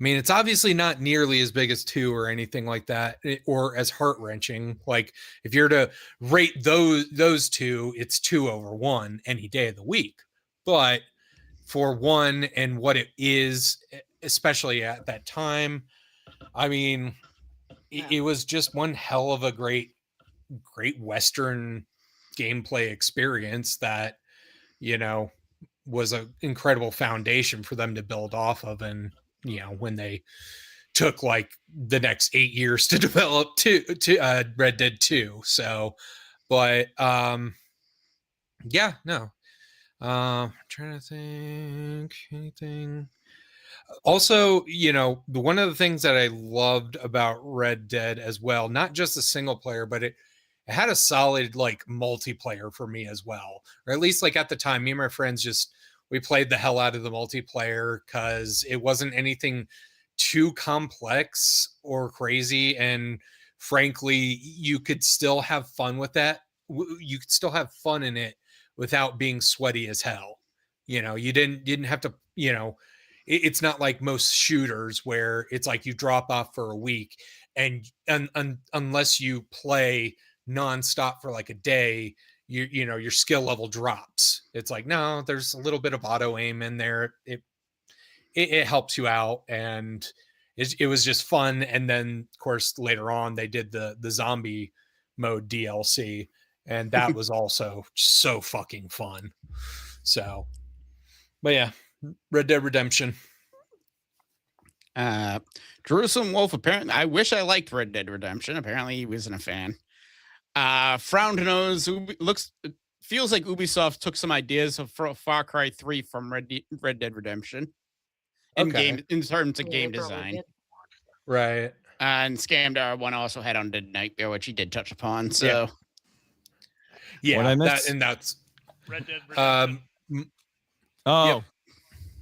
mean, it's obviously not nearly as big as 2 or anything like that, or as heart-wrenching. Like, if you're to rate those two, it's 2 over 1 any day of the week. But for 1 and what it is, especially at that time, I mean, it was just one hell of a great Western gameplay experience that, was an incredible foundation for them to build off of. And, when they took like the next 8 years to develop Red Dead 2. So, but yeah, no. I'm trying to think anything. Also, one of the things that I loved about Red Dead as well, not just the single player, but it had a solid like multiplayer for me as well. Or at least like at the time, me and my friends we played the hell out of the multiplayer because it wasn't anything too complex or crazy. And frankly, you could still have fun with that. You could still have fun in it without being sweaty as hell. You didn't have to, it's not like most shooters where it's like you drop off for a week and unless you play nonstop for like a day, your skill level drops. It's like, no, there's a little bit of auto aim in there. It helps you out, and it was just fun. And then of course later on they did the zombie mode DLC, and that was also so fucking fun. So, but yeah, Red Dead Redemption. Jerusalem Wolf, apparently, I wish I liked Red Dead Redemption. Apparently he wasn't a fan. Frown to Nose feels like Ubisoft took some ideas of Far Cry 3 from Red Dead Redemption in terms of game design. Right. And Scamdar one also had Undead Nightmare, which he did touch upon. So yeah, that's Red Dead Redemption. Oh. Yep.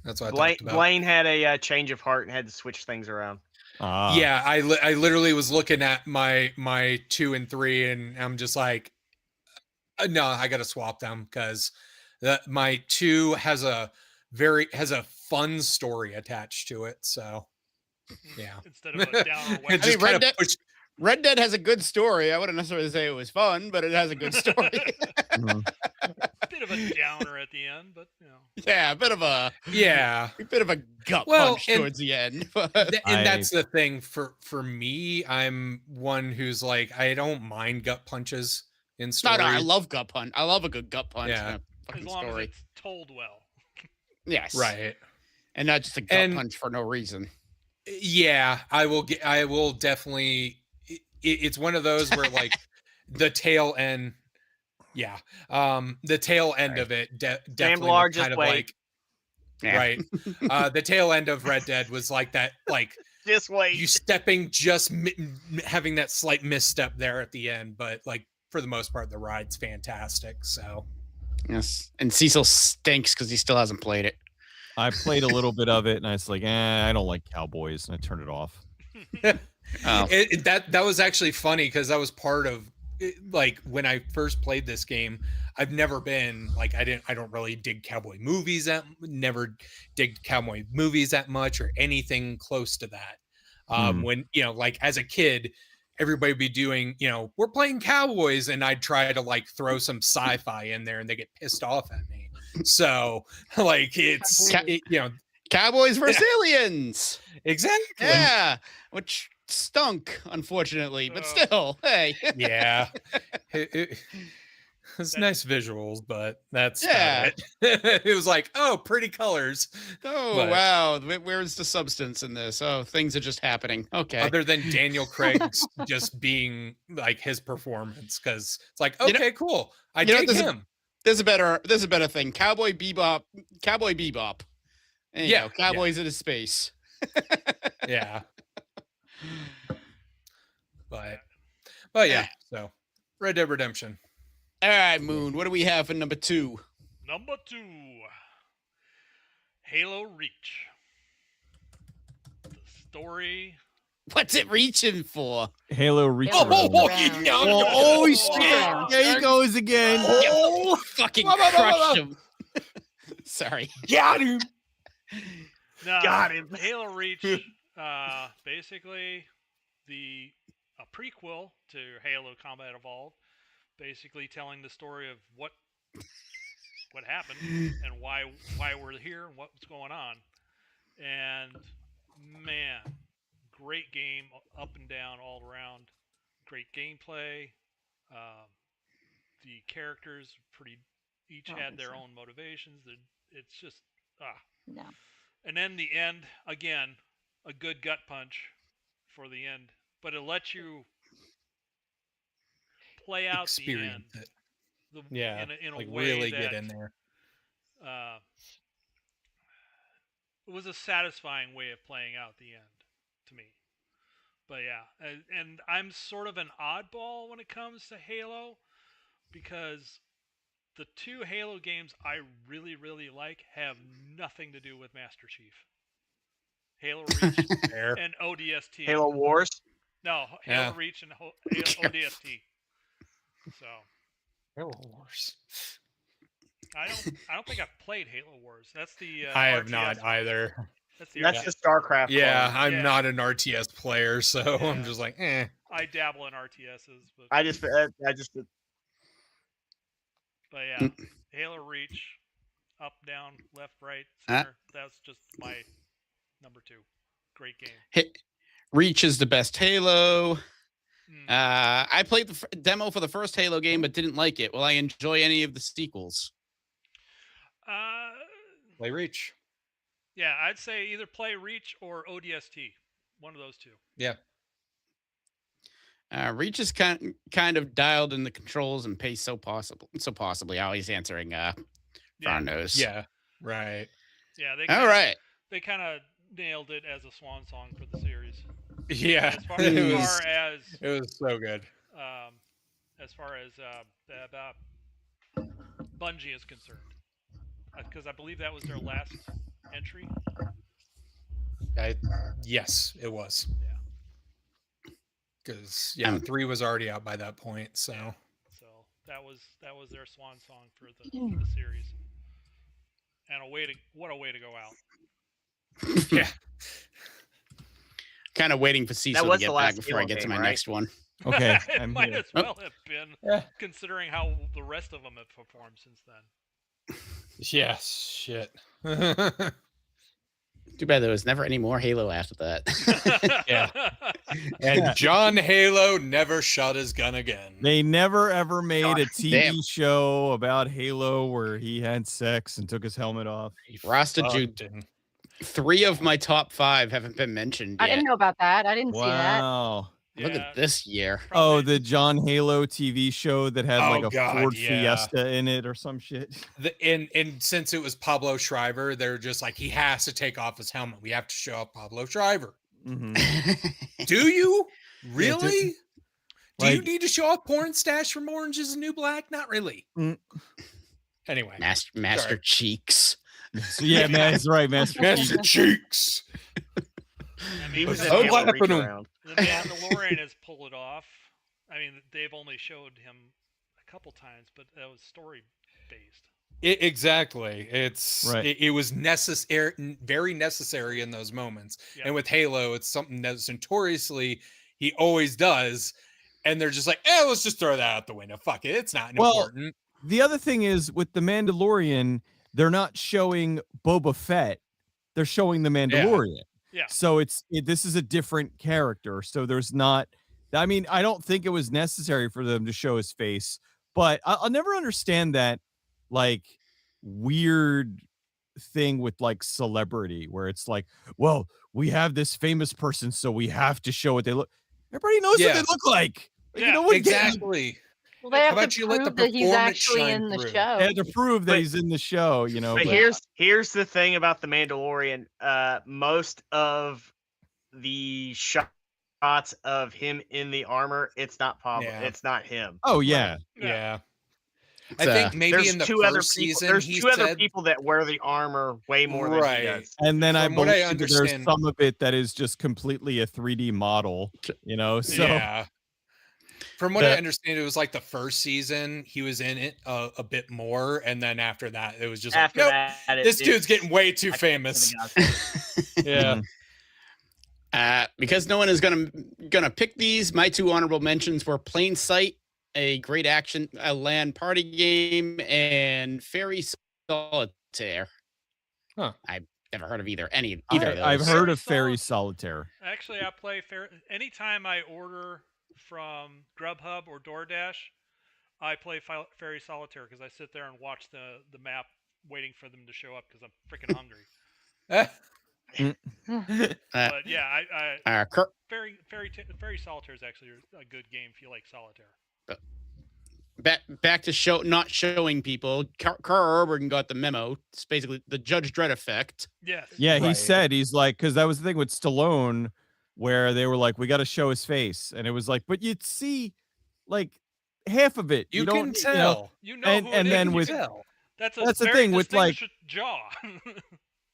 That's what I talked about. Blaine had a change of heart and had to switch things around. Yeah, I literally was looking at my 2 and 3, and I'm just like, no, I got to swap them because my 2 has a fun story attached to it. So yeah, Instead of a downer weapon. Red Dead has a good story. I wouldn't necessarily say it was fun, but it has a good story. Bit of a downer at the end, but yeah, a bit of a gut punch towards the end. And that's the thing for me. I'm one who's like, I don't mind gut punches in stories. No, I love gut punch. I love a good gut punch. Yeah. In a fucking as long story. as it's told well. Yes, right, and not just a gut punch for no reason. Yeah, I will definitely. It's one of those where like the tail end. Yeah. The tail end of it definitely was kind of like, right. The tail end of Red Dead was like that, like just wait, you stepping, just having that slight misstep there at the end. But like for the most part, the ride's fantastic. So yes. And Cecil stinks because he still hasn't played it. I played a little bit of it and I was like, I don't like cowboys, and I turned it off. That was actually funny because I was part of, like, when I first played this game, I've never been like, I don't really dig cowboy movies never digged cowboy movies that much or anything close to that. When, like as a kid, everybody would be doing, we're playing cowboys, and I'd try to like throw some sci-fi in there and they get pissed off at me. So like Cowboys versus aliens. Exactly. Yeah. Which stunk, unfortunately, but still, hey. Yeah. It's nice visuals, but that's about it. It was like, oh, pretty colors. Oh, wow. Where's the substance in this? Oh, things are just happening. Okay. Other than Daniel Craig's just being like his performance, because it's like, okay, cool. I dig him. There's a better thing. Cowboy Bebop. And, cowboys in space. Yeah. But yeah, so Red Dead Redemption. All right, Moon. What do we have for number 2? Number 2, Halo Reach. The story. What's it reaching for? Halo Reach. Shit! There he goes again. Oh, fucking crushed him. Sorry. Got him. No, Got him. Halo Reach basically a prequel to Halo Combat Evolved, basically telling the story of what happened and why we're here and what's going on. And man, great game, up and down, all around. Great gameplay. Um, the characters each had their own motivations. It's just No. And then the end again, a good gut punch for the end, but it lets you play out Experience the end. it. Yeah, in a like way really that get in there. It was a satisfying way of playing out the end to me. But yeah, and I'm sort of an oddball when it comes to Halo because the two Halo games I really, really like have nothing to do with Master Chief. Halo Reach and ODST. Halo Wars? No, Halo Reach and ODST. So Halo Wars. I don't think I've played Halo Wars. That's the I have RTS not one. either. That's the StarCraft. Yeah, clone. I'm not an RTS player, so Yeah. I'm just like, eh. I dabble in RTSs, but I just but yeah, Halo Reach, up, down, left, right, center. That's just my number 2. Great game. Reach is the best Halo. Mm. I played the demo for the first Halo game, but didn't like it. Will I enjoy any of the sequels? Play Reach. Yeah, I'd say either play Reach or ODST. One of those two. Yeah. Reach is kind of dialed in the controls and pace so possibly. Always answering Farnos. Yeah. Right. Yeah. They kind of nailed it as a swan song for the series. Yeah. As far as it was so good. As far as Bungie is concerned, because I believe that was their last entry. Yes, it was. Yeah. Because 3 was already out by that point. So, so that was their swan song for the series, and what a way to go out. Yeah. Kind of waiting for Cecil to get back before I get to my next one. Okay, it might as well have been, considering how the rest of them have performed since then. Yes, shit. Too bad there was never any more Halo after that. Yeah. And John Halo never shot his gun again. They never ever made a TV show about Halo where he had sex and took his helmet off. Rasta Jude. 3 of my top 5 haven't been mentioned yet. I didn't know about that. I didn't see that. Wow. Look at this year. Oh, the John Halo TV show that had like a Ford yeah. Fiesta in it or some shit. And since it was Pablo Schreiber, they're just like, he has to take off his helmet. We have to show up Pablo Schreiber. Mm-hmm. Do you? Really? Yeah, Do you need to show off porn stash from Orange is the New Black? Not really. Anyway. Master Cheeks. So, yeah, man, that's right, Master Cheeks. I mean, He was the in Halo Reach around. Mandalorian has pulled it off. I mean, they've only showed him a couple times, but that was story based. Exactly. It's right. It was necessary, very necessary in those moments. Yep. And with Halo, it's something that's notoriously he always does. And they're just like, let's just throw that out the window. Fuck it. It's not important. The other thing is with the Mandalorian, they're not showing Boba Fett. They're showing the Mandalorian. Yeah. So this is a different character. So there's not, I mean, I don't think it was necessary for them to show his face, but I'll never understand that like weird thing with like celebrity where it's like, well, we have this famous person, so we have to show what they look. Everybody knows what they look like. Yeah, you know what? Exactly. Well, they have to prove that he's actually in the show. They have to prove that he's in the show, you know. But here's the thing about the Mandalorian. Most of the shots of him in the armor, it's not Pablo. Yeah. It's not him. Oh yeah, yeah. I think maybe in the first season, there's two other people that wear the armor way more than he does. And then I From what I believe there's understand- some of it that is just completely a 3D model, you know. So yeah. From what I understand, it was like the first season he was in it a bit more, and then after that, it was just After like, that, this dude's getting way too famous. Yeah. Because no one is gonna pick these, my 2 honorable mentions were Plain Sight, a great action land party game, and Fairy Solitaire. Huh. I've never heard of either of those. I've heard of Fairy Fairy Solitaire. Actually, I play anytime I order from Grubhub or DoorDash, I play Fairy Solitaire because I sit there and watch the map, waiting for them to show up because I'm freaking hungry. But yeah, Fairy Solitaire is actually a good game if you like solitaire. Back to not showing people. Carl Urban got the memo. It's basically the Judge Dredd effect. Yes. Yeah, he Right. said, he's like, because that was the thing with Stallone, where they were like, we got to show his face, and it was like, but you'd see like half of it. You don't, can tell. You know and who it is. then You with can- that's the very thing with, like- distinguished jaw.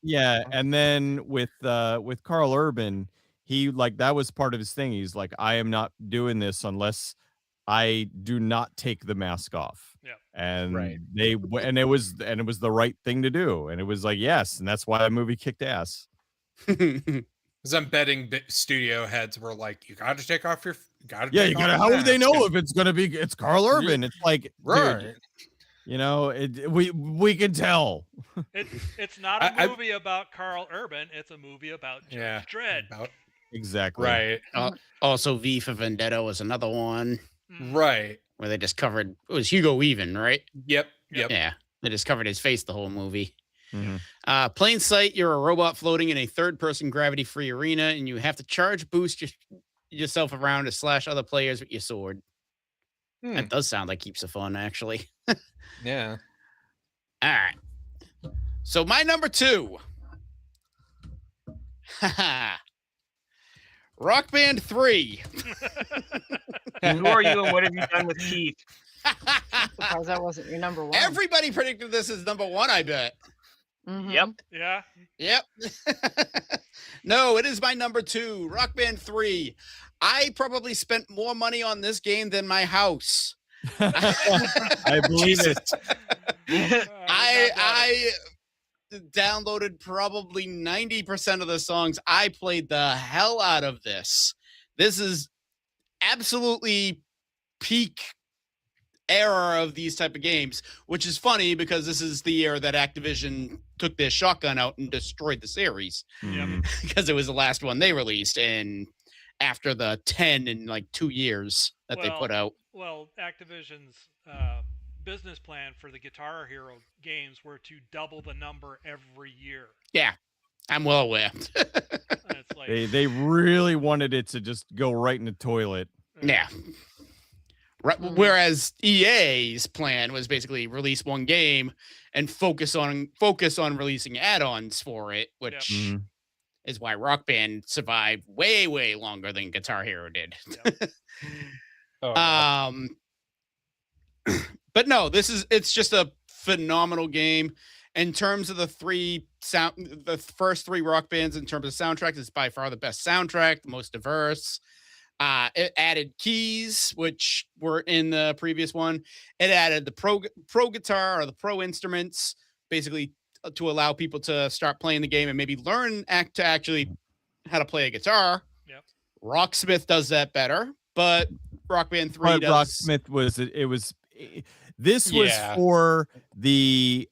yeah, and then with Carl Urban, he like that was part of his thing. He's like, I am not doing this unless I do not take the mask off. Yeah. And Right. it was the right thing to do. And it was like, yes, and that's why that movie kicked ass. Because I'm betting studio heads were like, you got to take off your. Yeah, you gotta. How would they know if it's gonna be? It's Carl Urban. It's like, Right. dude, you know, we can tell. It's not a movie about Carl Urban. It's a movie about Judge Dredd. Exactly. Right. Also, V for Vendetta was another one Right. where they just covered. It was Hugo Weaving, right? Yep. Yeah, they just covered his face the whole movie. Mhm. Plain Sight, you're a robot floating in a third-person gravity-free arena, and you have to charge boost yourself around to slash other players with your sword. That does sound like heaps of fun, actually. Yeah. All right. So my number 2. Rock Band 3. Who are you and what have you done with Keith? Because that wasn't your number one. Everybody predicted this as number 1, I bet. Mhm. Yep. Yeah. Yep. No, it is my number 2, Rock Band 3. I probably spent more money on this game than my house. I believe it. I downloaded probably 90% of the songs. I played the hell out of this. This is absolutely peak era of these type of games, which is funny because this is the year that Activision took their shotgun out and destroyed the series because it was the last one they released, and after the 10 in like 2 years that they put out. Well, Activision's business plan for the Guitar Hero games were to double the number every year. Yeah, I'm well aware. It's like, They really wanted it to just go right in the toilet. Yeah. Right, whereas EA's plan was basically release one game and focus on releasing add-ons for it, which is why Rock Band survived way longer than Guitar Hero did. But no, it's just a phenomenal game. In terms of the first 3 Rock Bands, in terms of soundtracks, it's by far the best soundtrack, the most diverse. It added keys, which were in the previous one. It added the pro guitar or the pro instruments, basically to allow people to start playing the game and maybe learn to actually how to play a guitar. Yep. Rocksmith does that better, but Rock Band 3 does. Rocksmith was this was for the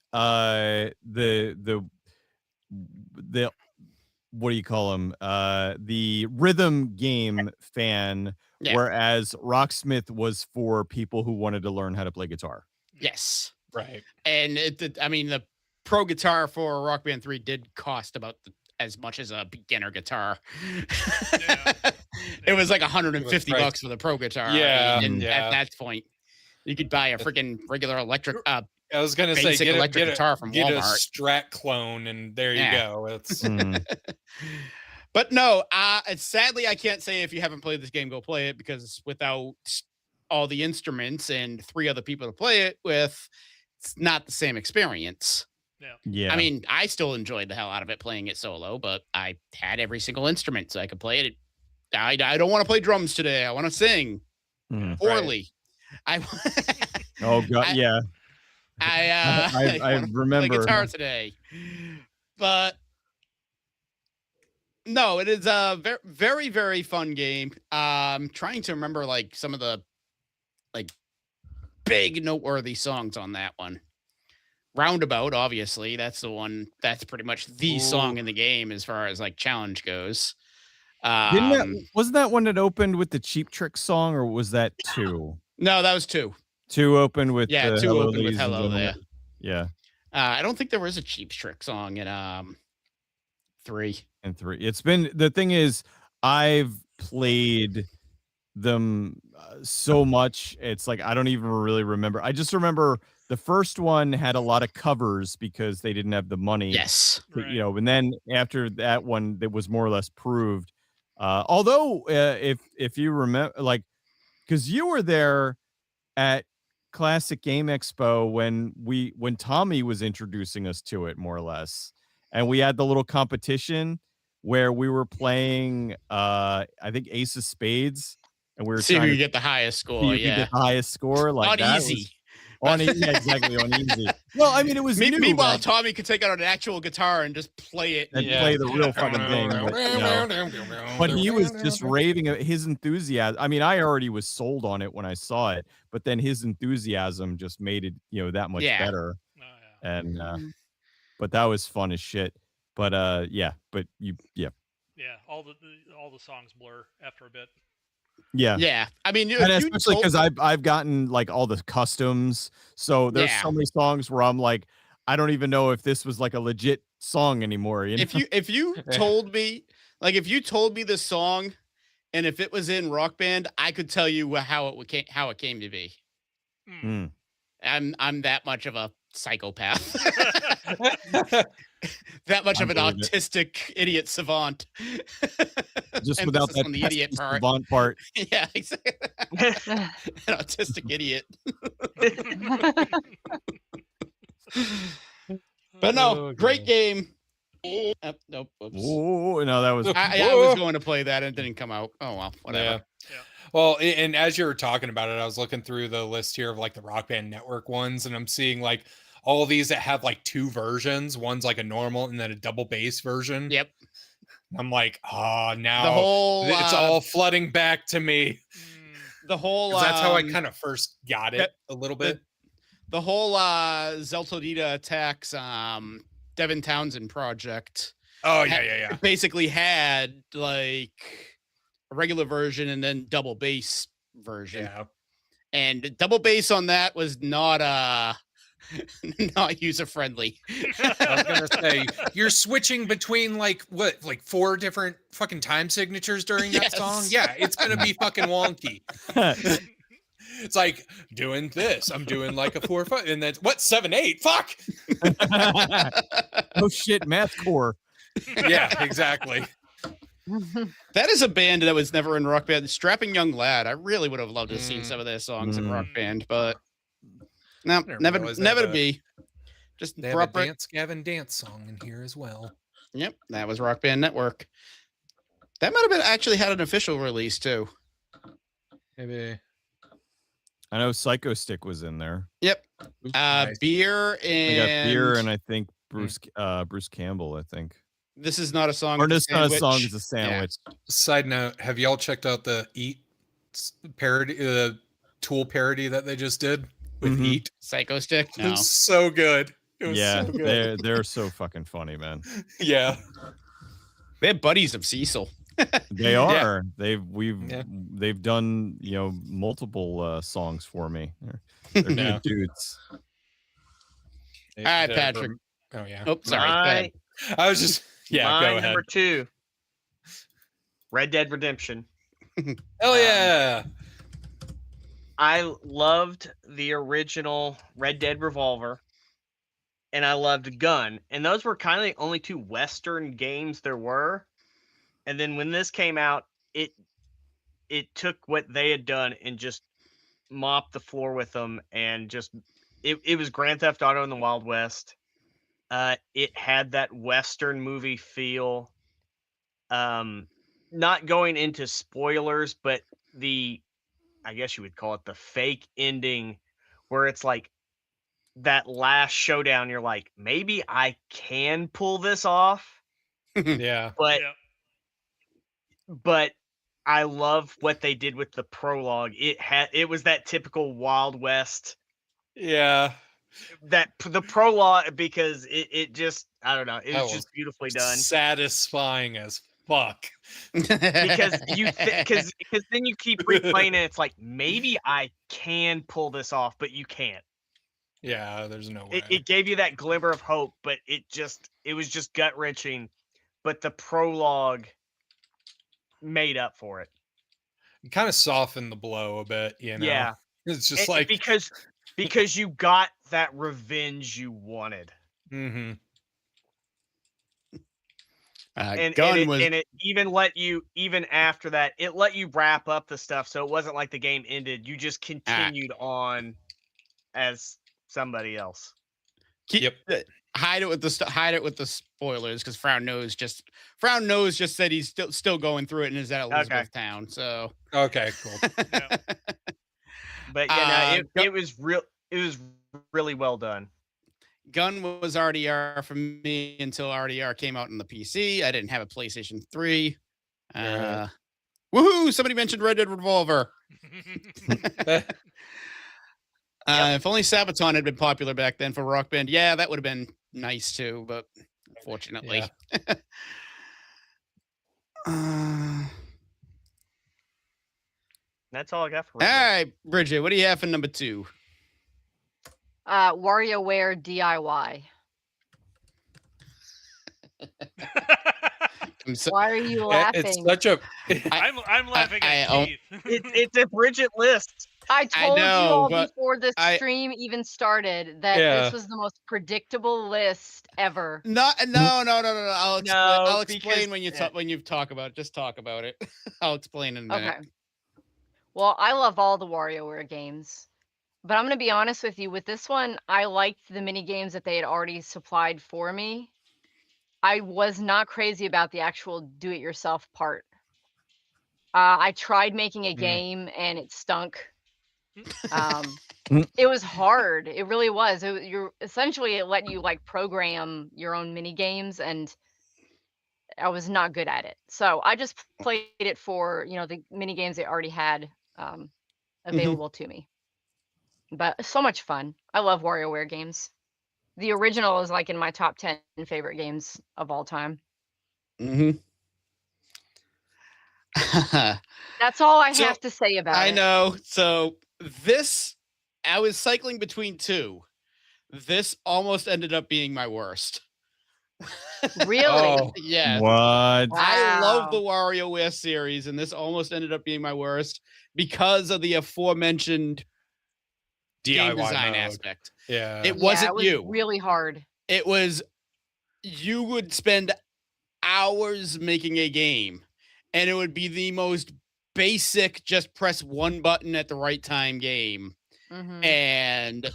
what do you call them? The rhythm game fan, whereas Rocksmith was for people who wanted to learn how to play guitar. Yes. Right. And the pro guitar for Rock Band 3 did cost about as much as a beginner guitar. It was like $150 for the pro guitar. Yeah. And at that point, you could buy a freaking regular electric I was going to say, get electric guitar from get Walmart. a Strat clone, and there you go. It's But no, sadly, I can't say if you haven't played this game, go play it, because without all the instruments and 3 other people to play it with, it's not the same experience. Yeah. I mean, I still enjoyed the hell out of it playing it solo, but I had every single instrument so I could play it. I don't want to play drums today. I want to sing poorly. Oh god, yeah. I remember play guitar today, but No, it is a very, very, very fun game. Trying to remember like some of the like big noteworthy songs on that one. Roundabout, obviously, that's the one. That's pretty much the song in the game as far as like challenge goes. Wasn't that one that opened with the Cheap Trick song, or was that 2? No, that was 2. 2 opened with 2 Hello, opened with Ladies and Hello there. Gentlemen. Yeah. I don't think there was a Cheap Trick song in 3. And 3. It's been the thing is, I've played them so much. It's like I don't even really remember. I just remember the first one had a lot of covers because they didn't have the money. Yes, you know. And then after that one, it was more or less proved. Although, if you remember, like, because you were there at Classic Game Expo when Tommy was introducing us to it, more or less, and we had the little competition where we were playing, I think Ace of Spades, and we were see if trying you to get the highest score. get the highest score, like on that easy. Yeah, exactly, on easy. Well, I mean, it was new. Meanwhile, Tommy could take out an actual guitar and just play it and play the real fucking thing. But he was just raving at his enthusiasm. I mean, I already was sold on it when I saw it, but then his enthusiasm just made it, that much better. Oh, yeah. And but that was fun as shit. But yeah, Yeah, all the songs blur after a bit. Yeah. I mean, and especially because I've gotten like all the customs, so there's so many songs where I'm like, I don't even know if this was like a legit song anymore. You know? If you told me the song, and if it was in Rock Band, I could tell you how it came to be. Mm. I'm that much of a psychopath. That much of an autistic idiot savant. Just without that the idiot part. Savant part. Yeah, exactly. An autistic idiot. But no, great game. Nope. Oh no, that was. I was going to play that and it didn't come out. Oh well, whatever. Yeah. Well, and as you were talking about it, I was looking through the list here of like the Rock Band Network ones, and I'm seeing like all these that have like 2 versions. One's like a normal and then a double bass version. Yep. I'm like, now the whole it's all flooding back to me. The whole that's how I kind of first got it a little bit. The whole Zeltodita Attacks Devin Townsend project. Oh yeah. Basically had like a regular version and then double bass version. Yeah. And double bass on that was not not user friendly. I was gonna say you're switching between like 4 different fucking time signatures during that song. Yeah, it's gonna be fucking wonky. It's like doing this. I'm doing like a 4/5, and then 7/8. Fuck. Oh shit, math core. Yeah, exactly. That is a band that was never in Rock Band. Strapping Young Lad. I really would have loved to have seen some of their songs in Rock Band, but no, never to be. Just they have a Dance Gavin Dance song in here as well. Yep, that was Rock Band Network. That might have been actually had an official release too. Maybe. I know Psycho Stick was in there. Yep. Nice. Beer and I got Beer and I think Bruce Campbell. I think this is not a song. Or this not a song. It's a sandwich. Yeah. Side note: have y'all checked out the Eat parody, Tool parody that they just did with Eat? Psycho Stick. No. It was so good. It was yeah, so good. they're so fucking funny, man. Yeah, they're buddies of Cecil. They are. They've done multiple songs for me. They're good dudes. All right, Patrick. Oh yeah. Oh, sorry. I was just go ahead. Number 2. Red Dead Redemption. Hell yeah. I loved the original Red Dead Revolver, and I loved Gun, and those were kind of the only 2 Western games there were. And then when this came out, it took what they had done and just mopped the floor with them, and just it was Grand Theft Auto in the Wild West. It had that Western movie feel. Not going into spoilers, but I guess you would call it the fake ending, where it's like that last showdown. You're like, maybe I can pull this off. Yeah. But but I love what they did with the prologue. It was that typical Wild West. Yeah. The prologue, because it just, I don't know, it That was just beautifully done. Satisfying as fuck. Because because then you keep replaying it, it's like, maybe I can pull this off, but you can't. Yeah, there's no way. It gave you that glimmer of hope, but it was just gut wrenching. But the prologue made up for it. It kind of softened the blow a bit, you know. Yeah. It's just like because you got that revenge you wanted. Mm-hmm. And it even let you, even after that, it let you wrap up the stuff, so it wasn't like the game ended. You just continued on as somebody else. Hide it with the spoilers, because Frown Nose just said he's still going through it and is at Elizabeth Town. So okay, cool. Yeah. But it was really well done. Gun was RDR for me until RDR came out on the PC. I didn't have a PlayStation 3. Woohoo! Somebody mentioned Red Dead Revolver. If only Sabaton had been popular back then for Rock Band, yeah, that would have been nice too, but unfortunately. That's all I got for All right, Bridget, what do you have for number 2? WarioWare DIY. Why are you laughing? It's such a. I'm laughing at Keith. It's a Bridget list. I told you all before this stream even started that this was the most predictable list ever. No. I'll explain when you talk about it. Just talk about it. I'll explain in a minute. Okay. Well, I love all the WarioWare games, but I'm going to be honest with you. With this one, I liked the mini games that they had already supplied for me. I was not crazy about the actual do-it-yourself part. I tried making a game and it stunk. It was hard. It really was. It let you like program your own mini games, and I was not good at it. So I just played it for the mini games they already had available to me. But so much fun. I love WarioWare games. The original is like in my top 10 favorite games of all time. Mm-hmm. That's all I have to say about it. I know. So I was cycling between two. This almost ended up being my worst. Really? Oh, yes. What? Wow. I love the WarioWare series, and this almost ended up being my worst because of the aforementioned game design aspect. Yeah. It wasn't really hard. It was, you would spend hours making a game, and it would be the most basic, just press one button at the right time game. Mm-hmm. And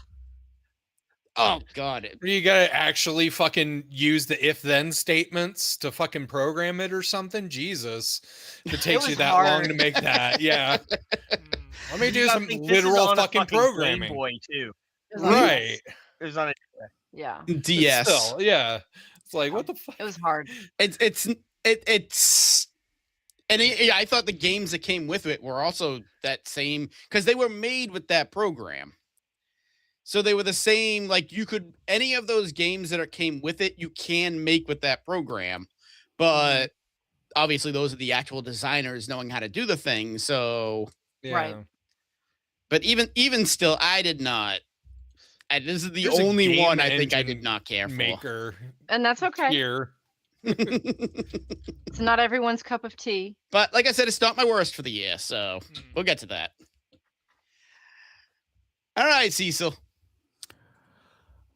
oh god, you gotta actually fucking use the if-then statements to fucking program it or something. Jesus, if it takes you that long to make that. Yeah. Let me do some literal fucking programming. Game Boy too. Right. It was on a DS. Still, yeah. It's like, what the fuck? It was hard. It's and I thought the games that came with it were also that same, because they were made with that program. So they were the same, like you could, any of those games that came with it, you can make with that program. But obviously those are the actual designers knowing how to do the thing. So, yeah. Right. But even still, I did not. This is the only one I think I did not care for. And that's okay. Here. It's not everyone's cup of tea. But like I said, it's not my worst for the year, so we'll get to that. All right, Cecil.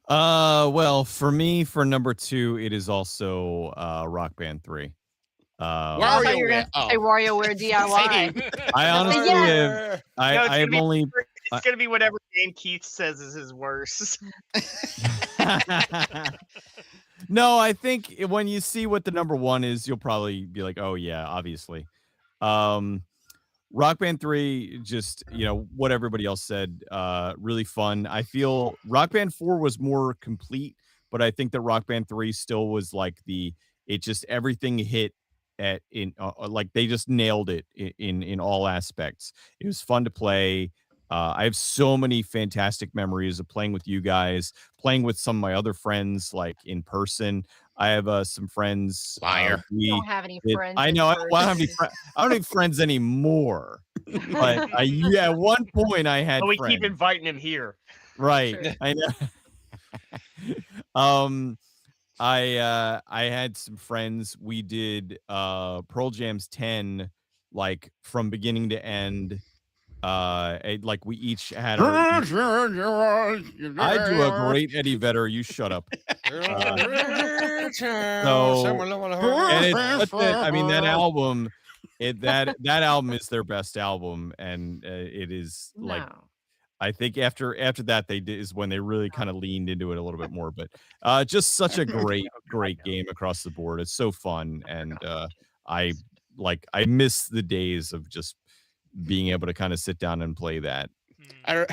Well, for me, for number 2, it is also Rock Band 3. I thought you were gonna say WarioWare DIY. I honestly have. I have only. It's gonna be whatever game Keith says is his worst. No, I think when you see what the number 1 is, you'll probably be like, "Oh yeah, obviously." Rock Band 3, just what everybody else said, really fun. I feel Rock Band 4 was more complete, but I think that Rock Band 3 still was like everything hit like they just nailed it in all aspects. It was fun to play. I have so many fantastic memories of playing with you guys, playing with some of my other friends, like in person. I have some friends. Liar. You don't have any friends. I know. I don't have any. I don't have friends anymore. But at one point I had. But we friends. keep inviting him here. Right. Sure. I know. I had some friends. We did Pearl Jam's 10 like from beginning to end. Like we each had our I do a great Eddie Vedder. You shut up. And it's I mean that album that album is their best album, and it is like No. I think after that is when they really kind of leaned into it a little bit more. But just such a great game across the board. It's so fun, and I miss the days of just being able to kind of sit down and play that. I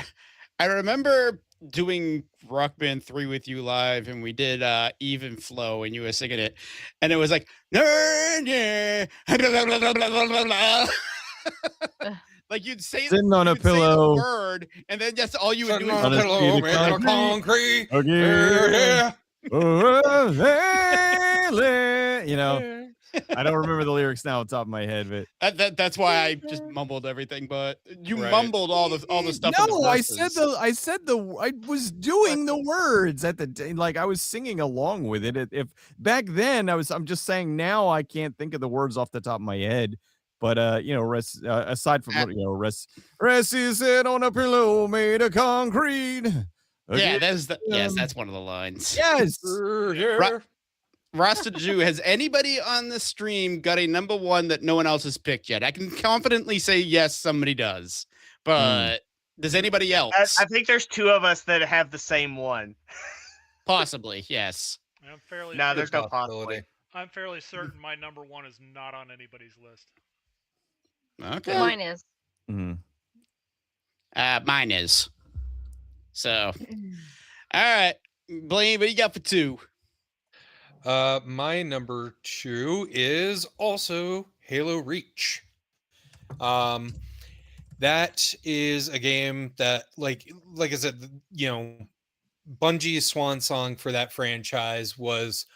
remember doing Rock Band 3 with you live, and we did Even Flow, and you were singing it, and it was like like you'd say sitting on a pillow word, and then that's all you would do. On a pillow made of concrete. You know, I don't remember the lyrics now on top of my head, but that's why I just mumbled everything. But you mumbled all the stuff. No, I was doing the words at the like I was singing along with it. If back then I'm just saying now I can't think of the words off the top of my head. But aside from rest is it on a pillow made of concrete. Yeah, that's one of the lines. Yes. Rasta Jew, has anybody on the stream got a number one that no one else has picked yet? I can confidently say yes, somebody does. But does anybody else? I think there's two of us that have the same one. Possibly, yes. I'm fairly No, there's no possibility. I'm fairly certain my number one is not on anybody's list. Okay. Mine is. Mm. Mine is. So, all right. Blaine, what do you got for two? My number 2 is also Halo Reach. That is a game that, like I said, Bungie's swan song for that franchise was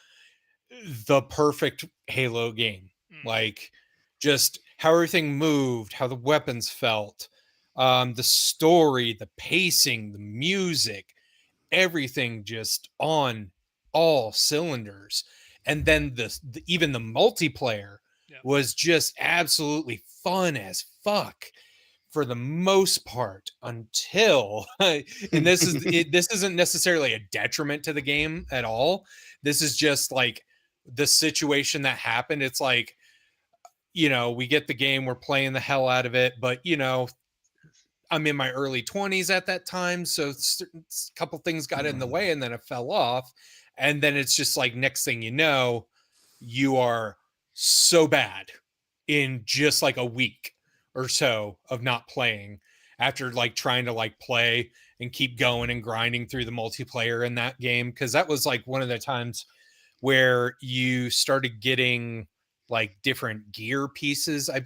the perfect Halo game. Like, just how everything moved, how the weapons felt, the story, the pacing, the music, everything just on all cylinders. And then even the multiplayer was just absolutely fun as fuck for the most part until and this isn't necessarily a detriment to the game at all. This is just like the situation that happened. It's like, we get the game, we're playing the hell out of it, but I'm in my early 20s at that time, so a couple things got in the way, and then it fell off. And then it's just like, next thing you know, you are so bad in just like a week or so of not playing after like trying to like play and keep going and grinding through the multiplayer in that game. Cause that was like one of the times where you started getting like different gear pieces. I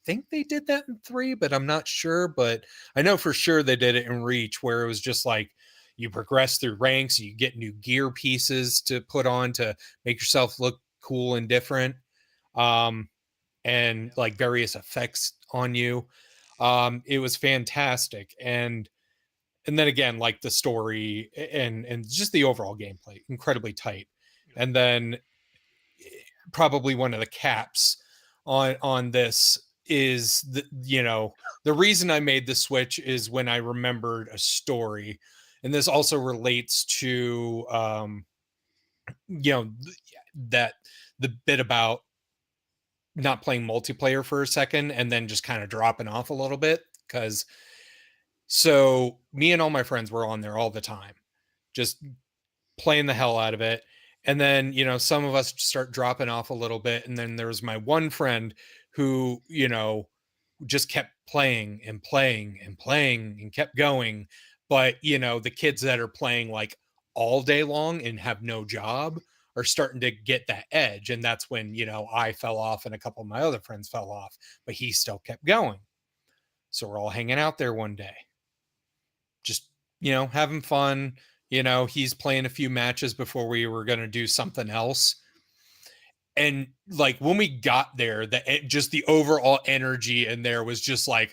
think they did that in 3, but I'm not sure. But I know for sure they did it in Reach, where it was just like you progress through ranks, you get new gear pieces to put on to make yourself look cool and different, and like various effects on you. It was fantastic. And then again, like the story and just the overall gameplay, incredibly tight. And then probably one of the caps on this is the reason I made the switch is when I remembered a story, and this also relates to that the bit about not playing multiplayer for a second and then just kind of dropping off a little bit, because so me and all my friends were on there all the time, just playing the hell out of it. And then, some of us start dropping off a little bit. And then there was my one friend who, just kept playing and playing and playing and kept going. But, the kids that are playing like all day long and have no job are starting to get that edge. And that's when, I fell off and a couple of my other friends fell off, but he still kept going. So we're all hanging out there one day, just, having fun. He's playing a few matches before we were going to do something else. And like when we got there, just the overall energy in there was just like,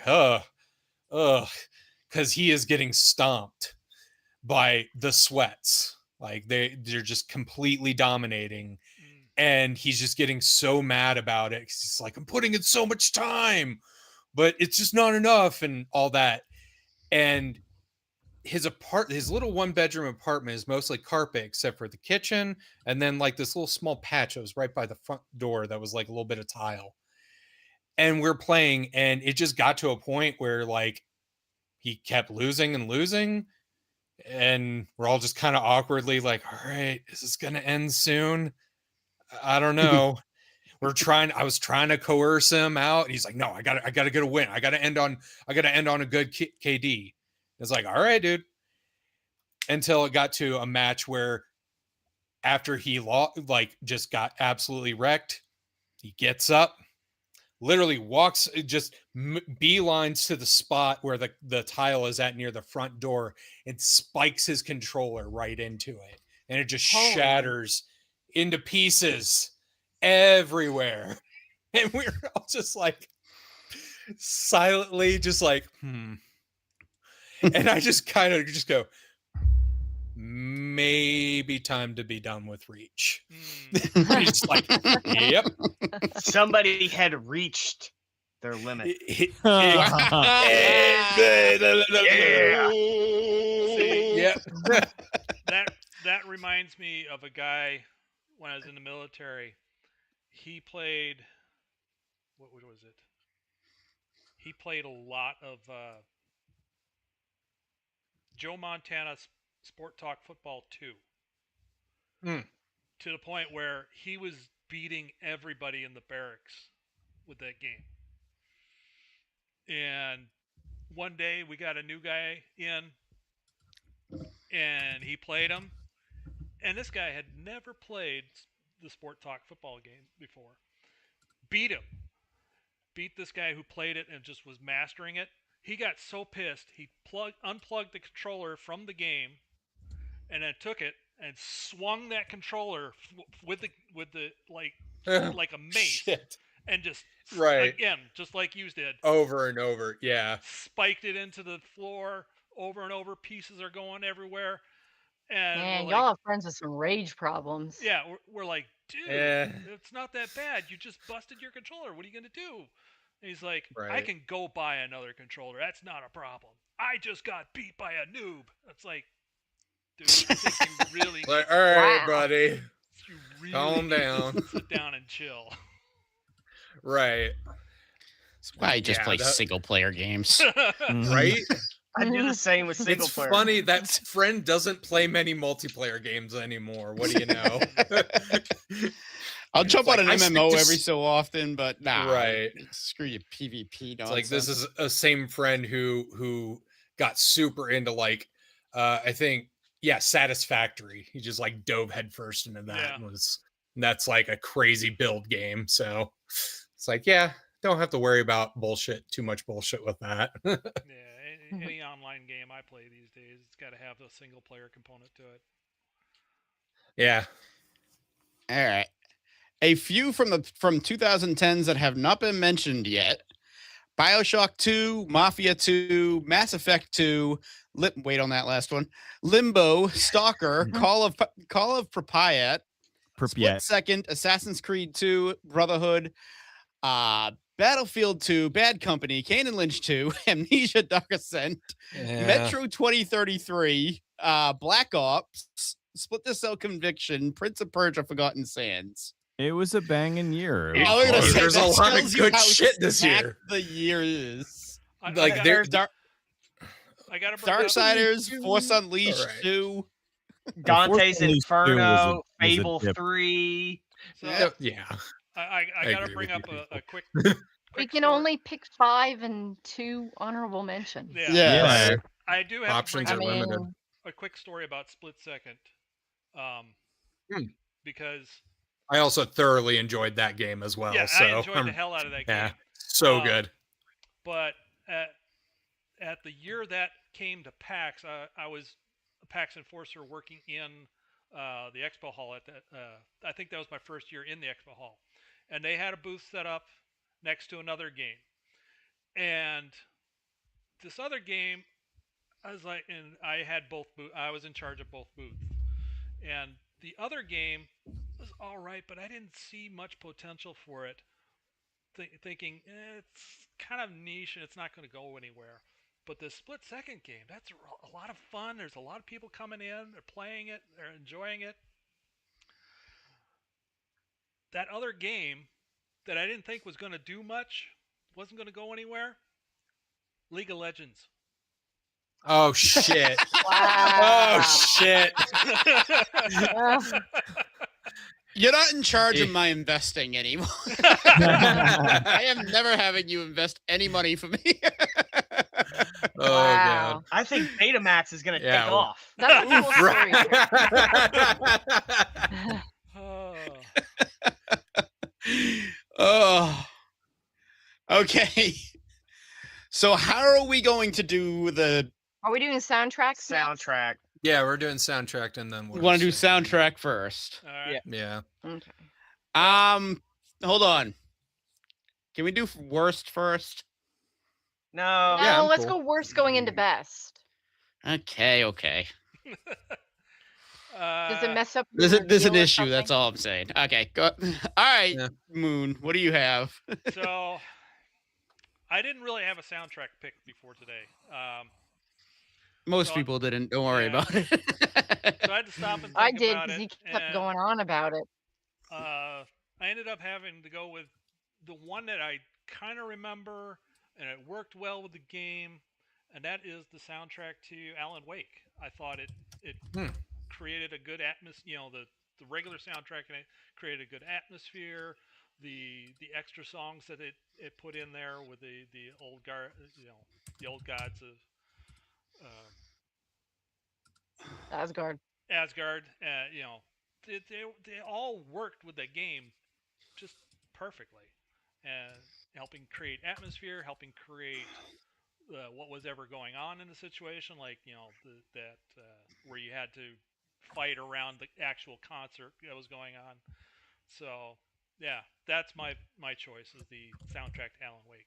because he is getting stomped by the sweats. Like they're just completely dominating. And he's just getting so mad about it. He's like, I'm putting in so much time, but it's just not enough and all that. And his little 1-bedroom apartment is mostly carpet except for the kitchen. And then like this little small patch that was right by the front door that was like a little bit of tile. And we're playing, and it just got to a point where like he kept losing and losing. And we're all just kind of awkwardly like, all right, is this going to end soon? I don't know. I was trying to coerce him out. He's like, no, I gotta get a win. I gotta end on a good KD. It's like, all right, dude. Until it got to a match where after he just got absolutely wrecked, he gets up, literally walks, just beelines to the spot where the tile is at near the front door and spikes his controller right into it. And it just shatters into pieces everywhere. And we were all just like silently just like, And I just kind of just go, maybe time to be done with Reach. It's like, yep. Somebody had reached their limit. See, Yep. that reminds me of a guy when I was in the military. He played, what was it? He played a lot of Joe Montana Sport Talk Football 2. To the point where he was beating everybody in the barracks with that game. And one day we got a new guy in, and he played him. And this guy had never played the Sport Talk football game before. Beat him. Beat this guy who played it and just was mastering it. He got so pissed, he unplugged the controller from the game, and then took it and swung that controller with the like a mace, and just again, just like you did, over and over, spiked it into the floor over and over. Pieces are going everywhere. And man, y'all have friends with some rage problems. Yeah, we're like, dude, it's not that bad. You just busted your controller. What are you gonna do? And he's like, I can go buy another controller. That's not a problem. I just got beat by a noob. It's like, dude, I think you really like, all right, buddy, you really calm down, sit down and chill. Right. That's why I just play single player games. Right? I do the same with single player. It's funny that friend doesn't play many multiplayer games anymore. What do you know? I'll jump on an MMO every so often, but nah. Right. Screw you, PvP. It's like this is a same friend who got super into like I think Satisfactory. He just like dove headfirst into that and that's like a crazy build game. So it's like, don't have to worry about too much bullshit with that. Any online game I play these days, it's got to have a single player component to it. Yeah. All right. A few from 2010s that have not been mentioned yet. BioShock 2, Mafia 2, Mass Effect 2, wait on that last one. Limbo, Stalker, Call of Pripyat, Split Second, Assassin's Creed 2, Brotherhood, Battlefield 2, Bad Company, Kane and Lynch 2, Amnesia Dark Ascent, Metro 2033, Black Ops, Split the Cell Conviction, Prince of Persia Forgotten Sands. It was a banging year. There's a lot of good shit this year. The year is. Like there's Darksiders, Force Unleashed 2, Dante's Inferno, Fable 3. So, I got to bring up a quick. We can only pick 5 and 2 honorable mentions. Yeah. I do have options to are bring limited. a quick story about Split Second. because I also thoroughly enjoyed that game as well. yeah, so I enjoyed the hell out of that game. So good. But at the year that came to PAX, I was a PAX enforcer working in the expo hall at that. I think that was my first year in the expo hall, and they had a booth set up next to another game, and this other game, I was like, and I had both. I was in charge of both booths, and the other game was all right, but I didn't see much potential for it. Thinking it's kind of niche and it's not going to go anywhere. But the split second game, that's a lot of fun. There's a lot of people coming in, they're playing it, they're enjoying it. That other game that I didn't think was going to do much, wasn't going to go anywhere, League of Legends. Oh shit. Wow. Oh shit. You're not in charge of my investing anymore. I am never having you invest any money for me. Oh Wow. god. I think Betamax is going to Yeah, take well- off. That's a cool story. Oh. Okay. So how are we going to do the Are we doing soundtracks? next? Soundtrack. Yeah, we're doing soundtrack and then we want to do soundtrack first? All right. Yeah. Okay. Hold on. Can we do worst first? No. No, Yeah, I'm let's cool. go worst going into best. Okay. Does it mess up? There's your an review or issue. That's something? all I'm saying. Okay. Go. All right. Yeah. Moon. What do you have? So I didn't really have a soundtrack pick before today. Most So- people didn't. Don't worry yeah. about it. So I had to stop and think I did about because it. he kept and, going on about it. I ended up having to go with the one that I kind of remember, and it worked well with the game, and that is the soundtrack to Alan Wake. I thought it created a good atmosphere. You know, the regular soundtrack and it created a good atmosphere. The extra songs that it put in there with the old guard, the old gods of Asgard. Asgard, they all worked with the game just perfectly, and helping create atmosphere, helping create what was ever going on in the situation, like where you had to fight around the actual concert that was going on. So yeah, that's my choice is the soundtrack to Alan Wake.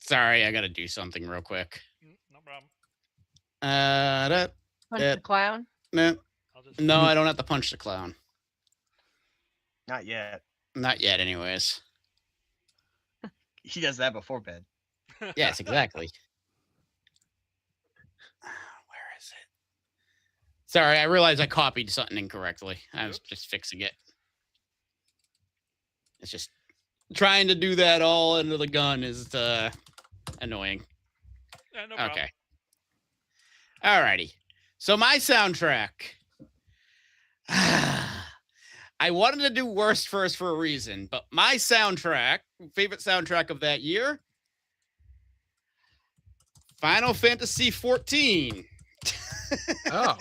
Sorry, I got to do something real quick. No problem. Punch the clown. No, I'll just no, I don't have to punch the clown. Not yet. Not yet, anyways. He does that before bed. Yes, exactly. Where is it? Sorry, I realized I copied something incorrectly. I was just fixing it. It's just trying to do that all into the gun is annoying. no problem. Okay. Alrighty. So my soundtrack. I wanted to do worst first for a reason, but my soundtrack, favorite soundtrack of that year, Final Fantasy 14. Oh.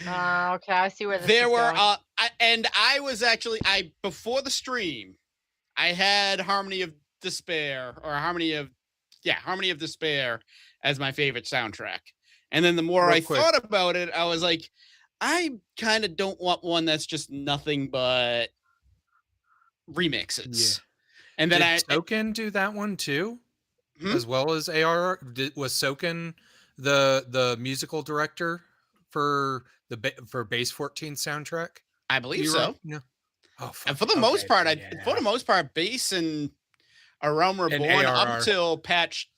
Okay, I see where this There is were going. I was actually before the stream, I had Harmony of Despair Harmony of Despair as my favorite soundtrack. And then the more Real I quick. thought about it, I was like, I kind of don't want one that's just nothing but remixes. Yeah. And then Did Soken do that one too? Hmm? As well as ARR? Was Soken the musical director for for Base 14 soundtrack? I believe You so. were- No. Oh, And fuck. for the most part, yeah. for the most part, Bass and A Realm Reborn up ARR. till patch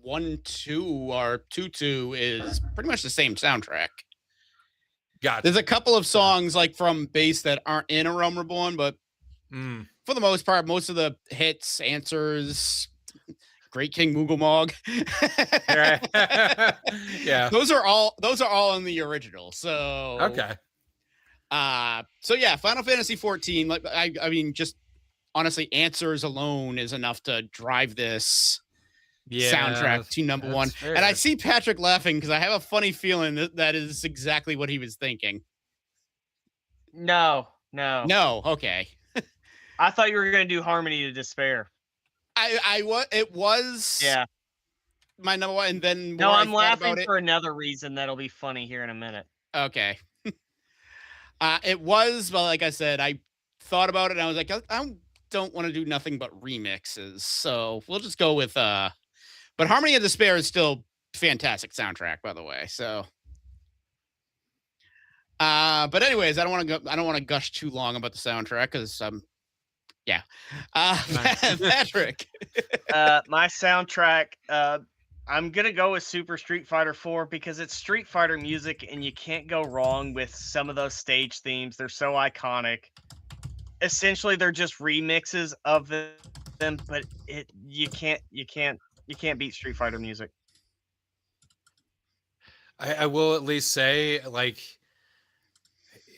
1.2 or 2.2 is pretty much the same soundtrack. Gotcha. There's a couple of songs like from Bass that aren't in A Realm Reborn, but Mm. for the most part, most of the hits, answers, Great King Moogle Yeah. Those are all in the original. So Okay. So yeah, Final Fantasy 14. Like I mean, just honestly, answers alone is enough to drive this soundtrack to number one. fair. And I see Patrick laughing because I have a funny feeling that is exactly what he was thinking. No. No, okay. I thought you were going to do Harmony to Despair. It was my number one, and then no, I'm laughing for another reason that'll be funny here in a minute. Okay. It was, but like I said, I thought about it and I was like, I don't want to do nothing but remixes, so we'll just go with but Harmony of Despair is still fantastic soundtrack, by the way. So but anyways, I don't want to gush too long about the soundtrack because Patrick. My soundtrack, I'm gonna go with Super Street Fighter 4 because it's Street Fighter music, and you can't go wrong with some of those stage themes. They're so iconic. Essentially, they're just remixes of them, but you can't beat Street Fighter music. I will at least say, like,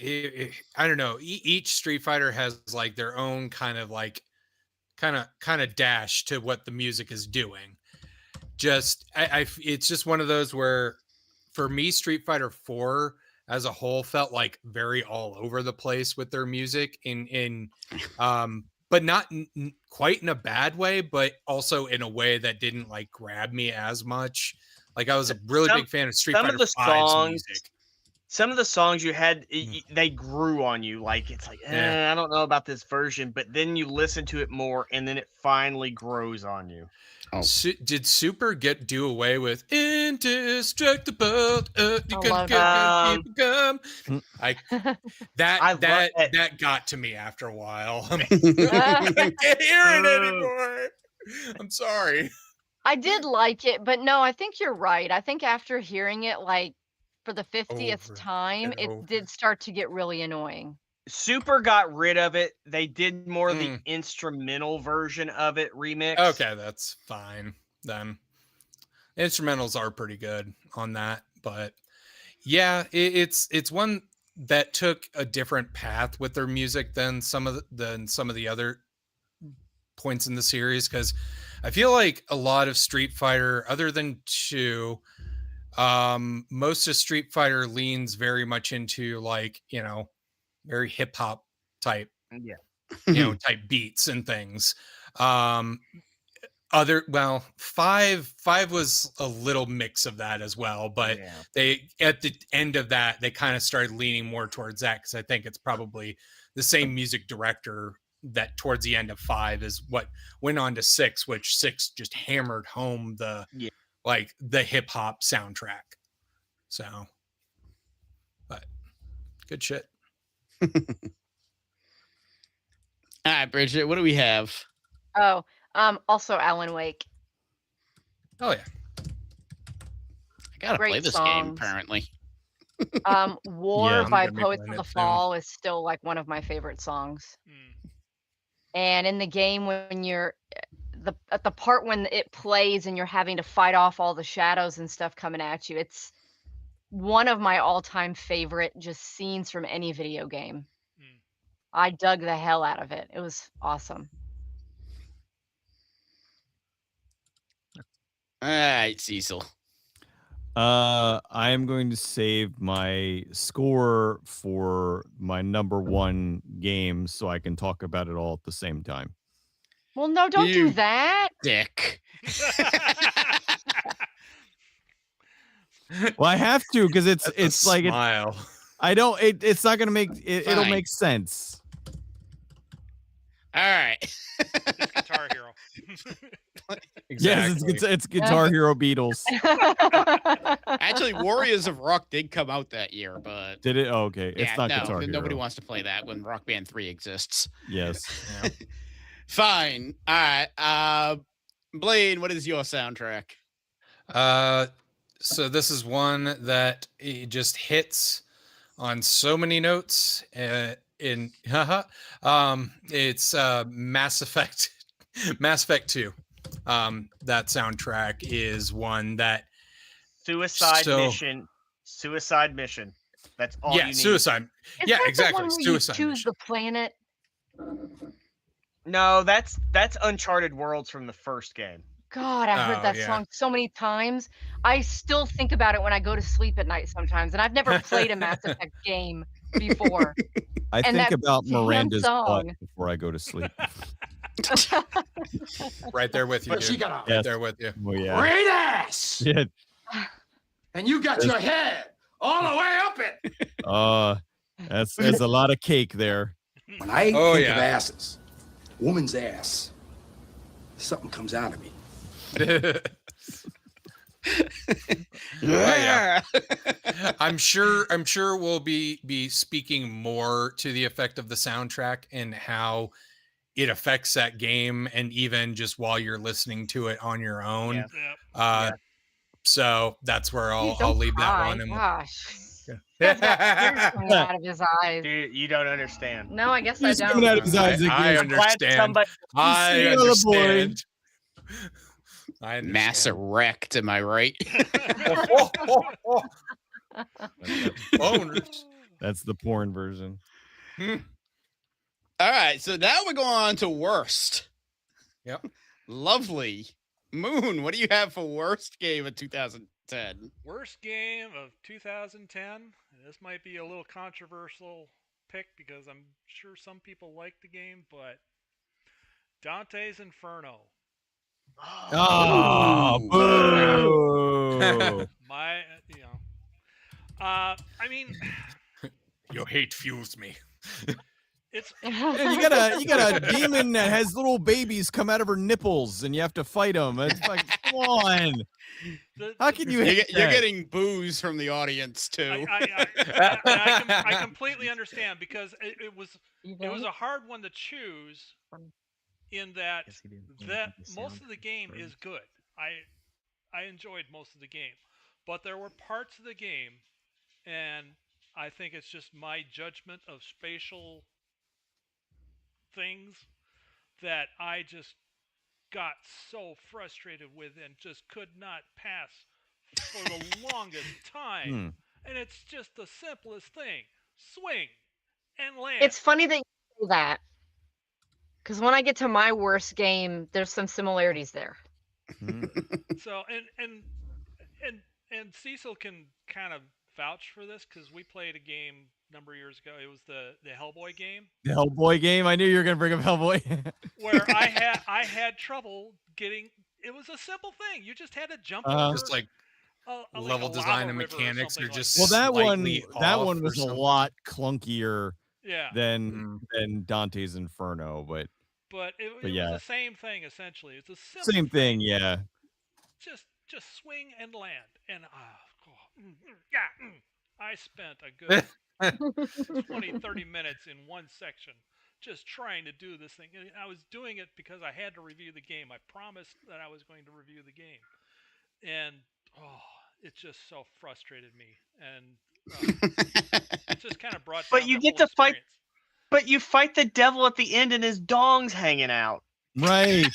I don't know. Each Street Fighter has like their own kind of dash to what the music is doing. It's just one of those where, for me, Street Fighter 4 as a whole felt like very all over the place with their music but not quite in a bad way, but also in a way that didn't like grab me as much. Like I was a really big fan of Street Fighter 5's music. Some of the songs you had, they grew on you. Like, it's like, I don't know about this version, but then you listen to it more, and then it finally grows on you. Oh. Did Super do away with indestructible? That got to me after a while. I can't hear it anymore. I'm sorry. I did like it, but no, I think you're right. I think after hearing it like for the 50th time, it did start to get really annoying. Super got rid of it. They did more of the instrumental version of it remix. Okay, that's fine then. Instrumentals are pretty good on that, but yeah, it's one that took a different path with their music than some of the other points in the series, because I feel like a lot of Street Fighter, other than 2, most of Street Fighter leans very much into like, very hip hop type, type beats and things. 5 was a little mix of that as well, but they, at the end of that, they kind of started leaning more towards that, because I think it's probably the same music director that towards the end of 5 is what went on to 6, which 6 just hammered home the hip hop soundtrack. So, but good shit. All right, Bridget, what do we have? Oh, also Alan Wake. Oh yeah, I gotta play this game apparently. War by Poets of the Fall is still like one of my favorite songs. And in the game, when you're at the part when it plays and you're having to fight off all the shadows and stuff coming at you, it's one of my all-time favorite just scenes from any video game. I dug the hell out of it. It was awesome. All right, Cecil. I am going to save my score for my number one game so I can talk about it all at the same time. Well, no, don't do that. Dick. Well, I have to, because it's like smile. I don't. It's not gonna make it. It'll make sense. All right. It's Guitar Hero. Exactly. Yes, it's Guitar Hero Beatles. Actually, Warriors of Rock did come out that year, but did it? Oh, okay, it's not Guitar Hero. Nobody wants to play that when Rock Band 3 exists. Yes. Fine. All right. Blaine, what is your soundtrack? So this is one that it just hits on so many notes. It's Mass Effect 2. That soundtrack is one that Suicide Mission. That's all you need. Suicide. Is that exactly. The one where Suicide you choose Mission. the planet. No, that's Uncharted Worlds from the first game. God, I heard Oh, that yeah. song so many times. I still think about it when I go to sleep at night sometimes, and I've never played a Mass Effect game before. I And think that about damn Miranda's butt song. before I go to sleep. Right there with you, But she dude. got a Right Yes. there with you. Oh yeah. great ass, Yeah. and you got your head all the way up it. That's a lot of cake there. When I Oh, think yeah. of asses, woman's ass, something comes out of me. Yeah. I'm sure we'll be speaking more to the effect of the soundtrack and how it affects that game, and even just while you're listening to it on your own. Yeah. Yep. Yeah. So that's where Dude, I'll don't leave that cry. one. And Gosh. That got tears coming out of his eyes. Dude, you don't understand. No, I guess I He's coming don't. out of his eyes I again. glad understand. somebody- I He's still a boy. understand. I understand. Mass erect, am I right? Boners. That's the porn version. All right, so now we're going on to worst. Yep. Lovely. Moon, what do you have for worst game of 2010? Worst game of 2010. This might be a little controversial pick because I'm sure some people like the game, but Dante's Inferno. Oh, boo. My, I mean, Your hate fuels me. it's Yeah, you got a demon that has little babies come out of her nipples, and you have to fight them. It's like, come on. How can you hate You're that? getting booze from the audience too. I completely understand because it was a hard one to choose in that most of the game is good. I enjoyed most of the game, but there were parts of the game, and I think it's just my judgment of spatial things that I just got so frustrated with and just could not pass for the longest time. And it's just the simplest thing. Swing and land. It's funny that you say that. Because when I get to my worst game, there's some similarities there. So and Cecil can kind of vouch for this because we played a game a number of years ago. It was the Hellboy game. The Hellboy game? I knew you were going to bring up Hellboy. Where I had trouble getting. It was a simple thing. You just had to jump over. Just like a level lava design and river or mechanics are something just well, that slightly one off was or a something. lot clunkier Yeah. than Dante's Inferno, but it yeah. was the same thing essentially. It's a simple same thing, yeah. Just swing and land, and I spent a good 20, 30 minutes in one section just trying to do this thing. And I was doing it because I had to review the game. I promised that I was going to review the game, and it just so frustrated me, and it just kind of brought. But down you the get whole to fight. experience. But you fight the devil at the end, and his dong's hanging out. Right.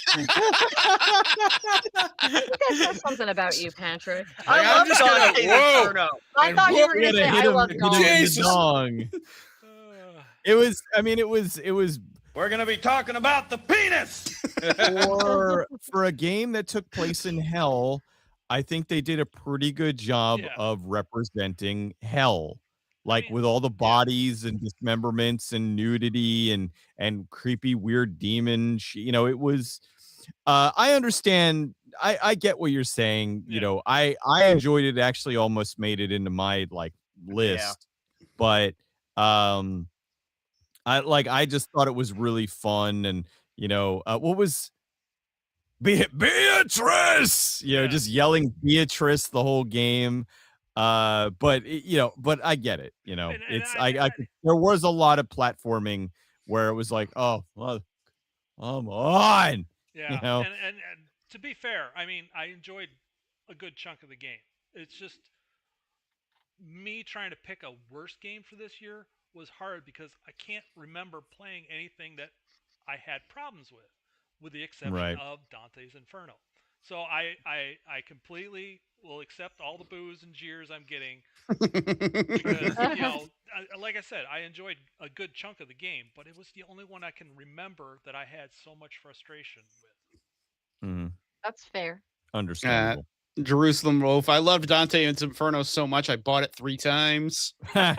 That says something about you, Patrick. I love Dante's Inferno. I thought you were going to say I love hit dogs. him in the dong. It was. I mean, it was. We're gonna be talking about the penis. For a game that took place in hell. I think they did a pretty good job of representing hell, like with all the bodies and dismemberments and nudity and creepy weird demons. You know, it was. I understand. I get what you're saying. You know, I enjoyed it. Actually, almost made it into my list, but I just thought it was really fun, and what was Beatrice, just yelling Beatrice the whole game. But I get it. There was a lot of platforming where it was like, oh, well, come on. Yeah, and to be fair, I mean, I enjoyed a good chunk of the game. It's just me trying to pick a worst game for this year was hard because I can't remember playing anything that I had problems with the exception of Dante's Inferno. So I completely will accept all the boos and jeers I'm getting. Because, like I said, I enjoyed a good chunk of the game, but it was the only one I can remember that I had so much frustration with. That's fair. Understandable. Jerusalem Wolf. I loved Dante and Inferno so much I bought it 3 times. The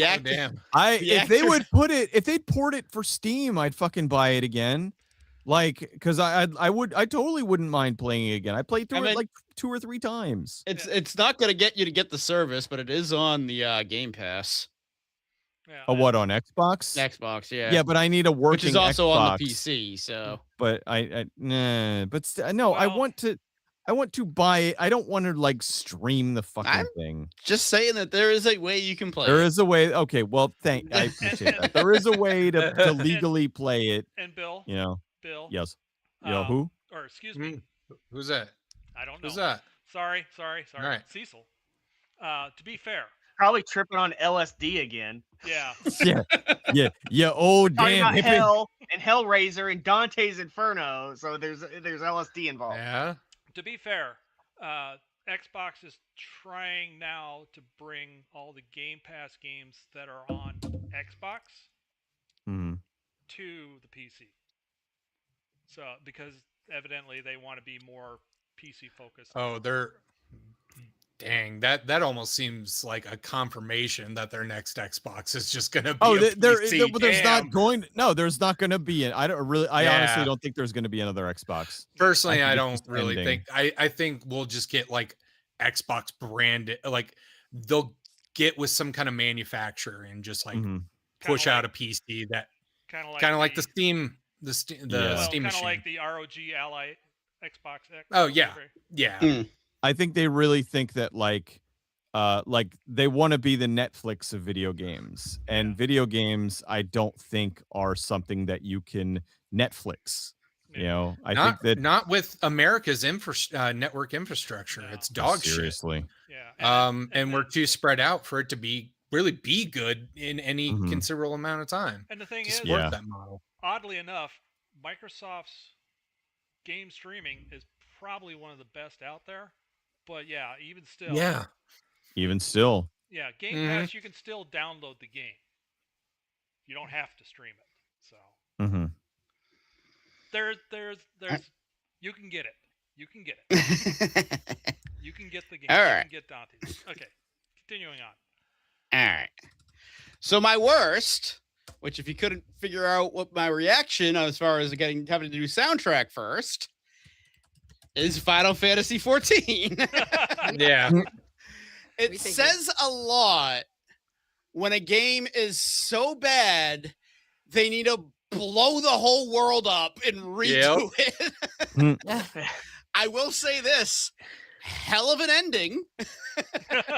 Oh, actor, damn. If they'd port it for Steam, I'd fucking buy it again. Like, because I totally wouldn't mind playing it again. I played through it like 2 or 3 times. It's not going to get you to get the service, but it is on the Game Pass. Yeah, What, on Xbox? Xbox, yeah. Yeah, but I need a working which is also Xbox. on the PC. So, But no, I want to buy it. I don't want to like stream the fucking thing. Just saying that there is a way you can play. There is a way. Okay, well, I appreciate that. There is a way to legally play it. And Bill, You know. Bill, Yes. Who? or excuse me, Who's that? I don't know. Who's that? Sorry. All right. Cecil. To be fair, Probably tripping on LSD again. yeah. Yeah. Oh, Talking damn. about Hell and Hellraiser and Dante's Inferno. So there's LSD involved. Yeah. To be fair, Xbox is trying now to bring all the Game Pass games that are on Xbox Mhm. to the PC. So because evidently they want to be more PC focused. Oh, dang, that almost seems like a confirmation that their next Xbox is just going to be there's not going to be I honestly don't think there's going to be another Xbox. Personally, I it's don't just really ending. think I think we'll just get like Xbox branded, like they'll get with some kind of manufacturer and just like push out a PC that kind of like the Steam Steam kind machine. of like the ROG Ally Xbox X. Oh yeah. I think they really think that like they want to be the Netflix of video games, and video games I don't think are something that you can Netflix. You know, I think that not with America's network infrastructure. No. It's dog seriously. Shit. Yeah. And we're too spread out for it to really be good in any considerable amount of time. And the thing is, that model. Oddly enough, Microsoft's game streaming is probably one of the best out there. But yeah, even still. Yeah. Even still. Yeah, Game Pass, you can still download the game. You don't have to stream it. So. There's you can get it. You can get it. You can get the game. All right. You can get Dante's. Okay. Continuing on. All right. So my worst, which if you couldn't figure out what my reaction as far as having to do soundtrack first, is Final Fantasy 14. Yeah. It says a lot when a game is so bad they need to blow the whole world up and redo it. I will say this. Hell of an ending.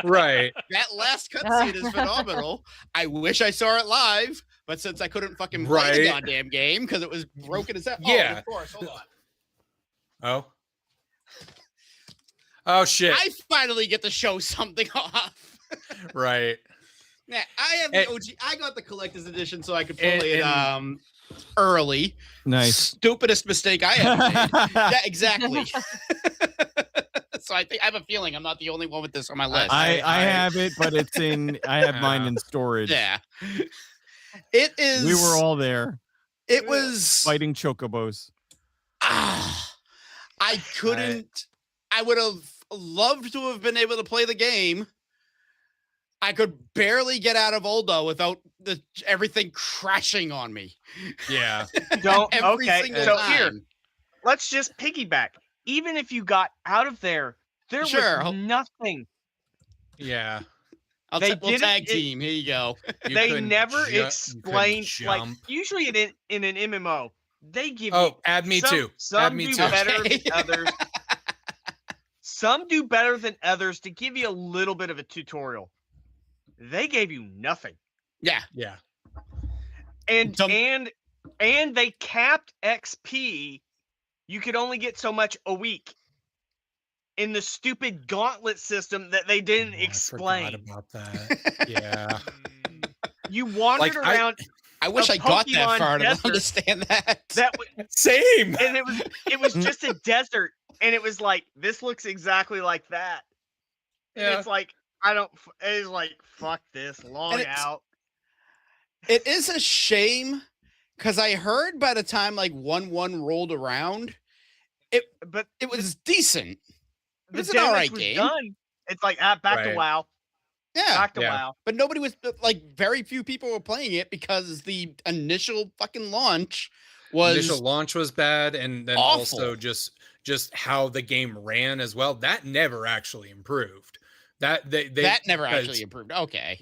Right. That last cutscene is phenomenal. I wish I saw it live, but since I couldn't fucking play the goddamn game because it was broken as hell. Yeah. Oh, of course. Hold on. Oh shit. I finally get to show something off. Right. Yeah, I have the OG. I got the collector's edition so I could play it early. Nice. Stupidest mistake I ever made. Yeah, exactly. So I have a feeling I'm not the only one with this on my list. I have it, but it's I have mine in storage. Yeah. It is. We were all there. It was fighting chocobos. I couldn't. I would have loved to have been able to play the game. I could barely get out of Oldo without everything crashing on me. Yeah. Don't. Every Okay. single So time. here, let's just piggyback. Even if you got out of there was nothing. Yeah. We'll tag team. Here you go. They never explained, like, usually in an MMO, they give you. Add me too. Some do better than others. Some do better than others to give you a little bit of a tutorial. They gave you nothing. Yeah. Yeah. And they capped XP. You could only get so much a week in the stupid gauntlet system that they didn't explain. I forgot about that. Yeah. You wandered around. I wish I got that far to understand that. Same. And it was just a desert, and it was like, this looks exactly like that. And it's like, it's like, fuck this, long out. It is a shame because I heard by the time like 1-1 rolled around, but it was decent. the It's an all damage right was game. done. It's like back to Right. WoW. Yeah, Back to Yeah. WoW. but nobody was like very few people were playing it because the initial fucking launch was Initial launch was bad, and then awful. also just how the game ran as well. That never actually improved. That that never because- actually improved. Okay.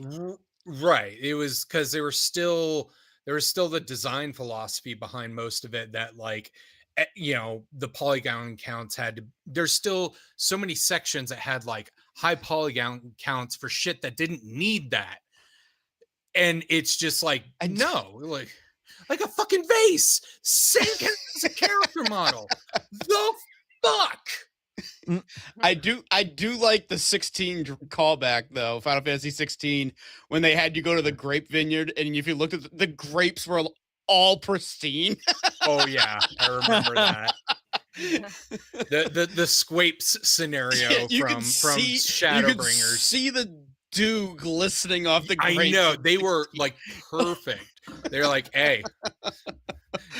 Right. It was because there was still the design philosophy behind most of it that like the polygon counts there's still so many sections that had like high polygon counts for shit that didn't need that. And it's just like no, like a fucking vase. Same as a character model. The fuck? I do like the 16 callback though, Final Fantasy 16, when they had you go to the grape vineyard, and if you looked at the grapes were all pristine. Oh yeah, I remember that. the Squapes scenario from Shadowbringers. You could see the dew glistening off the grapes. I know, they were like perfect. They're like, hey,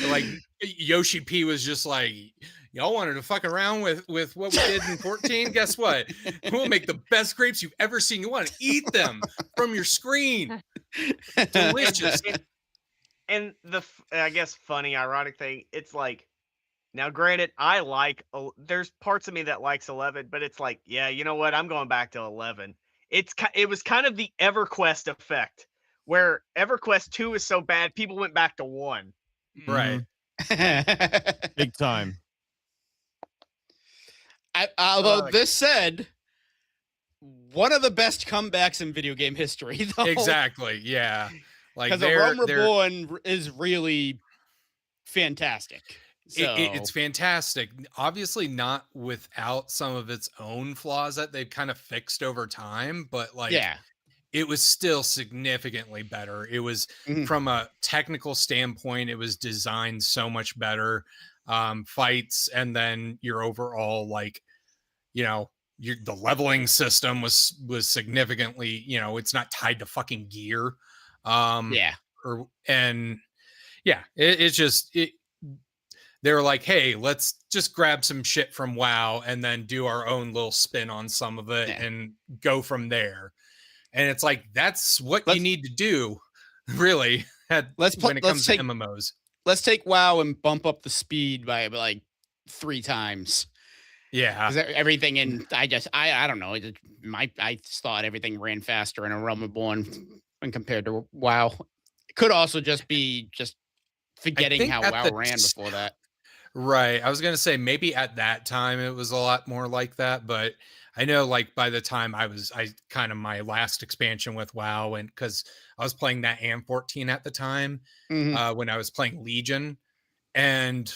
like Yoshi P was just like, y'all wanted to fuck around with what we did in 14. Guess what? We'll make the best grapes you've ever seen. You want to eat them from your screen. Delicious. And the I guess funny, ironic thing, it's like, now granted, there's parts of me that likes 11, but it's like, yeah, you know what? I'm going back to 11. It was kind of the EverQuest effect, where EverQuest 2 is so bad, people went back to 1. Right. Big time. Although this said, one of the best comebacks in video game history, though. Exactly. Yeah. Like because A Realm Reborn is really fantastic. So. It's fantastic. Obviously, not without some of its own flaws that they've kind of fixed over time, but like, yeah, it was still significantly better. It was from a technical standpoint, it was designed so much better. Fights, and then your overall, like, the leveling system was significantly, it's not tied to fucking gear. It's just they were like, hey, let's just grab some shit from WoW and then do our own little spin on some of it and go from there. And it's like, that's what you need to do, really, when it comes to MMOs. Let's take WoW and bump up the speed by like 3 times. Yeah. Everything in, I don't know. I just thought everything ran faster in A Realm Reborn when compared to WoW. It could also just be forgetting how WoW ran before that. Right. I was going to say maybe at that time it was a lot more like that, but I know like by the time my last expansion with WoW, and because I was playing that and 14 at the time when I was playing Legion. And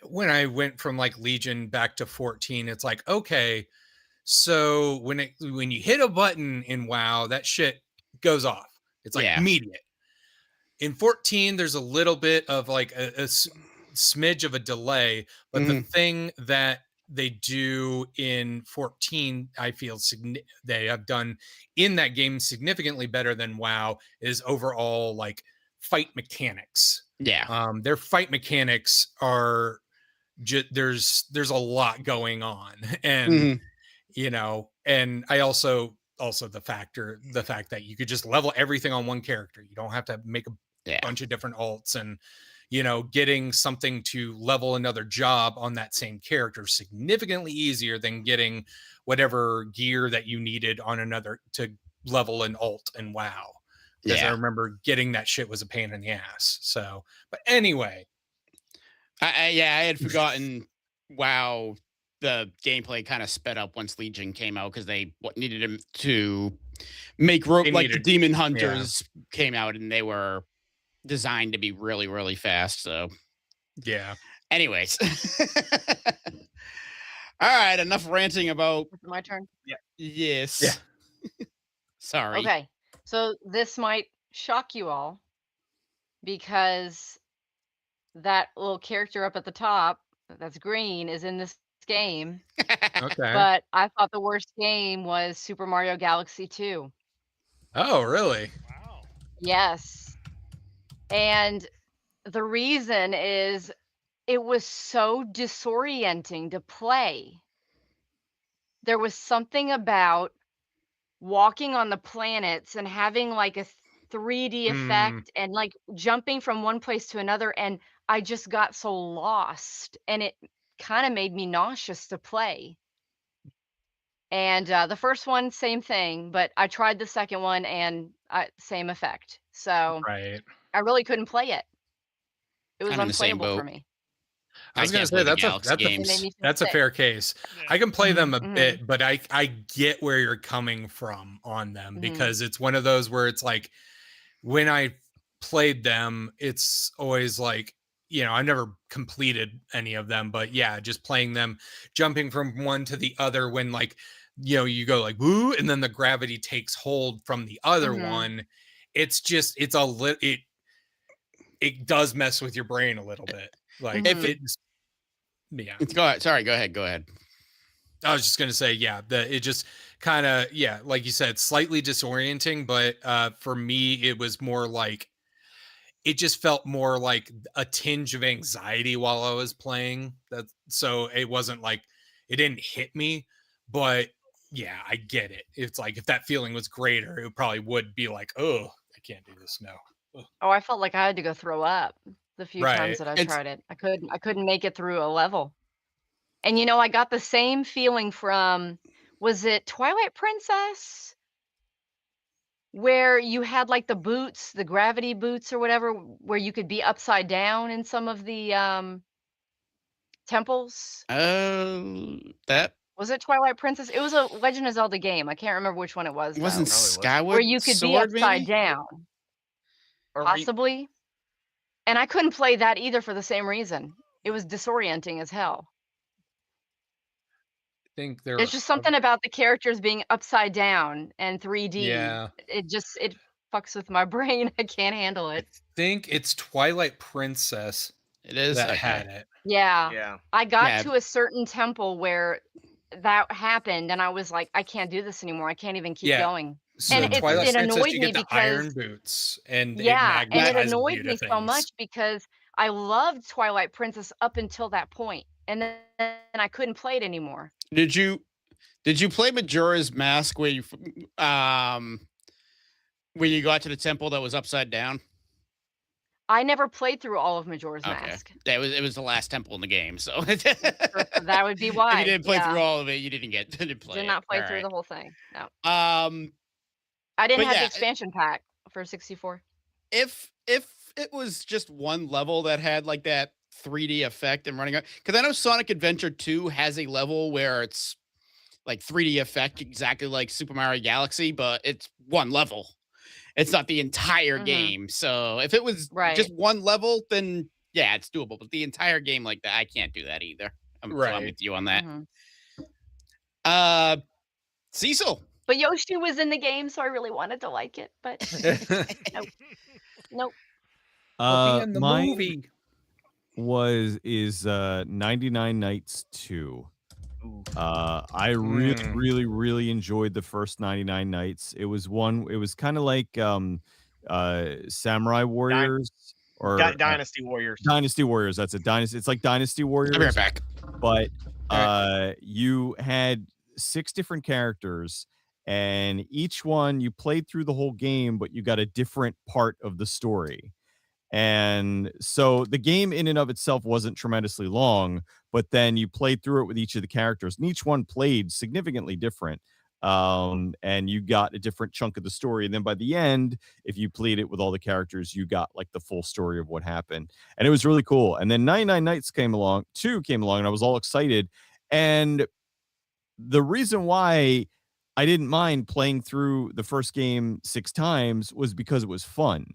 when I went from like Legion back to 14, it's like, okay, so when you hit a button in WoW, that shit goes off. It's like immediate. In 14, there's a little bit of like a smidge of a delay, but the thing that they do in 14, I feel they have done in that game significantly better than WoW is overall like fight mechanics. Yeah. Their fight mechanics are there's a lot going on, and and I also the fact that you could just level everything on one character. You don't have to make a bunch of different alts, and getting something to level another job on that same character significantly easier than getting whatever gear that you needed on another to level an alt in WoW. Because I remember getting that shit was a pain in the ass. So, but anyway, I had forgotten WoW. The gameplay kind of sped up once Legion came out because they needed him to make the Demon Hunters came out, and they were designed to be really, really fast. So, yeah. Anyways, all right. Enough ranting about. Is it my turn? Yeah. Yes. Yeah. Sorry. Okay. So this might shock you all because that little character up at the top that's green is in this game. Okay. But I thought the worst game was Super Mario Galaxy 2. Oh, really? Wow. Yes. And the reason is it was so disorienting to play. There was something about walking on the planets and having like a 3D effect and like jumping from one place to another, and I just got so lost, and it kind of made me nauseous to play. And the first one, same thing, but I tried the second one and same effect. So Right. I really couldn't play it. It was I'm in the same unplayable for boat. me. I was I going can't to play say the that's Galaxy a It made games. me feel that's a sick. fair case. Yeah. I can play them a Mhm. bit, but I get where you're coming from on them because it's one of those where it's like when I played them, it's always like, you know, I never completed any of them, but yeah, just playing them, jumping from one to the other when like, you know, you go like woo, and then the gravity takes hold from the other one. It's just it's a it does mess with your brain a little bit. Like If it- it's yeah. Go ahead. Sorry, go ahead. I was just gonna say, yeah, it just kind of, yeah, like you said, slightly disorienting, but for me, it was more like it just felt more like a tinge of anxiety while I was playing. So it wasn't like it didn't hit me, but yeah, I get it. It's like if that feeling was greater, it probably would be like, oh, I can't do this now. Oh, I felt like I had to go throw up the few times Right. that I It's- tried it. I couldn't make it through a level. And you know, I got the same feeling from, was it Twilight Princess? Where you had like the boots, the gravity boots or whatever, where you could be upside down in some of the temples. That Was it Twilight Princess? It was a Legend of Zelda game. I can't remember which one it was. wasn't though. Skyward Where you could Sword, be upside maybe? down, Or possibly. And I couldn't play that either for the same reason. It was disorienting as hell. I think there There's just something about the characters being upside down and 3D. Yeah. It fucks with my brain. I can't handle I it. think it's Twilight Princess It is. that Okay. had it. Yeah. yeah. I got Yeah. to a certain temple where that happened, and I was like, I can't do this anymore. I can't even keep Yeah. going. So And Twilight it Princess, annoyed you me get the because iron boots, and yeah, and it magnetizes annoyed you to me so things. much because I loved Twilight Princess up until that point, and then I couldn't play it anymore. Did you play Majora's Mask where you got to the temple that was upside down? I never played through all of Majora's Mask. It was the last temple in the game, so That would be why. if you didn't play yeah. through all of it, you didn't play. Did not play All through right. the whole thing. No. I didn't but have yeah, the expansion pack for 64. If it was just one level that had like that 3D effect and running, because I know Sonic Adventure 2 has a level where it's like 3D effect, exactly like Super Mario Galaxy, but it's one level. It's not the entire game. So if it was just one level, then yeah, it's doable. But the entire game like that, I can't do that either. I'm with you on that. Cecil. But Yoshi was in the game, so I really wanted to like it. But nope. In the mine movie is 99 Nights 2. I really enjoyed the first 99 Nights. It was kind of like Samurai Warriors or Dynasty Warriors. Dynasty Warriors. That's a dynasty. It's like Dynasty Warriors. I'll be right back. But you had 6 different characters, and each one you played through the whole game, but you got a different part of the story. And so the game in and of itself wasn't tremendously long, but then you played through it with each of the characters, and each one played significantly different. And you got a different chunk of the story. And then by the end, if you played it with all the characters, you got like the full story of what happened. And it was really cool. And then 99 Nights came along, and I was all excited. And the reason why I didn't mind playing through the first game 6 times was because it was fun.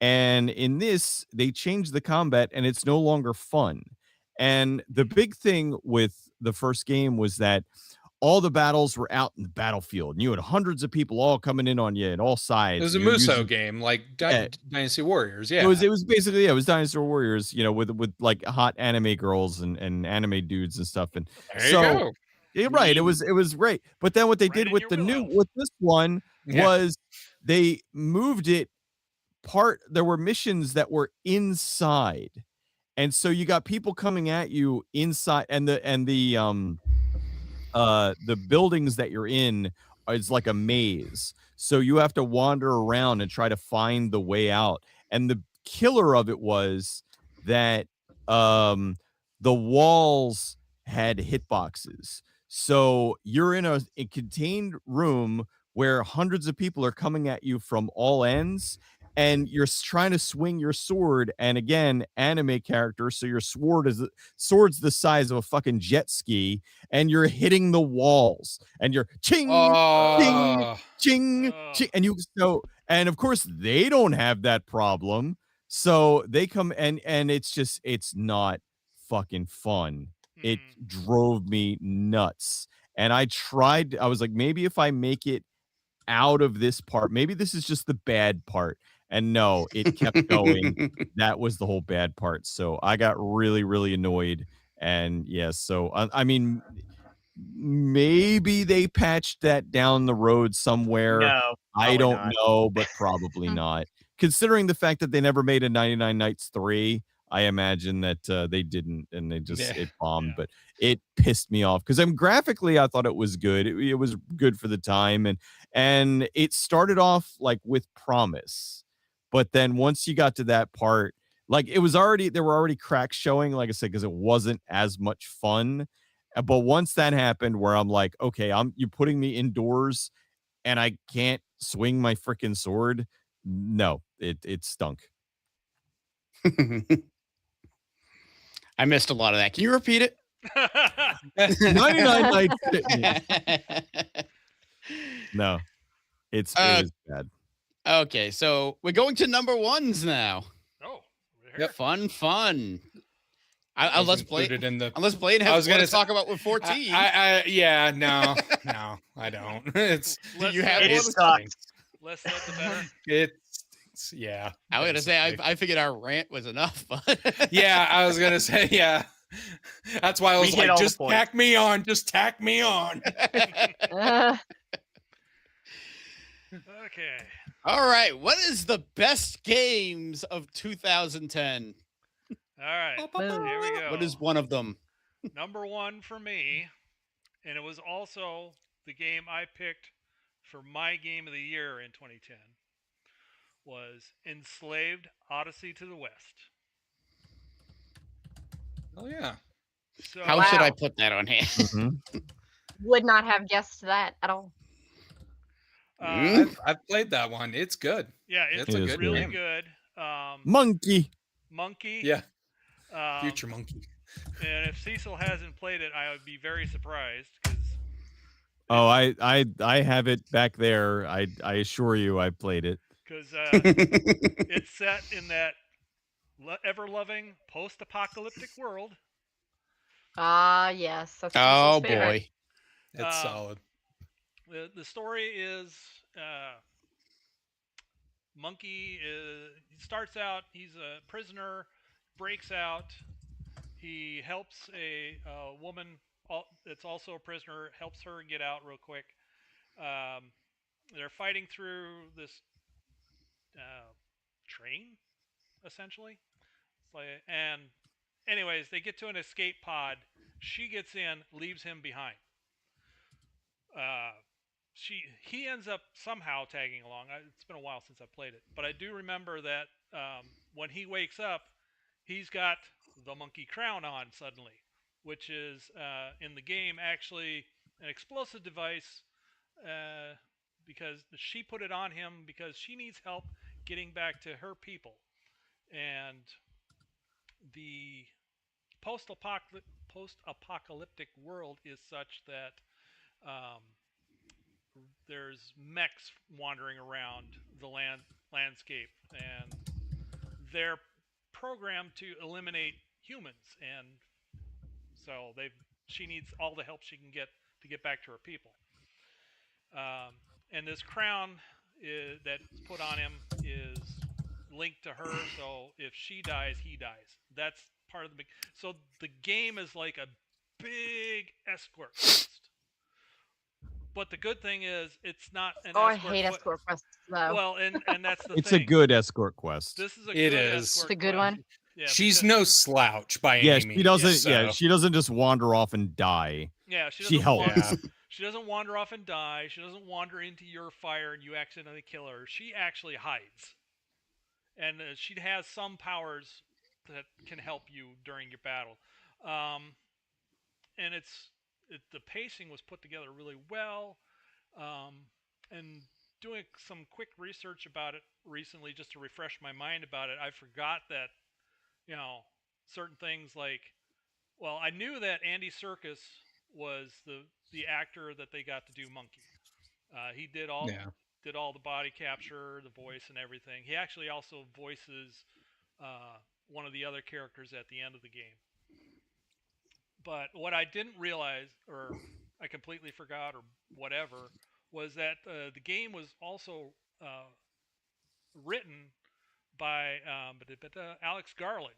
And in this, they changed the combat, and it's no longer fun. And the big thing with the first game was that all the battles were out in the battlefield, and you had hundreds of people all coming in on you at all sides. It was a Muso game, like Dynasty Warriors. Yeah, it was basically it was Dynasty Warriors, with like hot anime girls and anime dudes and stuff. And there you go. Yeah, right. It was great. But then what they did with this one was they moved it. There were missions that were inside, And so you got people coming at you inside, and the buildings that you're in is like a maze. So you have to wander around and try to find the way out. And the killer of it was that the walls had hitboxes. So you're in a contained room where hundreds of people are coming at you from all ends, and you're trying to swing your sword. And again, anime character, so your sword's the size of a fucking jet ski, and you're hitting the walls, and you're ching, ching, ching, and of course they don't have that problem, so they come, and it's not fucking fun. It drove me nuts, and I was like, maybe if I make it out of this part, maybe this is just the bad part. And no, it kept going. That was the whole bad part. So I got really, really annoyed. And yes, so I mean, maybe they patched that down the road somewhere. No, I don't not. know, but probably not. Considering the fact that they never made a 99 Nights 3, I imagine that they didn't, and they just it bombed. But it pissed me off because graphically I thought it was good. It was good for the time, and it started off like with promise, but then once you got to that part, like there were already cracks showing, like I said, because it wasn't as much fun. But once that happened, where I'm like, okay, you're putting me indoors, and I can't swing my freaking sword. No, it stunk. I missed a lot of that. Can you repeat it? 99 Nights. No, it was bad. Okay, so we're going to number ones now. Oh, yep. Fun. Unless Blade has more to talk about with 14. Yeah, no, I don't. Do you have it sucks. Less said the better. It's yeah. I was gonna say I figured our rant was enough, but yeah, I was gonna say yeah. That's why I was like, just tack me on. Okay. All right. What is the best games of 2010? All right. Here we go. What is one of them? Number one for me, and it was also the game I picked for my game of the year in 2010, was Enslaved: Odyssey to the West. Oh yeah. So how should I put that on here? Mm-hmm. Would not have guessed that at all. I've played that one. It's good. Yeah, it's really good. Monkey. Yeah. Future monkey. And if Cecil hasn't played it, I would be very surprised. I have it back there. I assure you, I played it. Because it's set in that ever-loving post-apocalyptic world. Yes. That's oh favorite. Boy, it's solid. The story is Monkey he starts out, he's a prisoner, breaks out, he helps a woman that's also a prisoner, helps her get out real quick. They're fighting through this train, essentially. It's like, and anyways, they get to an escape pod. She gets in, leaves him behind. He ends up somehow tagging along. It's been a while since I played it, but I do remember that when he wakes up, he's got the monkey crown on suddenly, which is in the game actually an explosive device because she put it on him because she needs help getting back to her people. And the post-apocalyptic world is such that there's mechs wandering around the landscape, and they're programmed to eliminate humans, and so she needs all the help she can get to get back to her people. And this crown that's put on him is linked to her, so if she dies, he dies. That's part of the big. So the game is like a big escort quest. But the good thing is, it's not an escort. I hate escort quests though. Well, and that's the it's thing. a good escort quest. This is a It good is. escort It's a good quest. one. Yeah, she's no slouch by Yeah, any she means. doesn't. So. Yeah, she doesn't just wander off and die. Yeah, She helps. Yeah. She doesn't wander off and die. She doesn't wander into your fire and you accidentally kill her. She actually hides, and she has some powers that can help you during your battle. And the pacing was put together really well. And doing some quick research about it recently, just to refresh my mind about it, I forgot that certain things like, well, I knew that Andy Serkis was the actor that they got to do Monkey. He did all the body capture, the voice, and everything. He actually also voices one of the other characters at the end of the game. But what I didn't realize, or I completely forgot, or whatever, was that the game was also written by Alex Garland.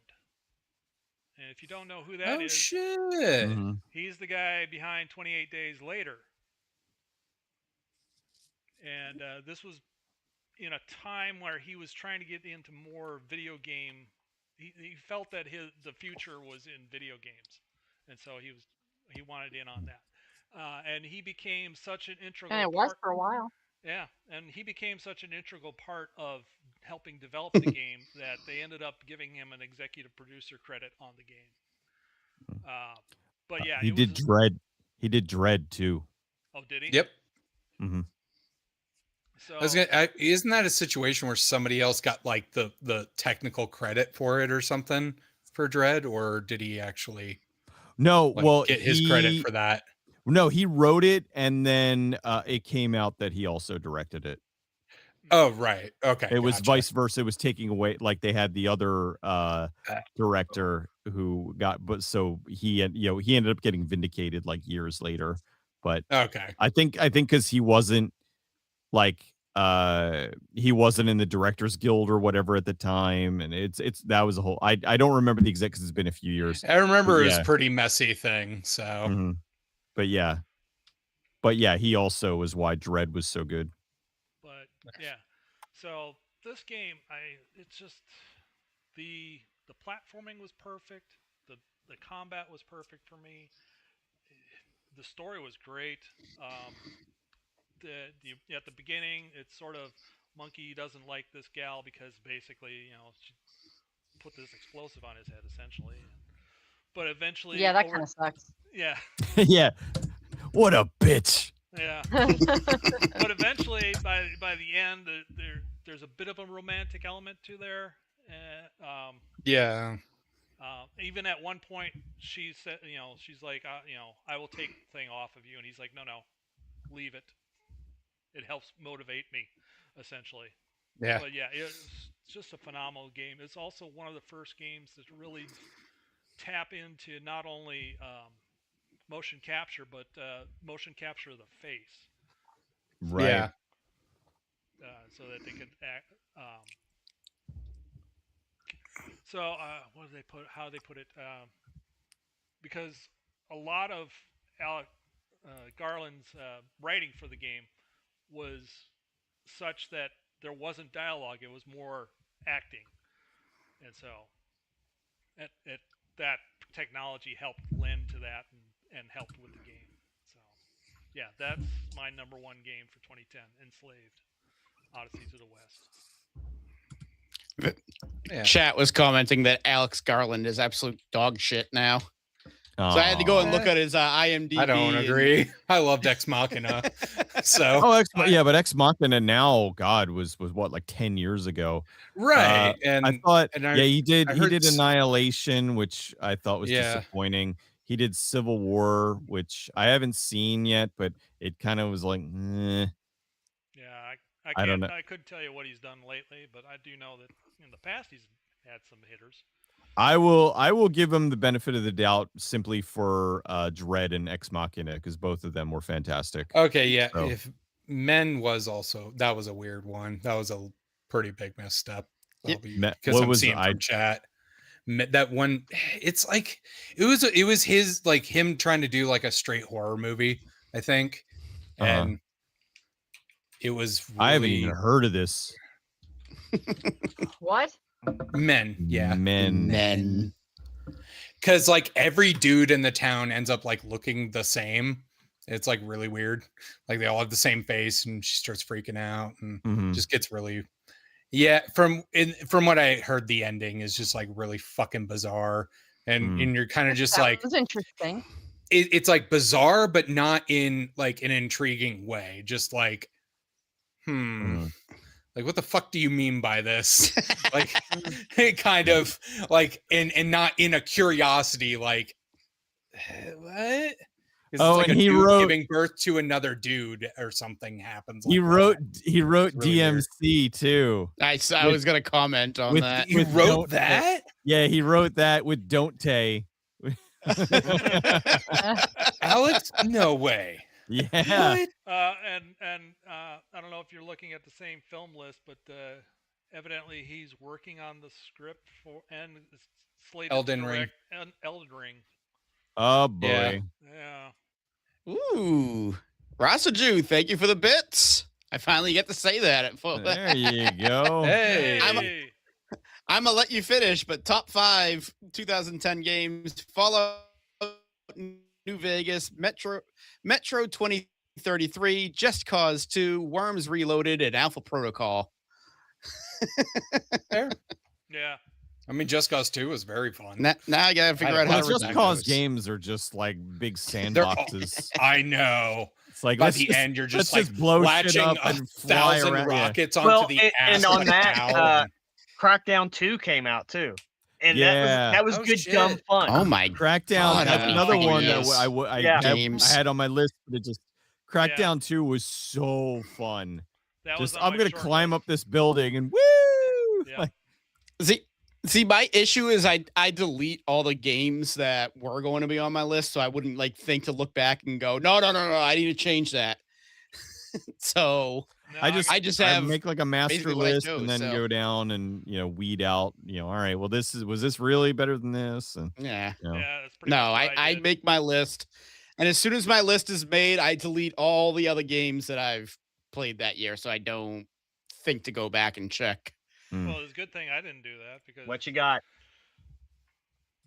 And if you don't know who that is, shit. Mm-hmm. he's the guy behind 28 Days Later. And this was in a time where he was trying to get into more video game. He felt that the future was in video games, and so he wanted in on that. And he became such an integral And it part. was for a while. Yeah, and he became such an integral part of helping develop the game that they ended up giving him an executive producer credit on the game. But yeah, he did Dread. He did Dread too. Oh, did he? Yep. Mm-hmm. So isn't that a situation where somebody else got like the technical credit for it or something for Dread, or did he actually? No, well, get his credit for that. No, he wrote it, and then it came out that he also directed it. Oh, right. Okay. It was vice versa. It was taking away, like they had the other director who got, but so he ended up getting vindicated like years later. But okay, I think because he wasn't in the Directors Guild or whatever at the time, and that was a whole. I don't remember the exact, because it's been a few years. I remember it was a pretty messy thing. So, mm-hmm. but yeah, he also was why Dread was so good. But yeah, so this game, it's just the platforming was perfect. The combat was perfect for me. The story was great. At the beginning, it's sort of Monkey doesn't like this gal because basically, she put this explosive on his head essentially. But eventually, yeah, that kind of sucks. Yeah. Yeah. What a bitch. Yeah. But eventually, by the end, there's a bit of a romantic element to there. yeah. Even at one point, she said, she's like, I will take the thing off of you, and he's like, no, leave it. It helps motivate me, essentially. Yeah. But yeah, it's just a phenomenal game. It's also one of the first games that really tap into not only motion capture, but motion capture of the face. Right. Yeah. So that they could act. How they put it? Because a lot of Alec Garland's writing for the game was such that there wasn't dialogue; it was more acting, and so that technology helped lend to that and helped with the game. So, yeah, that's my number one game for 2010, Enslaved, Odyssey to the West. Yeah. Chat was commenting that Alex Garland is absolute dog shit now. So I had to go and look at his IMDb. I don't agree. I loved Ex Machina. So but Ex Machina now, God, was what, like 10 years ago, right? And I thought, he did Annihilation, which I thought was disappointing. He did Civil War, which I haven't seen yet, but it kind of was like, eh. Yeah, I don't know. I couldn't tell you what he's done lately, but I do know that in the past he's had some hitters. I will give him the benefit of the doubt simply for Dread and Ex Machina, because both of them were fantastic. Okay, yeah. So. If Men was also, that was a weird one. That was a pretty big misstep. Because I'm seeing from chat. That one, it's like it was his, like him trying to do like a straight horror movie, I think, and it was. Really, I haven't even heard of this. What? Men, yeah. Men. Because like every dude in the town ends up like looking the same. It's like really weird. Like they all have the same face, and she starts freaking out, and just gets really. Yeah, from what I heard, the ending is just like really fucking bizarre, and you're kind of just like, was interesting. It's like bizarre, but not in like an intriguing way. Just like, like what the fuck do you mean by this? Like, kind of like, and not in a curiosity, like, what? Oh, like and a he dude wrote giving birth to another dude or something happens. He like wrote that. he wrote Really DMC too. I was gonna comment on that. You wrote that? Yeah, he wrote that with Don't Tay. Alex, no way. Yeah. And I don't know if you're looking at the same film list, but evidently he's working on the script for and slated Elden to Ring. direct Elden Ring. Oh boy. Yeah. Ooh, Rasa Jew, thank you for the bits. I finally get to say that at full. There you go. Hey. I'm gonna let you finish, but top 5 2010 games: Fallout New Vegas, Metro 2033, Just Cause 2, Worms Reloaded, and Alpha Protocol. Fair. Yeah. I mean, Just Cause 2 was very fun. Now I gotta figure out how to Just rank Cause those. games are just like big They're all- sandboxes. I know. It's like By let's the just, end, you're let's just like blow shit latching up a and fly 1,000 around. rockets Well, onto the ass and of on a that, cow. Crackdown 2 came out too, and Yeah. that was Oh, good shit. dumb fun. Oh my Crackdown. God, That's how many another freaking one that years. I had on my list. But it just Crackdown Yeah. 2 was so fun. That was Just on I'm my gonna short climb list. up this building and woo! Yeah. Like, See, my issue is I delete all the games that were going to be on my list, so I wouldn't like think to look back and go, no, I need to change that. So No, I just have make like a master basically what I list chose, and then so. go down and weed out. All right. Well, was this really better than this? And yeah. Yeah, that's pretty No, much what I did. make my list, and as soon as my list is made, I delete all the other games that I've played that year, so I don't think to go back and check. Well, it's a good thing I didn't do that because What you got?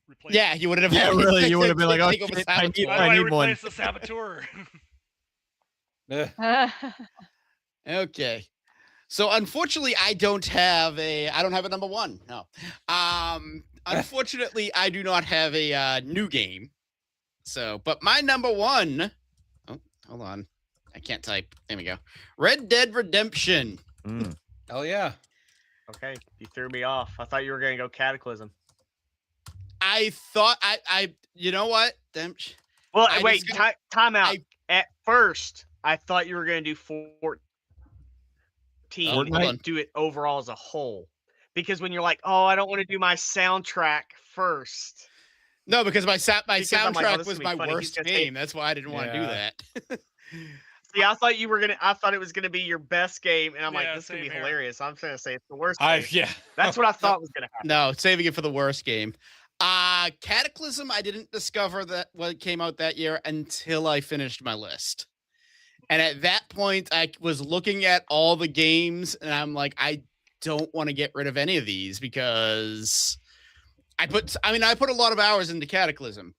replace Yeah, you would have. yeah, really, you would have been like, oh, Take over shit, I need, Saboteur. Why do I I need one. replace the saboteur? Okay. So unfortunately, I don't have a number one. No. Unfortunately, I do not have a new game. So, but my number one. Oh, hold on. I can't type. There we go. Red Dead Redemption. Hell yeah. Okay, you threw me off. I thought you were gonna go Cataclysm. I thought I you know what? Well, I wait, just time out. At first, I thought you were gonna do 14 Fortnite? and do it overall as a whole. Because when you're like, oh, I don't want to do my soundtrack first. No, because my Because I'm like, oh, soundtrack this was will be my funny. He's worst gonna say- game. That's why I didn't want to do Yeah. that. See, I thought it was gonna be your best game, and I'm like, Yeah, this is gonna be same here. hilarious. I'm gonna say it's the worst game. Yeah. That's what I thought was gonna happen. No, saving it for the worst game. Cataclysm, I didn't discover that what came out that year until I finished my list. And at that point, I was looking at all the games and I'm like, I don't want to get rid of any of these because I put a lot of hours into Cataclysm.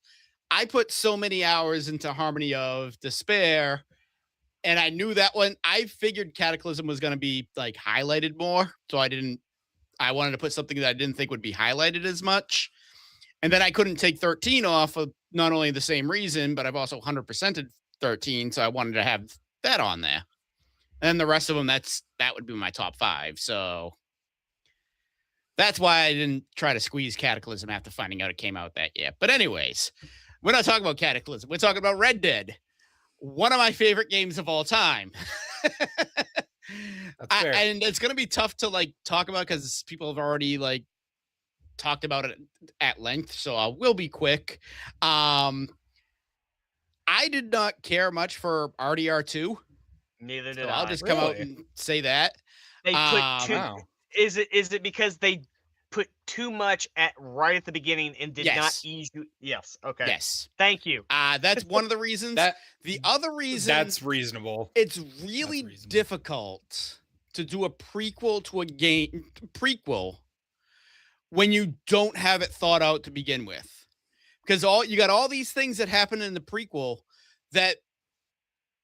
I put so many hours into Harmony of Despair, and I knew that one. I figured Cataclysm was going to be like highlighted more, so I wanted to put something that I didn't think would be highlighted as much. And then I couldn't take 13 off of not only the same reason, but I've also 100%ed 13, so I wanted to have that on there. And then the rest of them, that would be my top 5. So that's why I didn't try to squeeze Cataclysm after finding out it came out that year. But anyways, we're not talking about Cataclysm. We're talking about Red Dead, one of my favorite games of all time. That's fair. And it's going to be tough to like talk about because people have already like talked about it at length. So I will be quick. I did not care much for RDR2. Neither did So I. I'll just come out Really? and say that. They put too. Wow. Is it because they put too much right at the beginning and did not Yes. ease you? Yes. Okay. Yes. Thank you. That's one of the reasons. The other reason That's reasonable. it's really reasonable. difficult to do a prequel to a game prequel when you don't have it thought out to begin with, because you got all these things that happen in the prequel that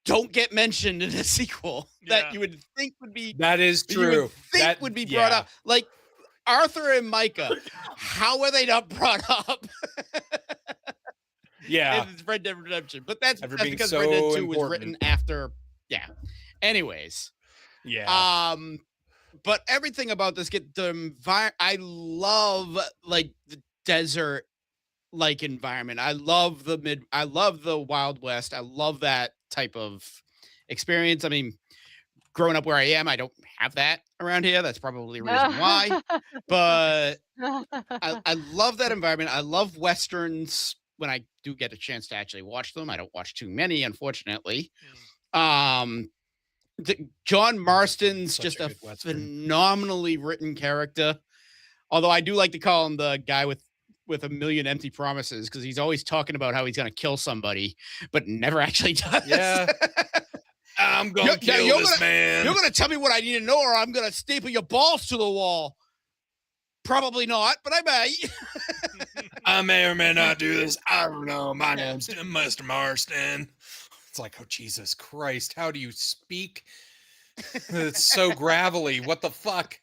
don't get mentioned in a sequel that you would think would be that is true. You would think would be brought up, like Arthur and Micah. How are they not brought up? Yeah, it's Red Dead Redemption, but that's because so Red Dead 2 was important. written after. Yeah. Anyways. Yeah. But everything about this I love like the desert like environment. I love the Wild West. I love that type of experience. I mean, growing up where I am, I don't have that around here. That's probably the reason why. But I love that environment. I love Westerns when I do get a chance to actually watch them. I don't watch too many, unfortunately. John Marston's just a phenomenally written character. Although I do like to call him the guy with a million empty promises, because he's always talking about how he's going to kill somebody, but never actually does. Yeah. I'm going to kill this man. You're going to tell me what I need to know, or I'm going to staple your balls to the wall. Probably not, but I may. I may or may not do this. I don't know. My name's Mr. Marston. It's like, oh, Jesus Christ. How do you speak? It's so gravelly. What the fuck?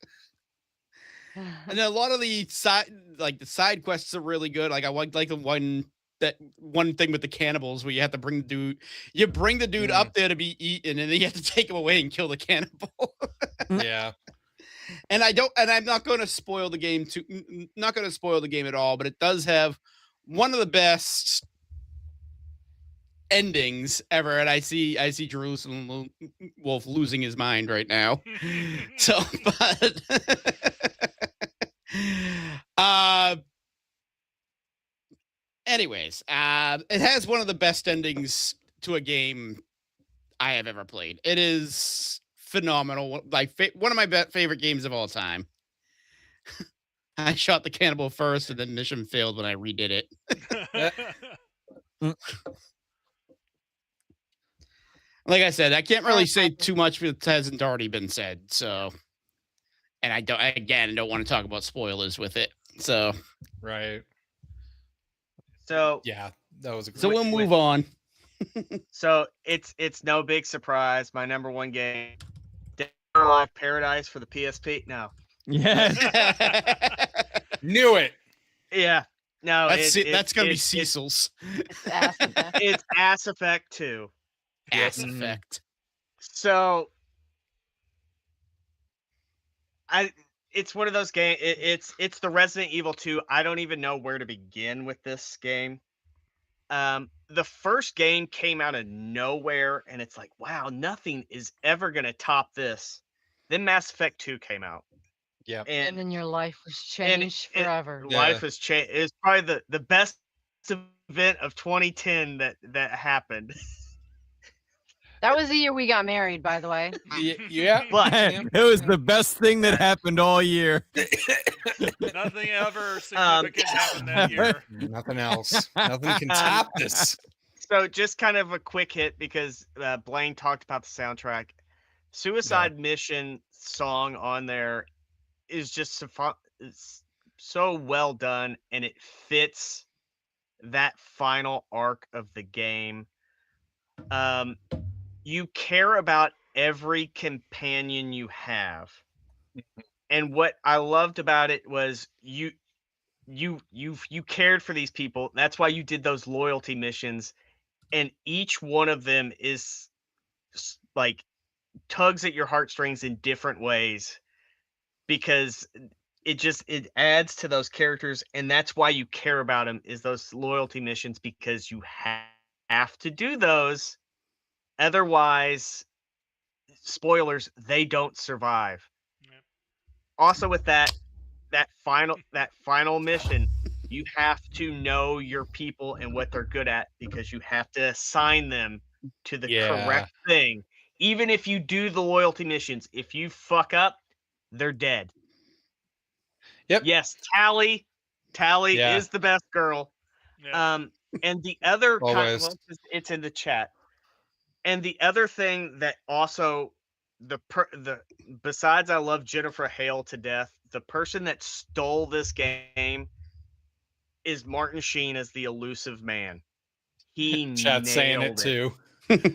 And a lot of the side quests are really good. Like I like the one thing with the cannibals where you have to bring the dude up there to be eaten, and then you have to take him away and kill the cannibal. Yeah. And I'm not going to spoil the game not going to spoil the game at all, but it does have one of the best endings ever. And I see Jerusalem Wolf losing his mind right now. So, but anyways, it has one of the best endings to a game I have ever played. It is phenomenal. Like one of my favorite games of all time. I shot the cannibal first, and then mission failed when I redid it. Like I said, I can't really say too much because it hasn't already been said. So, and I don't want to talk about spoilers with it. So, right. So yeah, that was a great. So we'll move on. So it's no big surprise. My number one game, Dead or Alive Paradise for the PSP. No. Yes. Knew it. Yeah. No. That's gonna be Cecil's. It's Ass Effect 2. Ass Effect. So it's one of those games. It's the Resident Evil 2. I don't even know where to begin with this game. The first game came out of nowhere, and it's like, wow, nothing is ever gonna top this. Then Mass Effect 2 came out. Yeah, and then your life was changed forever. Life was changed. It was probably the best event of 2010 that happened. That was the year we got married, by the way. Yeah, but it was the best thing that happened all year. Nothing ever significant happened that year. Nothing else. Nothing can top this. So just kind of a quick hit because Blaine talked about the soundtrack. Suicide Mission song on there is just so well done, and it fits that final arc of the game. You care about every companion you have. And what I loved about it was you cared for these people. That's why you did those loyalty missions. And each one of them is like tugs at your heartstrings in different ways, because it adds to those characters. And that's why you care about them, is those loyalty missions, because you have to do those. Otherwise, spoilers, they don't survive. Yep. Also with that final mission, you have to know your people and what they're good at, because you have to assign them to the correct thing. Even if you do the loyalty missions, if you fuck up, they're dead. Yep. Yes, Tally is the best girl. Yeah. And the other it's in the chat. And the other thing that also besides I love Jennifer Hale to death, the person that stole this game is Martin Sheen as the elusive man. He Chat's saying it nailed it. too.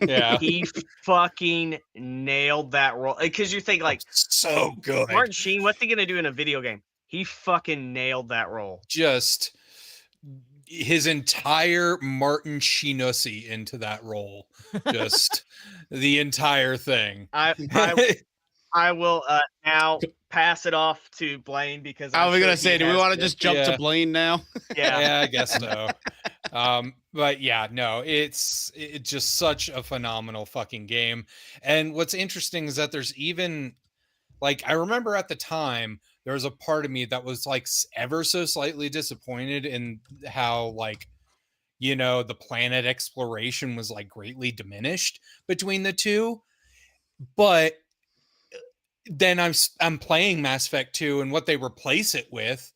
Yeah. He fucking nailed that role. Because you think like so good. Martin Sheen, what's he gonna do in a video game? He fucking nailed that role. Just his entire Martin Sheenussy into that role. Just the entire thing. I will now pass it off to Blaine because I was gonna say, do we want to just jump to Blaine now? Yeah, I guess so. But yeah, no, it's just such a phenomenal fucking game. And what's interesting is that there's even like, I remember at the time there was a part of me that was like ever so slightly disappointed in how like, you know, the planet exploration was like greatly diminished between the two. But then I'm playing Mass Effect 2 and what they replace it with,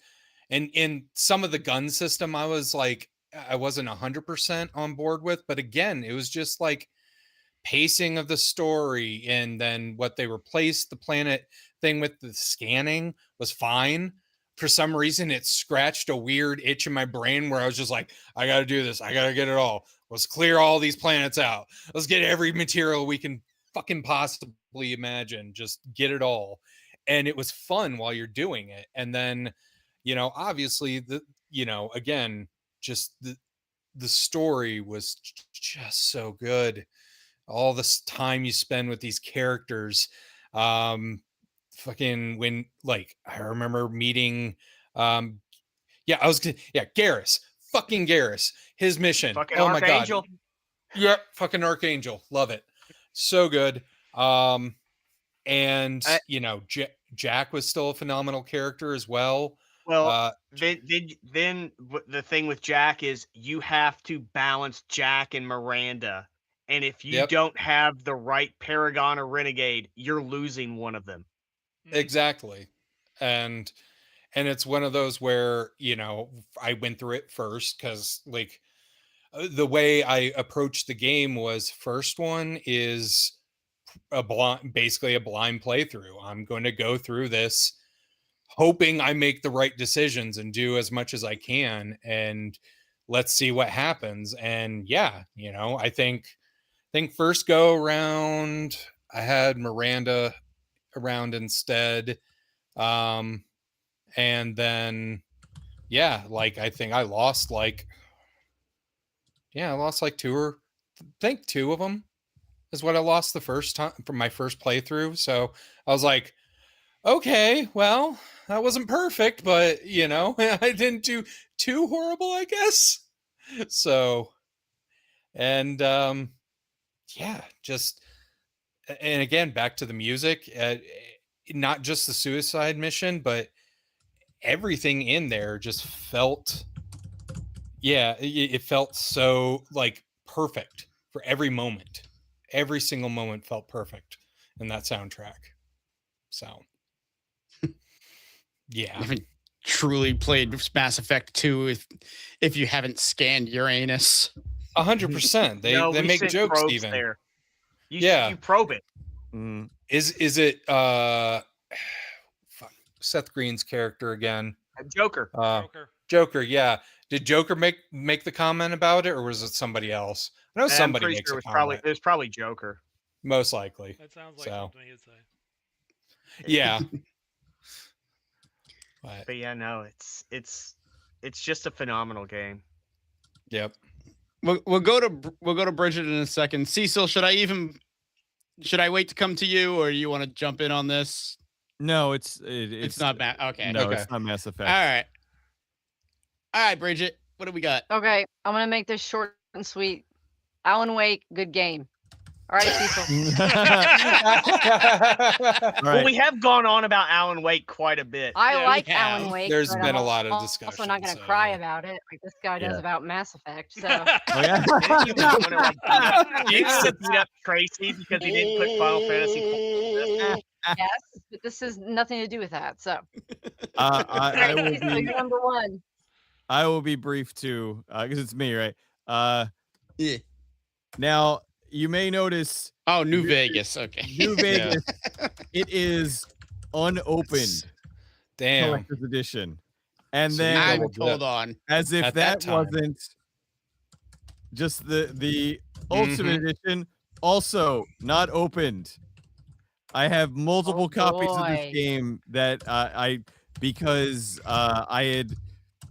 and in some of the gun system I was like, I wasn't 100% on board with, but again, it was just like pacing of the story, and then what they replaced the planet thing with, the scanning, was fine. For some reason it scratched a weird itch in my brain where I was just like, I gotta do this, I gotta get it all, let's clear all these planets out, let's get every material we can fucking possibly imagine, just get it all. And it was fun while you're doing it. And then, you know, obviously again, just the story was just so good. All this time you spend with these characters, fucking when, like, I remember meeting Garrus, fucking Garrus, his mission, fucking oh Archangel. My god, yep, fucking Archangel, love it, so good. And you know, Jack was still a phenomenal character as well. Well, then the thing with Jack is you have to balance Jack and Miranda. And if you don't have the right Paragon or Renegade, you're losing one of them. Exactly. And it's one of those where, you know, I went through it first because, like, the way I approached the game was, first one is basically a blind playthrough. I'm going to go through this hoping I make the right decisions and do as much as I can, and let's see what happens. And yeah, you know, I think first go around I had Miranda around instead, and then like I think I lost like two of them is what I lost the first time from my first playthrough. So I was like, okay, well, that wasn't perfect, but you know, I didn't do too horrible, I guess. So, and just, and again, back to the music, not just the suicide mission, but everything in there just felt, it felt so like perfect for every moment. Every single moment felt perfect in that soundtrack. So, yeah. I haven't truly played Mass Effect 2 if you haven't scanned Uranus. 100%. They make jokes even. There. You probe it. Is it Seth Green's character again? Joker. Joker, yeah. Did Joker make the comment about it, or was it somebody else? I know somebody makes a comment. It was probably Joker. Most likely. That sounds like something he'd say. Yeah. But yeah, no, it's just a phenomenal game. Yep. We'll go to Bridget in a second. Cecil, should I wait to come to you, or you want to jump in on this? No, it's not bad. Okay. No, okay. It's not Mass Effect. All right, Bridget. What do we got? Okay, I'm gonna make this short and sweet. Alan Wake, good game. All right, Cecil. Well, we have gone on about Alan Wake quite a bit. I like Alan Wake. There's been a lot of discussion. Also, not going to cry about it like this guy does about Mass Effect. So. You beat up Tracy because he didn't put Final Fantasy. Yes, but this has nothing to do with that. So. I will be, so you're number one. I will be brief too, because it's me, right? Yeah. Now, you may notice. Oh, New Vegas. Okay. New Vegas. It is unopened. Damn. Collector's edition. And So you then doubled hold on. as if At that that time. wasn't just the Ultimate Edition, also not opened. I have multiple copies of this boy. game that because I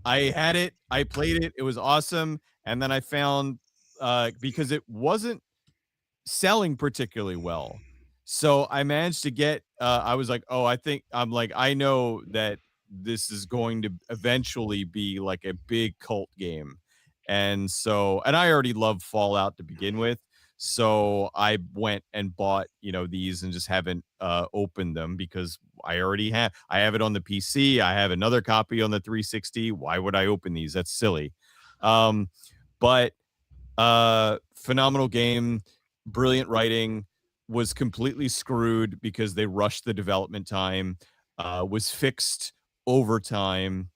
had it, I played it, it was awesome, and then I found because it wasn't selling particularly well. So I managed to get I was like, oh, I know that this is going to eventually be like a big cult game. And I already love Fallout to begin with. So I went and bought, these and just haven't opened them because I have it on the PC. I have another copy on the 360. Why would I open these? That's silly. But phenomenal game, brilliant writing, was completely screwed because they rushed the development time, was fixed over time.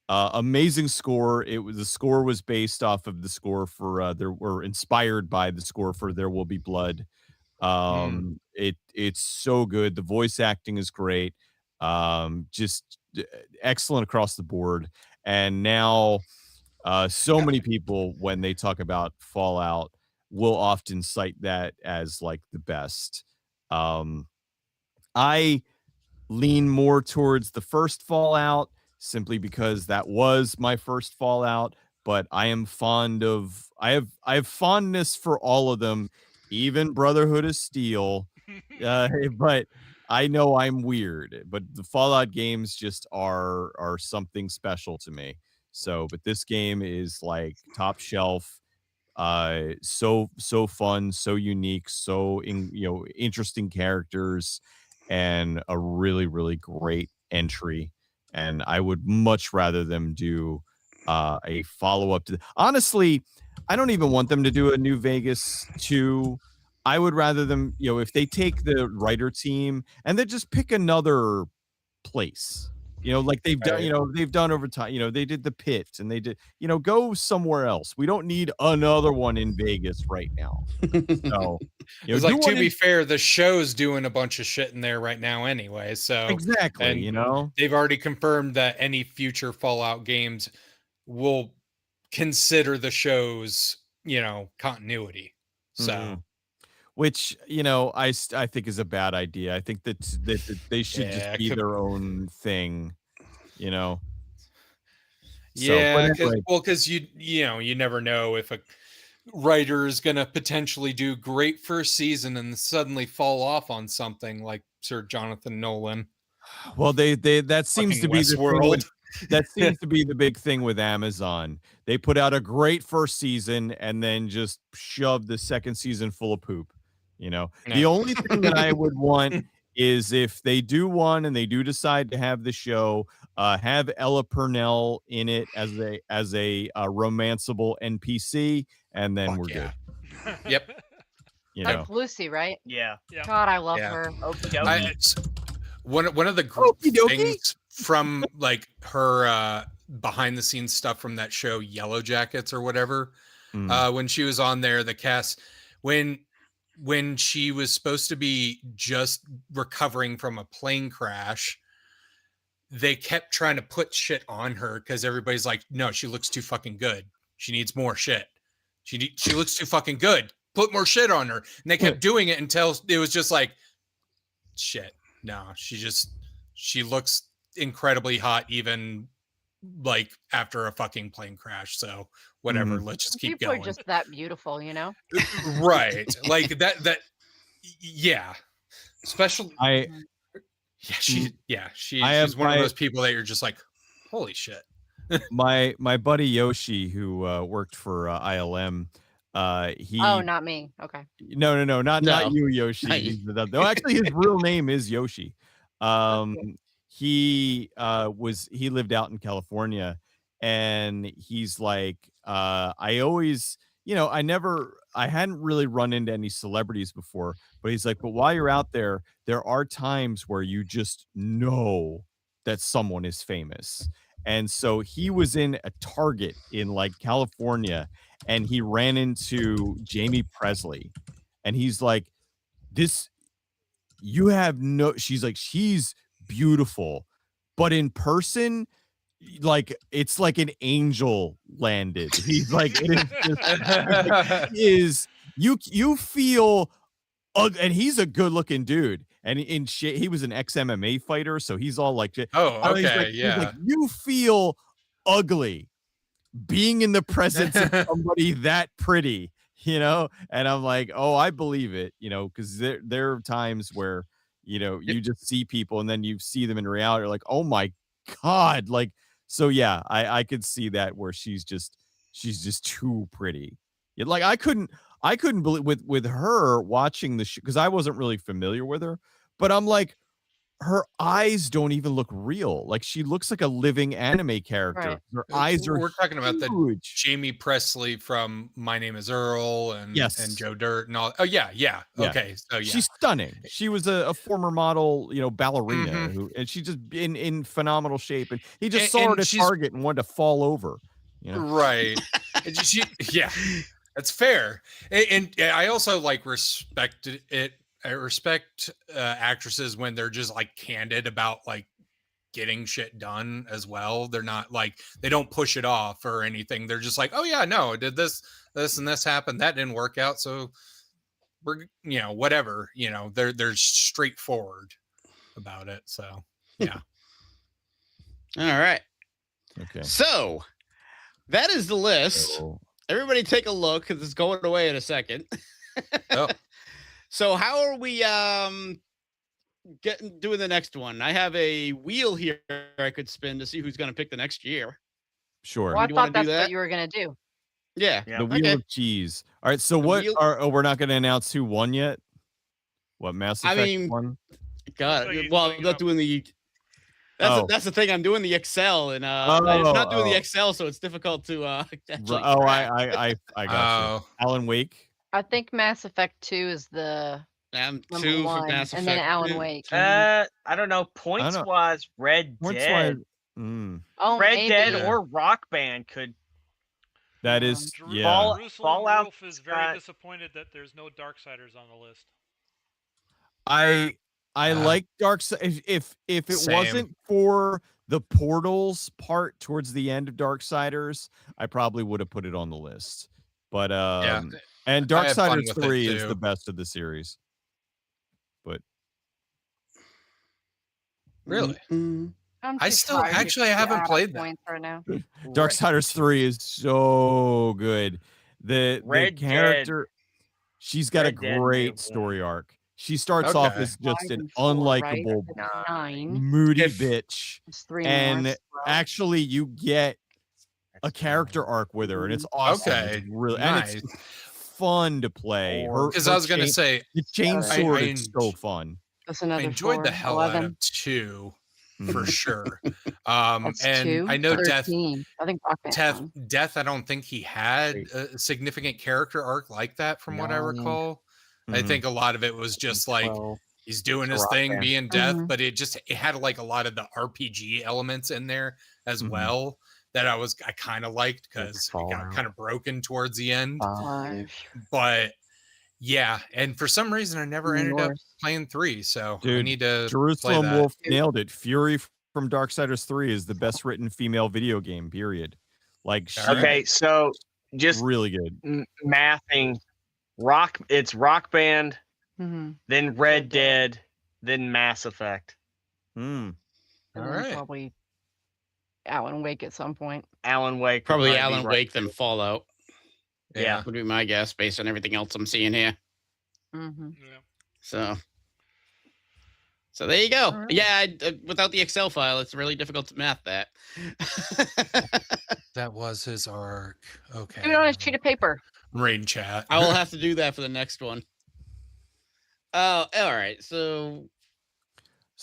Amazing score. The score was based off of the score for inspired by the score for There Will Be Blood. It's so good. The voice acting is great. Just excellent across the board. And now so many people, when they talk about Fallout, will often cite that as like the best. I lean more towards the first Fallout simply because that was my first Fallout, but I am I have fondness for all of them, even Brotherhood of Steel. But I know I'm weird, but the Fallout games just are something special to me. So, but this game is like top shelf, so fun, so unique, interesting characters, and a really, really great entry. And I would much rather them do a follow-up to honestly, I don't even want them to do a New Vegas 2. I would rather them, if they take the writer team and then just pick another place, like they've done, they've done over time, they did the Pit and they did, go somewhere else. We don't need another one in Vegas right now. So, it's like, to be fair, the show's doing a bunch of shit in there right now anyway. So exactly, and they've already confirmed that any future Fallout games will consider the show's, continuity. So, which, I think is a bad idea. I think that they should just be their own thing, Yeah, anyway. because you never know if a writer is going to potentially do great first season and suddenly fall off on something like Sir Jonathan Nolan. Well, that seems to be the Westworld. that seems to be the big thing with Amazon. They put out a great first season and then just shove the second season full of poop. The only thing that I would want is if they do one and they do decide to have the show, have Ella Purnell in it as a romanceable NPC, and then we're good. Yep. Like Lucy, right? Yeah. God, I love her. One of the things from like her behind the scenes stuff from that show Yellow Jackets or whatever, when she was on there, the cast when she was supposed to be just recovering from a plane crash, they kept trying to put shit on her because everybody's like, no, she looks too fucking good. She needs more shit. She looks too fucking good. Put more shit on her. And they kept doing it until it was just like, shit. No, she looks incredibly hot, even like after a fucking plane crash. So whatever, let's just keep going. People are just that beautiful, Right. Like that. Yeah. Especially. She's one of those people that you're just like, holy shit. my buddy Yoshi, who worked for ILM, not me. Okay. No, not you, Yoshi. Actually, his real name is Yoshi. He lived out in California, and he's like, I always, I hadn't really run into any celebrities before, but he's like, but while you're out there are times where you just know that someone is famous. And so he was in a Target in like California, and he ran into Jamie Presley. and he's like, this, you have no, she's like, she's beautiful, but in person, like it's like an angel landed. He's like, it is just, is you feel, and he's a good looking dude, and he was an ex-MMA fighter, so he's all like, Oh, he's okay, like, he's yeah. like, you feel ugly being in the presence of somebody that pretty, and I'm like, oh, I believe it, because there are times where you just see people and then you see them in reality, you're like, oh my god, like, so yeah, I could see that where she's just too pretty. Like I couldn't believe with her watching the show, because I wasn't really familiar with her, but I'm like, her eyes don't even look real. Like she looks like a living anime character. Right. Her eyes are We're talking about the huge. Jamie Presley from My Name Is Earl and Joe Dirt and all. Oh yeah. Okay, so yeah, she's stunning. She was a former model, ballerina, and she's just in phenomenal shape. And he just saw her at Target and wanted to fall over. Right. Yeah, that's fair. And I also respect it. I respect actresses when they're just candid about getting shit done as well. They're not they don't push it off or anything. They're just like, oh yeah, no, I did this and this happened. That didn't work out. So we're, whatever, they're straightforward about it. So yeah. All right. Okay. So that is the list. Everybody take a look because it's going away in a second. Oh. So how are we doing the next one? I have a wheel here I could spin to see who's going to pick the next year. Sure. Well, I thought that's what you were going to do. Yeah. The wheel of cheese. All right. So we're not going to announce who won yet? What Mass Effect won? God. Well, I'm not doing the... That's the thing. I'm doing the Excel, and I'm not doing the Excel, so it's difficult to actually... I got you. Alan Wake? I think Mass Effect 2 is the two one, for Mass Effect. and then Alan Wake. I don't know. Points-wise, Red Dead. Oh, Red maybe. Dead or Rock Band could... That is... Jerusalem Fallout Wolf is very disappointed that there's no Darksiders on the list. I like Darksiders. If it wasn't for the portals part towards the end of Darksiders, I probably would have put it on the list. But and Darksiders 3 is the best of the series. But really, I still actually I haven't played that. Right now. Darksiders 3 is so good. The character, she's got a great story arc. She starts off as just an unlikable, moody bitch, and actually you get a character arc with her, and it's awesome. Okay, it's really, nice. And it's fun to play. Because I was going to say, the chainsword is so fun. That's another. I enjoyed the hell 11. Out of 2 for sure. And 2? I know 13. I think Death. I don't think he had a significant character arc like that, from what I recall. I think a lot of it was just he's doing his thing, being Death, but it had a lot of the RPG elements in there as well that I kind of liked because it got kind of broken towards the end. But yeah, and for some reason I never ended up playing 3, so I need to. Jerusalem Wolf nailed it. Fury from Darksiders 3 is the best written female video game. Period. Okay, so just really good mathing. It's Rock Band, then Red Dead, then Mass Effect. All right. Probably Alan Wake at some point. Alan Wake. Probably Alan Wake, then Fallout. Yeah. Would be my guess based on everything else I'm seeing here. So there you go. Right. Yeah, without the Excel file, it's really difficult to math that. That was his arc. Okay. Do it on a sheet of paper. Rain chat. I will have to do that for the next one. Oh, all right. So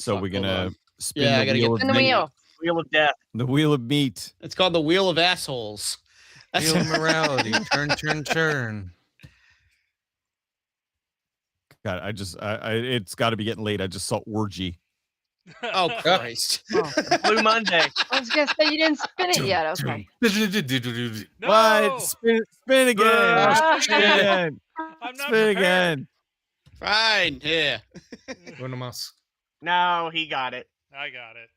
we're gonna spin I gotta get the wheel. Wheel of Death. The wheel of meat. It's called the Wheel of Assholes. Wheel of Morality. Turn. God, it's got to be getting late. I just saw orgy. Oh Christ! Blue Monday. I was gonna say you didn't spin it yet. Okay. No! What? Spin again. Spin again. I'm not spin again. Fine. Yeah. Uno más. No, he got it. I got it.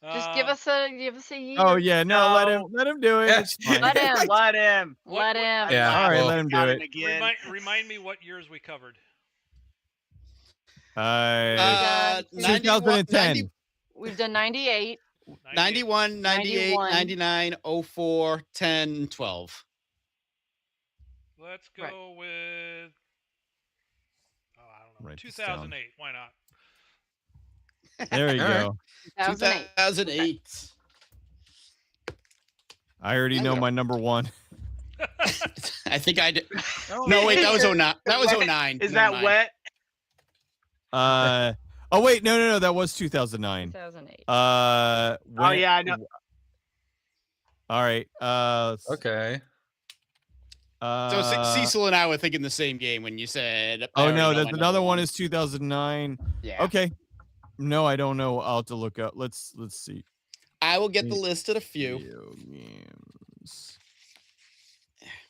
Just give us a year. Oh yeah, no, No. let him do it. Yeah. It's fine. Let him. Let him. Let him. Yeah. All right, well, let him do Got it. again. Remind me what years we covered. 2010. We've done 98. 91, 98, 91. 99, 04, 10, 12. Let's go Right. with. Oh, I don't know. Write this down. 2008. Why not? There you All right. go. 2008. 2008. I already know my number one. I think I did. No, wait, that was 09. That was 09. Is that wet? Oh wait, no, that was 2009. 2008. Oh yeah, I know. All right. Okay. So Cecil and I were thinking the same game when you said. Oh no, there's another one is 2009. Yeah. Okay. No, I don't know. I'll have to look up. Let's see. I will get the list of a few. Video games.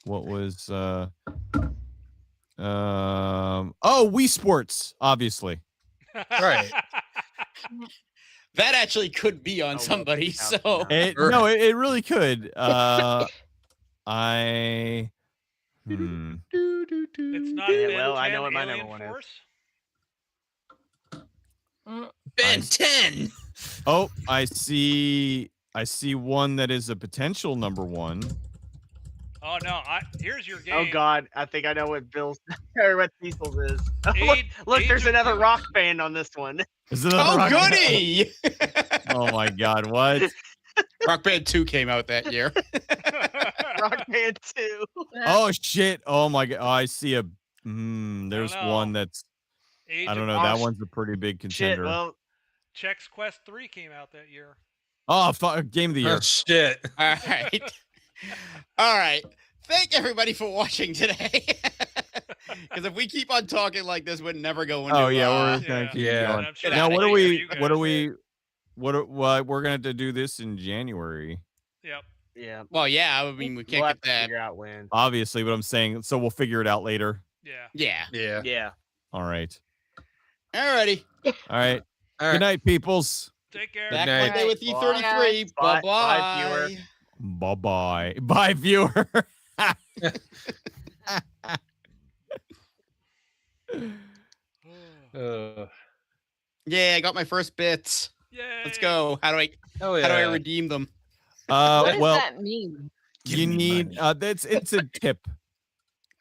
What was Wii Sports, obviously. Right. That actually could be on somebody. So No, it really could. It's not Yeah, Ben well, I 10 know what my Alien number one is. Force? Ben 10. Oh, I see one that is a potential number one. Oh no! Here's your game. Oh God, I think I know what Bill's or what Cecil's is. Look, Age there's of another Doom. rock band on this one. Is it oh, Rock Band? goody! Oh my God, what? Rock Band 2 came out that year. Rock Band 2. Oh shit! Oh my God! Oh, I see a. There's know. one that's. Age I don't of know. Oh, That sh- one's a pretty big Shit, contender. well, Chex Quest 3 came out that year. Oh, game of the year. Oh, shit. All right. All right. Thank everybody for watching today. Because if we keep on talking like this, we're never going to. Oh yeah, we're gonna yeah. keep Yeah. going. And I'm sure Now, it's what are easier for we? you guys. What are we? What we're gonna have to do this in January, Yep. yeah. Well, yeah. I mean, we can't We'll have get to that. figure out when. obviously. But I'm saying, so we'll figure it out later. Yeah. Yeah. Yeah. Yeah. All right. Alrighty. All right. All Good right. night, peoples. Take care. Back night. Monday with Bye. E33. Bye. Bye-bye. Bye, viewer. Bye-bye. Bye, viewer. Yeah, I got my first bits. Yay. Let's go. How do I redeem them? What does Well, that mean? Give you me need money. it's a tip.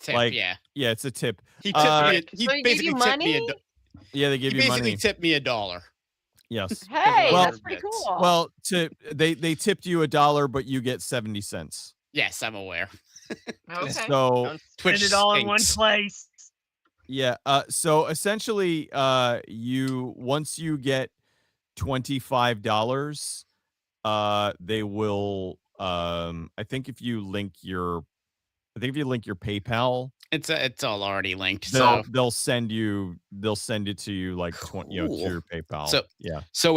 Tip, like- yeah. Yeah, it's a tip. He tipped me. He So he gave basically you tipped me. money? Yeah, they He give you basically money. tipped me $1. Yes. Hey, Well- that's pretty cool. Well, they tipped you $1, but you get 70 cents. Yes, I'm aware. okay. So Don't spend Twitch it all in one stinks. place. yeah, so essentially, once you get $25, they will. I think if you link your PayPal, It's all already linked. they'll So send it to you like 20, to Cool. your PayPal. So- yeah. so